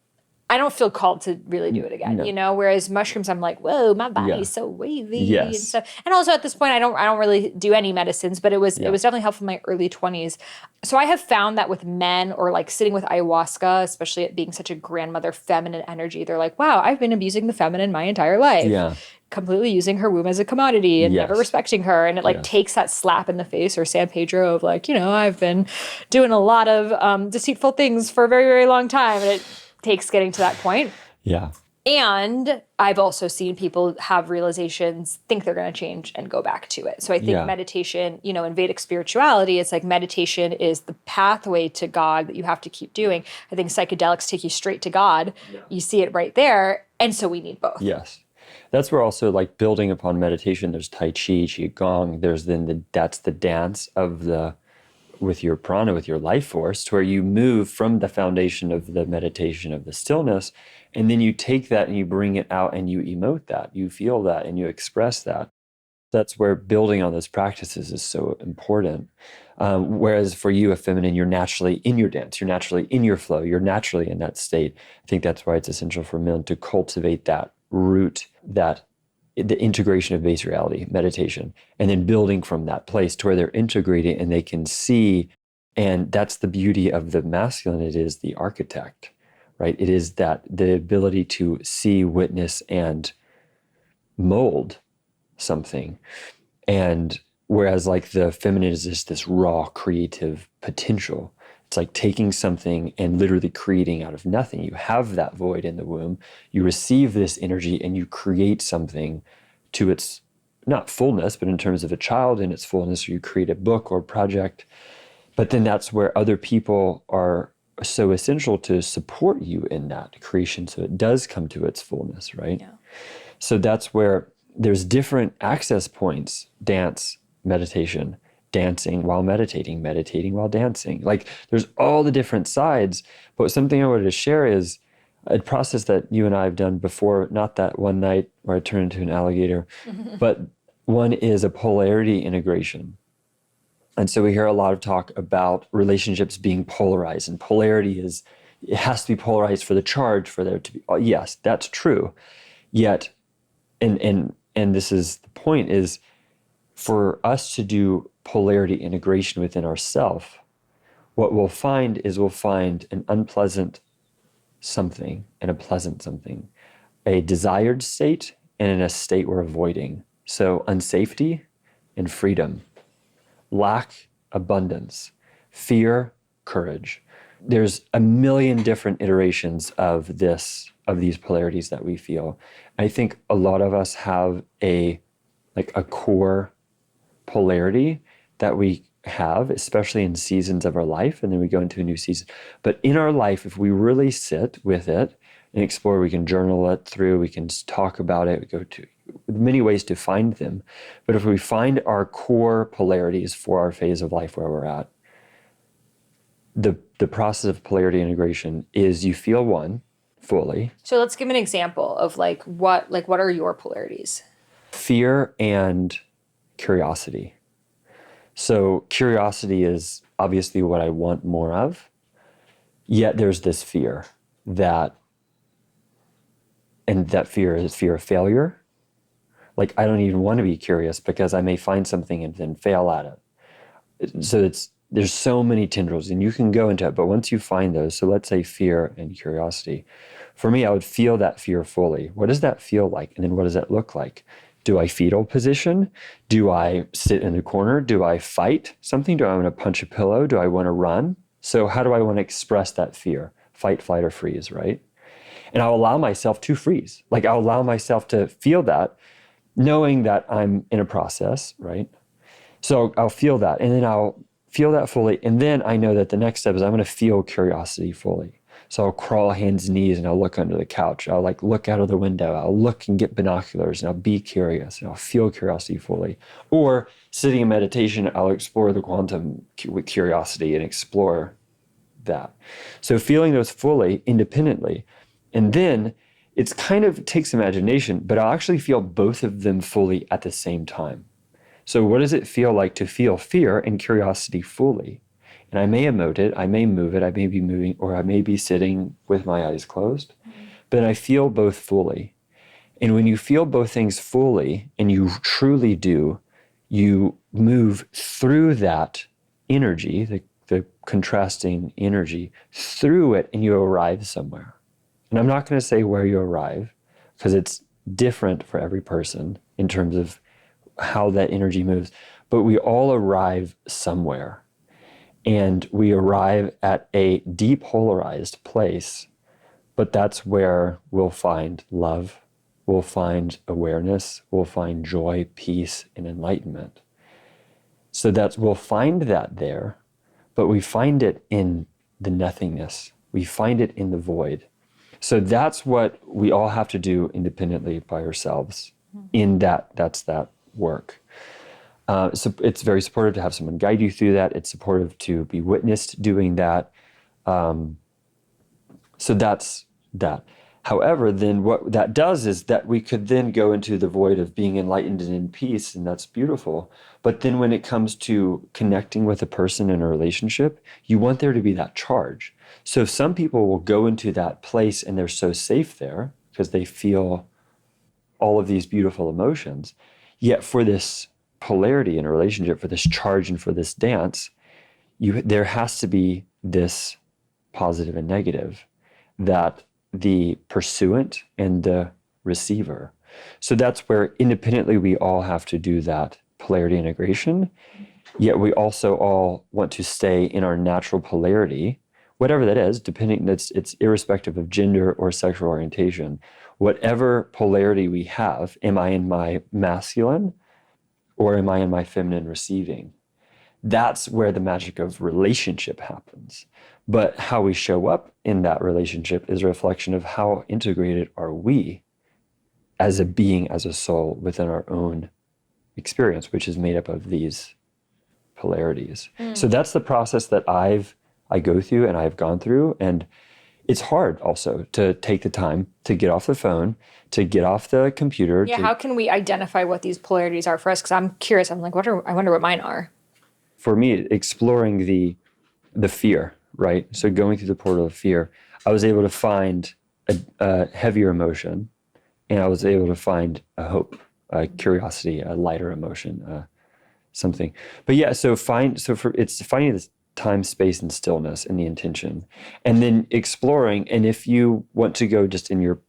I don't feel called to really do it again, you know? Whereas mushrooms, I'm like, whoa, my body's so wavy Yes. and stuff. And also at this point, I don't really do any medicines, but it was definitely helpful in my early 20s. So I have found that with men or like sitting with ayahuasca, especially it being such a grandmother feminine energy, they're like, wow, I've been abusing the feminine my entire life. Yeah. Completely using her womb as a commodity and never respecting her. And it like takes that slap in the face or San Pedro of like, you know, I've been doing a lot of deceitful things for a very, very long time. And it takes getting to that point. Yeah. And I've also seen people have realizations, think they're going to change and go back to it. So I think meditation, you know, in Vedic spirituality, it's like meditation is the pathway to God that you have to keep doing. I think psychedelics take you straight to God. Yeah. You see it right there. And so we need both. Yes. That's where also like building upon meditation, there's Tai Chi, Qigong, there's then that's the dance of with your prana, with your life force, to where you move from the foundation of the meditation of the stillness, and then you take that and you bring it out and you emote that, you feel that and you express that. That's where building on those practices is so important. Whereas for you, a feminine, you're naturally in your dance, you're naturally in your flow, you're naturally in that state. I think that's why it's essential for men to cultivate that root, that the integration of base reality, meditation, and then building from that place to where they're integrating and they can see. And that's the beauty of the masculine. It is the architect, right? It is that the ability to see, witness, and mold something. And whereas like the feminine is just this raw creative potential. It's like taking something and literally creating out of nothing. You have that void in the womb, you receive this energy and you create something to its, not fullness, but in terms of a child in its fullness, or you create a book or project. But then that's where other people are so essential to support you in that creation. So it does come to its fullness, right? Yeah. So that's where there's different access points: dance, meditation, dancing while meditating, meditating while dancing. Like there's all the different sides. But something I wanted to share is a process that you and I have done before, not that one night where I turned into an alligator, but one is a polarity integration. And so we hear a lot of talk about relationships being polarized, and polarity is, it has to be polarized for the charge, for there to be, yes, that's true. Yet, and this is the point, is for us to do polarity integration within ourself, what we'll find is we'll find an unpleasant something and a pleasant something, a desired state and in a state we're avoiding. So unsafety and freedom, lack, abundance, fear, courage. There's a million different iterations of these polarities that we feel. I think a lot of us have a core polarity that we have, especially in seasons of our life, and then we go into a new season. But in our life, if we really sit with it and explore, we can journal it through, we can talk about it, we go to many ways to find them. But if we find our core polarities for our phase of life where we're at, the process of polarity integration is you feel one fully. So let's give an example of what are your polarities? Fear and curiosity. So curiosity is obviously what I want more of, yet there's this fear that fear is fear of failure. Like I don't even want to be curious because I may find something and then fail at it. So there's so many tendrils and you can go into it, but once you find those, so let's say fear and curiosity, for me, I would feel that fear fully. What does that feel like? And then what does that look like? Do I fetal position? Do I sit in the corner? Do I fight something? Do I want to punch a pillow? Do I want to run? So how do I want to express that fear? Fight, flight, or freeze, right? And I'll allow myself to freeze. Like I'll allow myself to feel that, knowing that I'm in a process, right? So I'll feel that, and then I'll feel that fully. And then I know that the next step is I'm going to feel curiosity fully. So I'll crawl hands and knees and I'll look under the couch. I'll like look out of the window. I'll look and get binoculars and I'll be curious and I'll feel curiosity fully. Or sitting in meditation, I'll explore the quantum with curiosity and explore that. So feeling those fully, independently. And then it's kind of takes imagination, but I'll actually feel both of them fully at the same time. So what does it feel like to feel fear and curiosity fully? And I may emote it, I may move it, I may be moving, or I may be sitting with my eyes closed, but I feel both fully. And when you feel both things fully, and you truly do, you move through that energy, the contrasting energy, through it, and you arrive somewhere. And I'm not going to say where you arrive, because it's different for every person in terms of how that energy moves, but we all arrive somewhere. And we arrive at a depolarized place, but that's where we'll find love, we'll find awareness, we'll find joy, peace, and enlightenment. So we'll find that there, but we find it in the nothingness. We find it in the void. So that's what we all have to do independently by ourselves. That's that work. So it's very supportive to have someone guide you through that. It's supportive to be witnessed doing that. So that's that. However, then what that does is that we could then go into the void of being enlightened and in peace, and that's beautiful. But then when it comes to connecting with a person in a relationship, you want there to be that charge. So some people will go into that place and they're so safe there because they feel all of these beautiful emotions. Yet for this polarity in a relationship, for this charge and for this dance, there has to be this positive and negative, that the pursuant and the receiver. So that's where independently we all have to do that polarity integration, yet we also all want to stay in our natural polarity, whatever that is, it's irrespective of gender or sexual orientation. Whatever polarity we have, am I in my masculine or am I in my feminine receiving? That's where the magic of relationship happens. But how we show up in that relationship is a reflection of how integrated are we as a being, as a soul, within our own experience, which is made up of these polarities. So that's the process that I go through and I've gone through. And it's hard also to take the time to get off the phone, to get off the computer. Yeah, how can we identify what these polarities are for us? Because I'm curious. I'm like, I wonder what mine are. For me, exploring the fear, right? So going through the portal of fear, I was able to find a heavier emotion, and I was able to find a hope, a curiosity, a lighter emotion, something. But yeah, it's finding this time, space, and stillness and the intention, and then exploring. And if you want to go just in your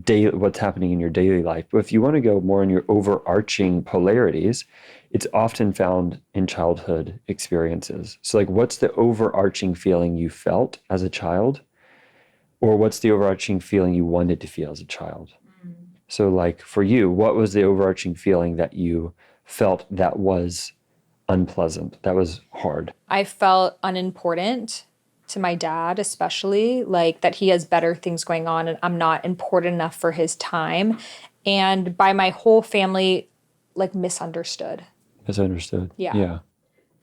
daily, what's happening in your daily life, but if you want to go more in your overarching polarities, it's often found in childhood experiences. So like, what's the overarching feeling you felt as a child? Or what's the overarching feeling you wanted to feel as a child? So like for you, what was the overarching feeling that you felt that was unpleasant, that was hard? I felt unimportant to my dad, especially, like that he has better things going on and I'm not important enough for his time. And by my whole family, like misunderstood. Misunderstood. Yeah.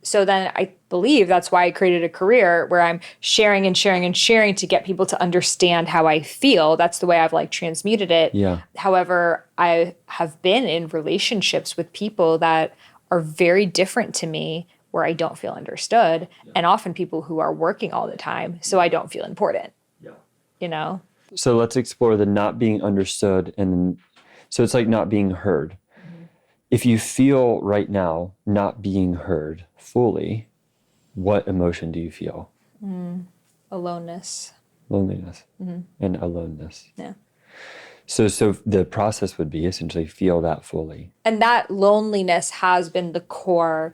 So then I believe that's why I created a career where I'm sharing and sharing and sharing to get people to understand how I feel. That's the way I've like transmuted it. Yeah. However, I have been in relationships with people that are very different to me where I don't feel understood, and often people who are working all the time, so I don't feel important. Yeah. You know? So let's explore the not being understood, and so it's like not being heard. If you feel right now not being heard fully, what emotion do you feel? Aloneness. Loneliness and aloneness. Yeah. So the process would be essentially feel that fully. And that loneliness has been the core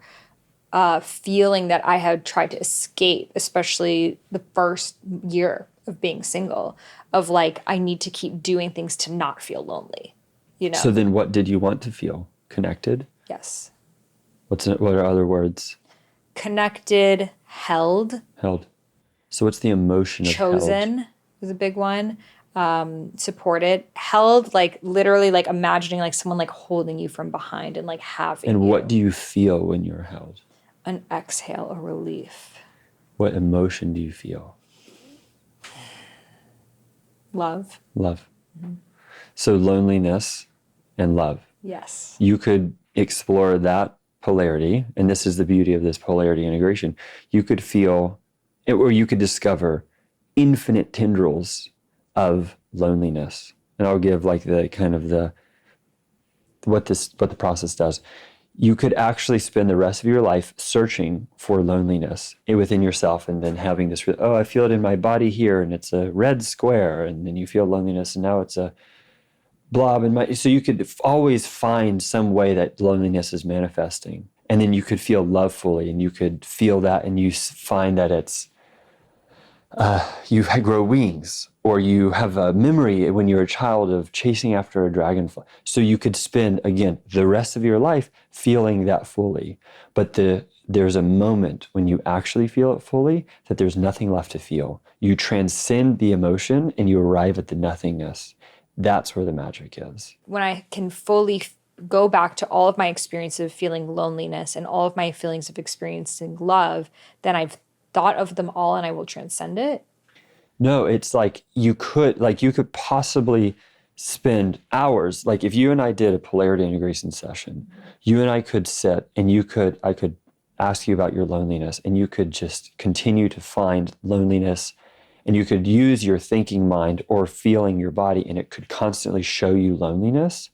feeling that I had tried to escape, especially the first year of being single, of like, I need to keep doing things to not feel lonely, you know? So then what did you want to feel? Connected? Yes. What are other words? Connected, held. Held. So what's the emotion of chosen. held? was a big one. Supported, held, like literally like imagining like someone like holding you from behind and like having And you. what do you feel when you're held? An exhale, a relief. What emotion do you feel? Love. Love. So loneliness and love. Yes. You could explore that polarity, and this is the beauty of this polarity integration. You could feel, or you could discover infinite tendrils of loneliness. And I'll give like the kind of what the process does. You could actually spend the rest of your life searching for loneliness within yourself, and then having this, oh, I feel it in my body here, and it's a red square, and then you feel loneliness, and now it's a blob in my, so you could always find some way that loneliness is manifesting. And then you could feel love fully, and you could feel that, and you find that it's, you grow wings, or you have a memory when you're a child of chasing after a dragonfly. So you could spend, again, the rest of your life feeling that fully. But there's a moment when you actually feel it fully that there's nothing left to feel. You transcend the emotion and you arrive at the nothingness. That's where the magic is. When I can fully go back to all of my experiences of feeling loneliness and all of my feelings of experiencing love, then I've thought of them all and I will transcend it. No, it's like you could possibly spend hours. Like if you and I did a polarity integration session, you and I could sit and I could ask you about your loneliness, and you could just continue to find loneliness, and you could use your thinking mind or feeling your body, and it could constantly show you loneliness.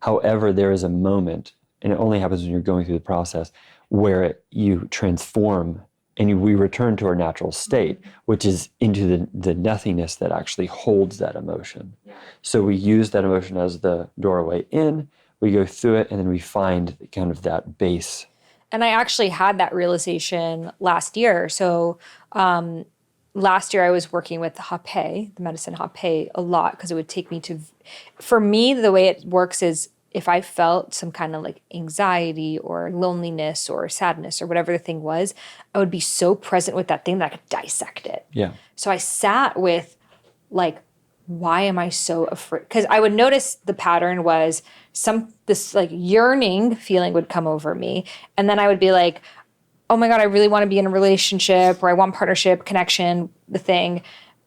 However, there is a moment, and it only happens when you're going through the process, where you transform and we return to our natural state, which is into the nothingness that actually holds that emotion. Yeah. So we use that emotion as the doorway in, we go through it, and then we find kind of that base. And I actually had that realization last year. So last year I was working with the medicine Hape a lot, because it would take me to, for me, the way it works is if I felt some kind of like anxiety or loneliness or sadness or whatever the thing was, I would be so present with that thing that I could dissect it. Yeah. So I sat with like, why am I so afraid? Because I would notice the pattern was this like yearning feeling would come over me. And then I would be like, oh my God, I really want to be in a relationship, or I want partnership, connection, the thing.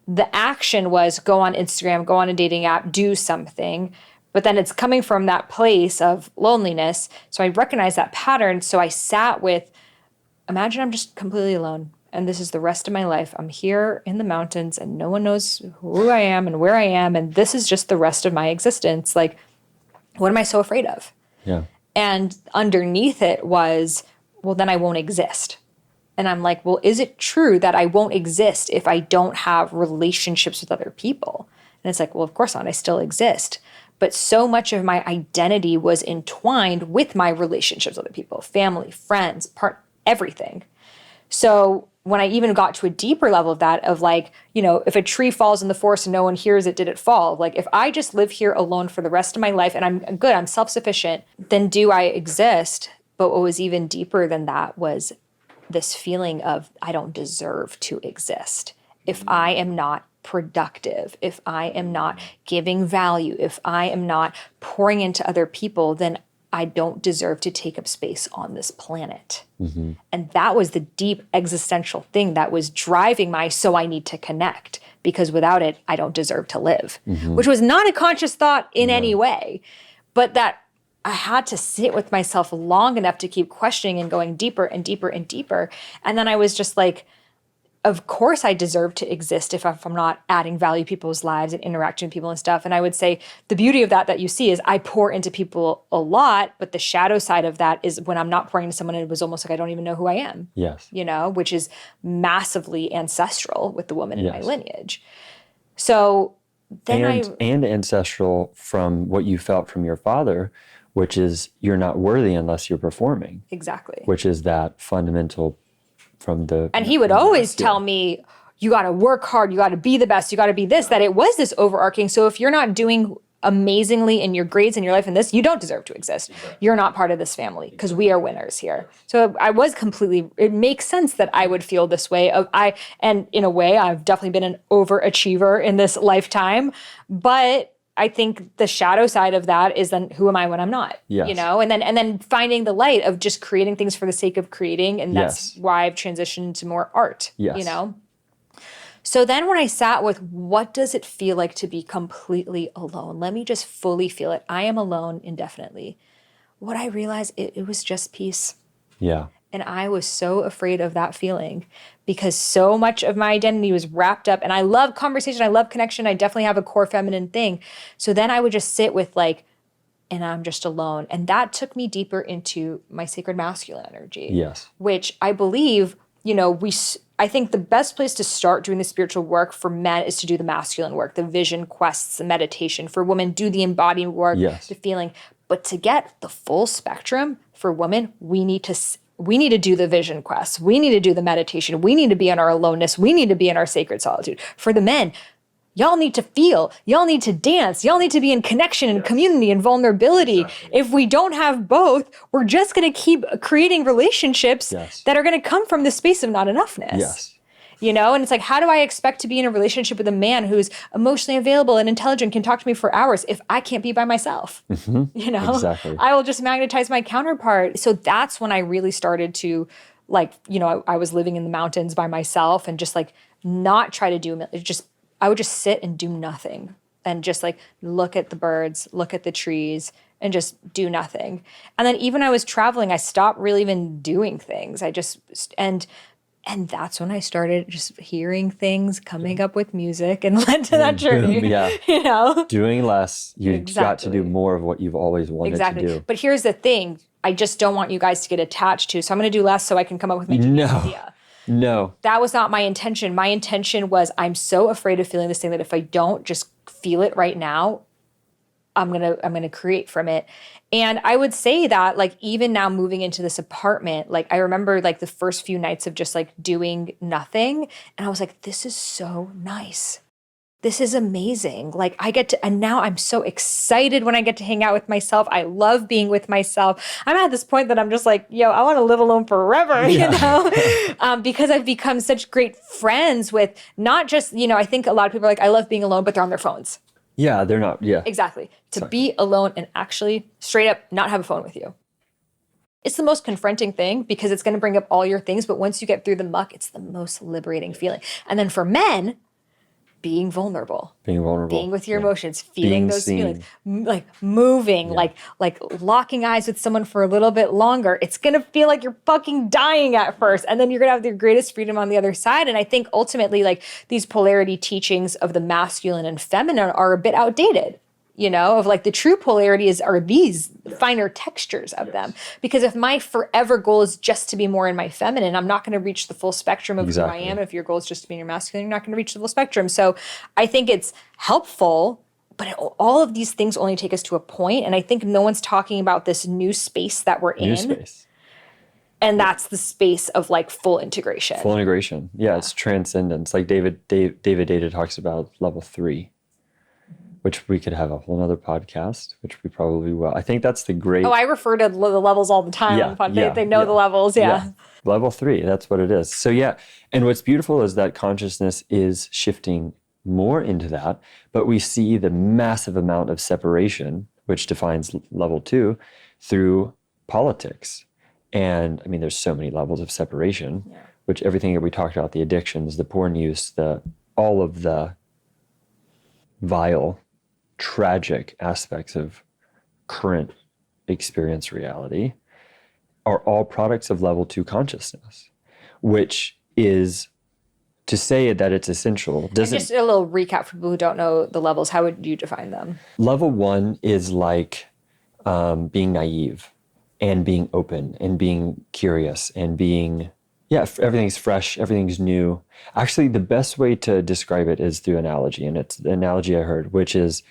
The action was go on Instagram, go on a dating app, do something. But then it's coming from that place of loneliness. So I recognized that pattern. So I sat with, imagine I'm just completely alone, and this is the rest of my life. I'm here in the mountains and no one knows who I am and where I am. And this is just the rest of my existence. Like, what am I so afraid of? Yeah. And underneath it was, well, then I won't exist. And I'm like, well, is it true that I won't exist if I don't have relationships with other people? And it's like, well, of course not. I still exist. But so much of my identity was entwined with my relationships with other people, family, friends, everything. So when I even got to a deeper level of that, of like, if a tree falls in the forest and no one hears it, did it fall? Like, if I just live here alone for the rest of my life and I'm good, I'm self-sufficient, then do I exist? But what was even deeper than that was this feeling of I don't deserve to exist if I am not productive, if I am not giving value, if I am not pouring into other people, then I don't deserve to take up space on this planet. Mm-hmm. And that was the deep existential thing that was driving so I need to connect, because without it, I don't deserve to live, which was not a conscious thought in any way, but that I had to sit with myself long enough to keep questioning and going deeper and deeper and deeper. And then I was just like, of course I deserve to exist if I'm not adding value to people's lives and interacting with people and stuff. And I would say the beauty of that you see is I pour into people a lot, but the shadow side of that is when I'm not pouring into someone, it was almost like I don't even know who I am. Yes. Which is massively ancestral with the woman in my lineage. So then and ancestral from what you felt from your father, which is you're not worthy unless you're performing. Exactly. Which is that fundamental from the... And he would always tell me, you got to work hard, you got to be the best, you got to be this, that it was this overarching. So if you're not doing amazingly in your grades in your life and this, you don't deserve to exist. You're not part of this family because we are winners here. So I was completely, it makes sense that I would feel this way and in a way, I've definitely been an overachiever in this lifetime, but I think the shadow side of that is then who am I when I'm not, Yes. you know, and then finding the light of just creating things for the sake of creating. And that's why I've transitioned to more art, you know? So then when I sat with what does it feel like to be completely alone? Let me just fully feel it. I am alone indefinitely. What I realized, it was just peace. Yeah. And I was so afraid of that feeling because so much of my identity was wrapped up. And I love conversation. I love connection. I definitely have a core feminine thing. So then I would just sit with like, and I'm just alone. And that took me deeper into my sacred masculine energy. Yes. Which I believe, you know, I think the best place to start doing the spiritual work for men is to do the masculine work, the vision quests, the meditation. For women, do the embodied work, the feeling. But to get the full spectrum for women, we need to do the vision quests. We need to do the meditation. We need to be in our aloneness. We need to be in our sacred solitude. For the men, y'all need to feel. Y'all need to dance. Y'all need to be in connection and community and vulnerability. Exactly. If we don't have both, we're just going to keep creating relationships that are going to come from the space of not enoughness. Yes. You know, and it's like, how do I expect to be in a relationship with a man who's emotionally available and intelligent, can talk to me for hours if I can't be by myself? Mm-hmm. You know, exactly. I will just magnetize my counterpart. So that's when I really started to, like, you know, I was living in the mountains by myself and just like not try to do, I would just sit and do nothing and just like look at the birds, look at the trees and just do nothing. And then even I was traveling, I stopped really even doing things. And that's when I started just hearing things, coming up with music, and led to that journey. Yeah. You know? Doing less, you got to do more of what you've always wanted to do. But here's the thing. I just don't want you guys to get attached to. So I'm going to do less so I can come up with my idea. No. That was not my intention. My intention was I'm so afraid of feeling this thing that if I don't just feel it right now, I'm gonna create from it. And I would say that like even now moving into this apartment, like I remember like the first few nights of just like doing nothing. And I was like, this is so nice. This is amazing. Like and now I'm so excited when I get to hang out with myself. I love being with myself. I'm at this point that I'm just like, yo, I want to live alone forever, you know, because I've become such great friends with not just, you know, I think a lot of people are like, I love being alone, but they're on their phones. Yeah, they're not. Yeah. Exactly. To be alone and actually straight up not have a phone with you. It's the most confronting thing because it's going to bring up all your things. But once you get through the muck, it's the most liberating feeling. And then for men, being vulnerable. Being with your emotions, feeling those feelings, like moving, like locking eyes with someone for a little bit longer. It's going to feel like you're fucking dying at first. And then you're going to have your greatest freedom on the other side. And I think ultimately like these polarity teachings of the masculine and feminine are a bit outdated. You know, of like the true polarity are these finer textures of them. Because if my forever goal is just to be more in my feminine, I'm not going to reach the full spectrum of who I am. If your goal is just to be in your masculine, you're not going to reach the full spectrum. So I think it's helpful, but all of these things only take us to a point. And I think no one's talking about this new space that we're in. Space. And that's the space of like full integration. Full integration. Yeah, it's transcendence. Like David Data talks about level 3. Which we could have a whole nother podcast, which we probably will. I think that's the great... Oh, I refer to the levels all the time on the podcast. They know the levels, Level 3, that's what it is. So yeah, and what's beautiful is that consciousness is shifting more into that, but we see the massive amount of separation, which defines level 2, through politics. And I mean, there's so many levels of separation, which everything that we talked about, the addictions, the porn use, all of the vile, tragic aspects of current experience reality are all products of level 2 consciousness, which is to say that it's essential. Doesn't, and just a little recap for people who don't know the levels. How would you define them? Level 1 is like being naive and being open and being curious and being, everything's fresh, everything's new. Actually, the best way to describe it is through analogy, and it's the analogy I heard, which is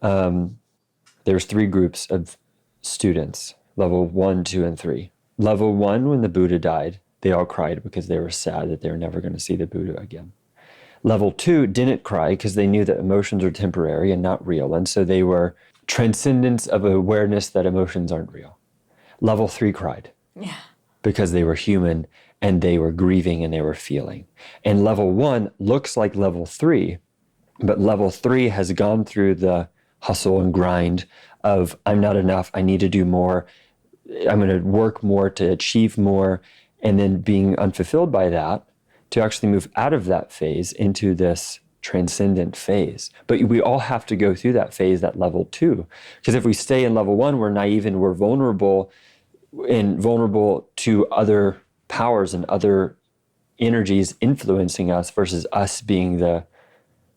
there's 3 groups of students, level 1, 2, and 3. Level 1, when the Buddha died, they all cried because they were sad that they were never going to see the Buddha again. Level 2 didn't cry because they knew that emotions are temporary and not real. And so they were transcendence of awareness that emotions aren't real. Level 3 cried. Yeah. Because they were human and they were grieving and they were feeling. And level 1 looks like level 3, but level 3 has gone through the hustle and grind of I'm not enough, I need to do more, I'm going to work more to achieve more, and then being unfulfilled by that, to actually move out of that phase into this transcendent phase. But we all have to go through that phase, that level 2. Because if we stay in level 1, we're naive and we're vulnerable to other powers and other energies influencing us versus us being the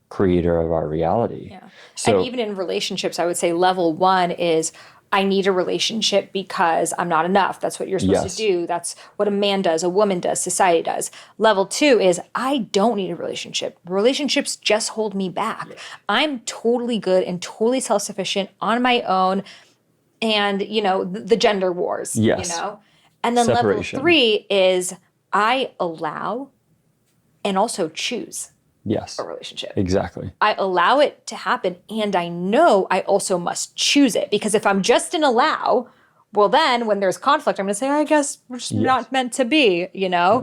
creator of our reality. Yeah. So, and even in relationships, I would say level 1 is I need a relationship because I'm not enough. That's what you're supposed to do. That's what a man does, a woman does, society does. Level 2 is I don't need a relationship. Relationships just hold me back. Yeah. I'm totally good and totally self-sufficient on my own. And, the gender wars, And then separation. Level 3 is I allow and also choose. Yes. A relationship. Exactly. I allow it to happen, and I know I also must choose it. Because if I'm just an allow, well then when there's conflict, I'm going to say, I guess we're just not meant to be, Yeah.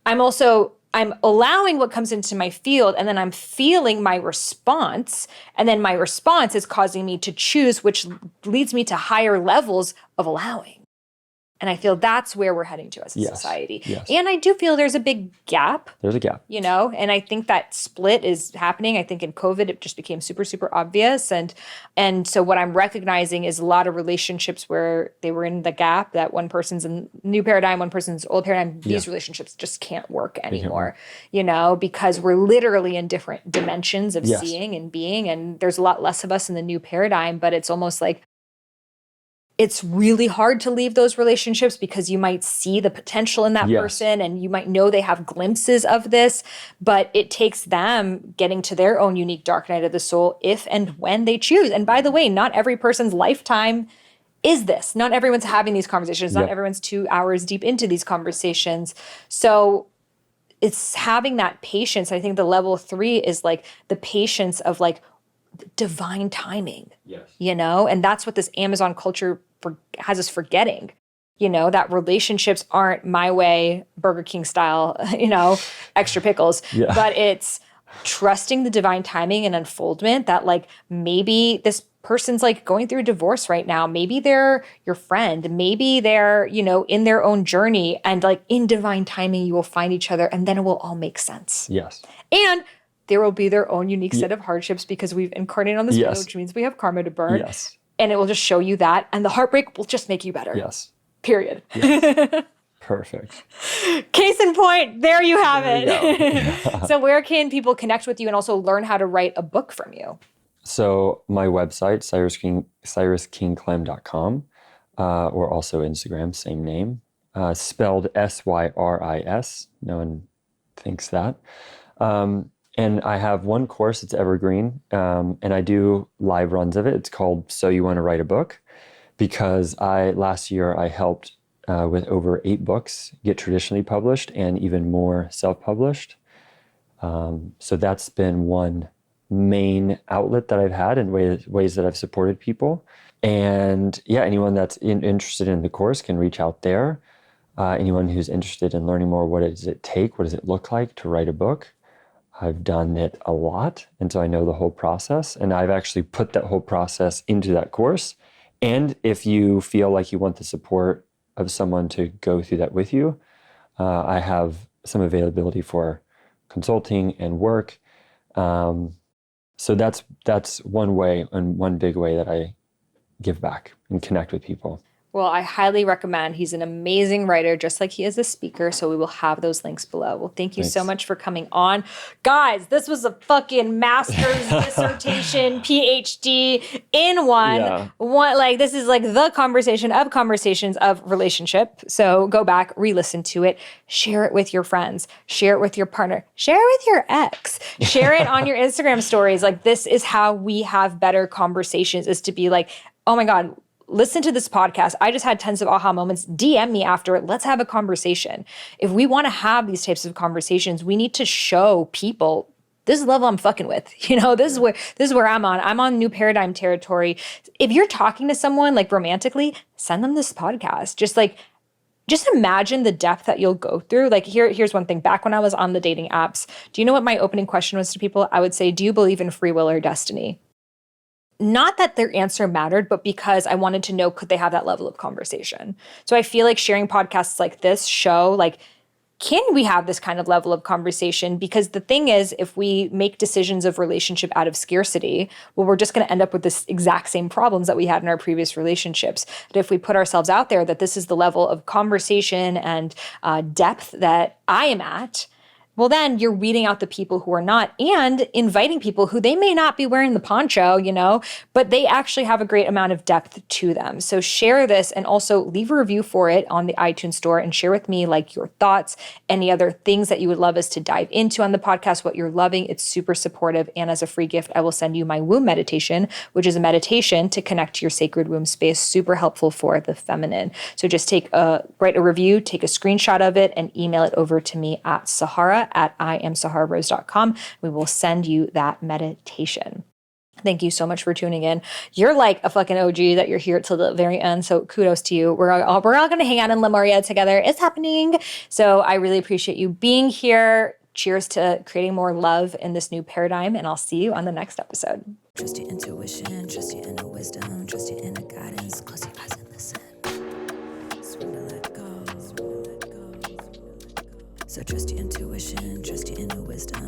I'm allowing what comes into my field, and then I'm feeling my response, and then my response is causing me to choose, which leads me to higher levels of allowing. And I feel that's where we're heading to as a society. Yes. And I do feel there's a big gap. There's a gap. And I think that split is happening. I think in COVID, it just became super, super obvious. And so what I'm recognizing is a lot of relationships where they were in the gap, that one person's in new paradigm, one person's old paradigm. These relationships just can't work anymore, because we're literally in different dimensions of seeing and being. And there's a lot less of us in the new paradigm, but it's almost like, it's really hard to leave those relationships because you might see the potential in that person and you might know they have glimpses of this, but it takes them getting to their own unique dark night of the soul if and when they choose. And by the way, not every person's lifetime is this. Not everyone's having these conversations. Not everyone's 2 hours deep into these conversations. So it's having that patience. I think the level 3 is like the patience of like divine timing, and that's what this Amazon culture has us forgetting, that relationships aren't my way, Burger King style, extra pickles, but it's trusting the divine timing and unfoldment that like maybe this person's like going through a divorce right now. Maybe they're your friend. Maybe they're, in their own journey, and like in divine timing, you will find each other and then it will all make sense. Yes. And there will be their own unique set of hardships because we've incarnated on this planet, which means we have karma to burn. Yes. And it will just show you that. And the heartbreak will just make you better. Yes. Period. Yes. Perfect. Case in point, there you have it. Yeah. So where can people connect with you and also learn how to write a book from you? So my website, syriskingklem.com, or also Instagram, same name, spelled Syris. No one thinks that. And I have one course, it's evergreen, and I do live runs of it. It's called So You Want to Write a Book, because last year I helped with over 8 books get traditionally published and even more self-published. So that's been one main outlet that I've had and ways that I've supported people. And anyone that's interested in the course can reach out there. Anyone who's interested in learning more, what does it take? What does it look like to write a book? I've done it a lot, and so I know the whole process, and I've actually put that whole process into that course. And if you feel like you want the support of someone to go through that with you, I have some availability for consulting and work. So that's one way, and one big way that I give back and connect with people. Well, I highly recommend. He's an amazing writer, just like he is a speaker. So we will have those links below. Well, thank you so much for coming on. Guys, this was a fucking master's dissertation, PhD in one. Yeah. This is like the conversation of conversations of relationship. So go back, re-listen to it, share it with your friends, share it with your partner, share it with your ex, share it on your Instagram stories. Like, this is how we have better conversations, is to be like, oh my God, listen to this podcast. I just had tons of aha moments. DM me after it. Let's have a conversation. If we want to have these types of conversations, we need to show people this is the level I'm fucking with. This is where I'm on. I'm on new paradigm territory. If you're talking to someone like romantically, send them this podcast. Just imagine the depth that you'll go through. Like here's one thing. Back when I was on the dating apps, do you know what my opening question was to people? I would say, do you believe in free will or destiny? Not that their answer mattered, but because I wanted to know, could they have that level of conversation? So I feel like sharing podcasts like this show, like, can we have this kind of level of conversation? Because the thing is, if we make decisions of relationship out of scarcity, well, we're just going to end up with this exact same problems that we had in our previous relationships. But if we put ourselves out there that this is the level of conversation and depth that I am at, well, then you're weeding out the people who are not and inviting people who they may not be wearing the poncho, but they actually have a great amount of depth to them. So share this and also leave a review for it on the iTunes store and share with me like your thoughts, any other things that you would love us to dive into on the podcast, what you're loving. It's super supportive. And as a free gift, I will send you my womb meditation, which is a meditation to connect to your sacred womb space, super helpful for the feminine. So just write a review, take a screenshot of it and email it over to me at Sahara at IamSaharaRose.com. We will send you that meditation. Thank you so much for tuning in. You're like a fucking OG that you're here till the very end. So kudos to you. We're all going to hang out in Lemuria together. It's happening. So I really appreciate you being here. Cheers to creating more love in this new paradigm. And I'll see you on the next episode. Trust your intuition, trust your inner wisdom, trust your inner guidance. Close your eyes and listen. Surrender, let go. So trust your intuition, trust your inner wisdom,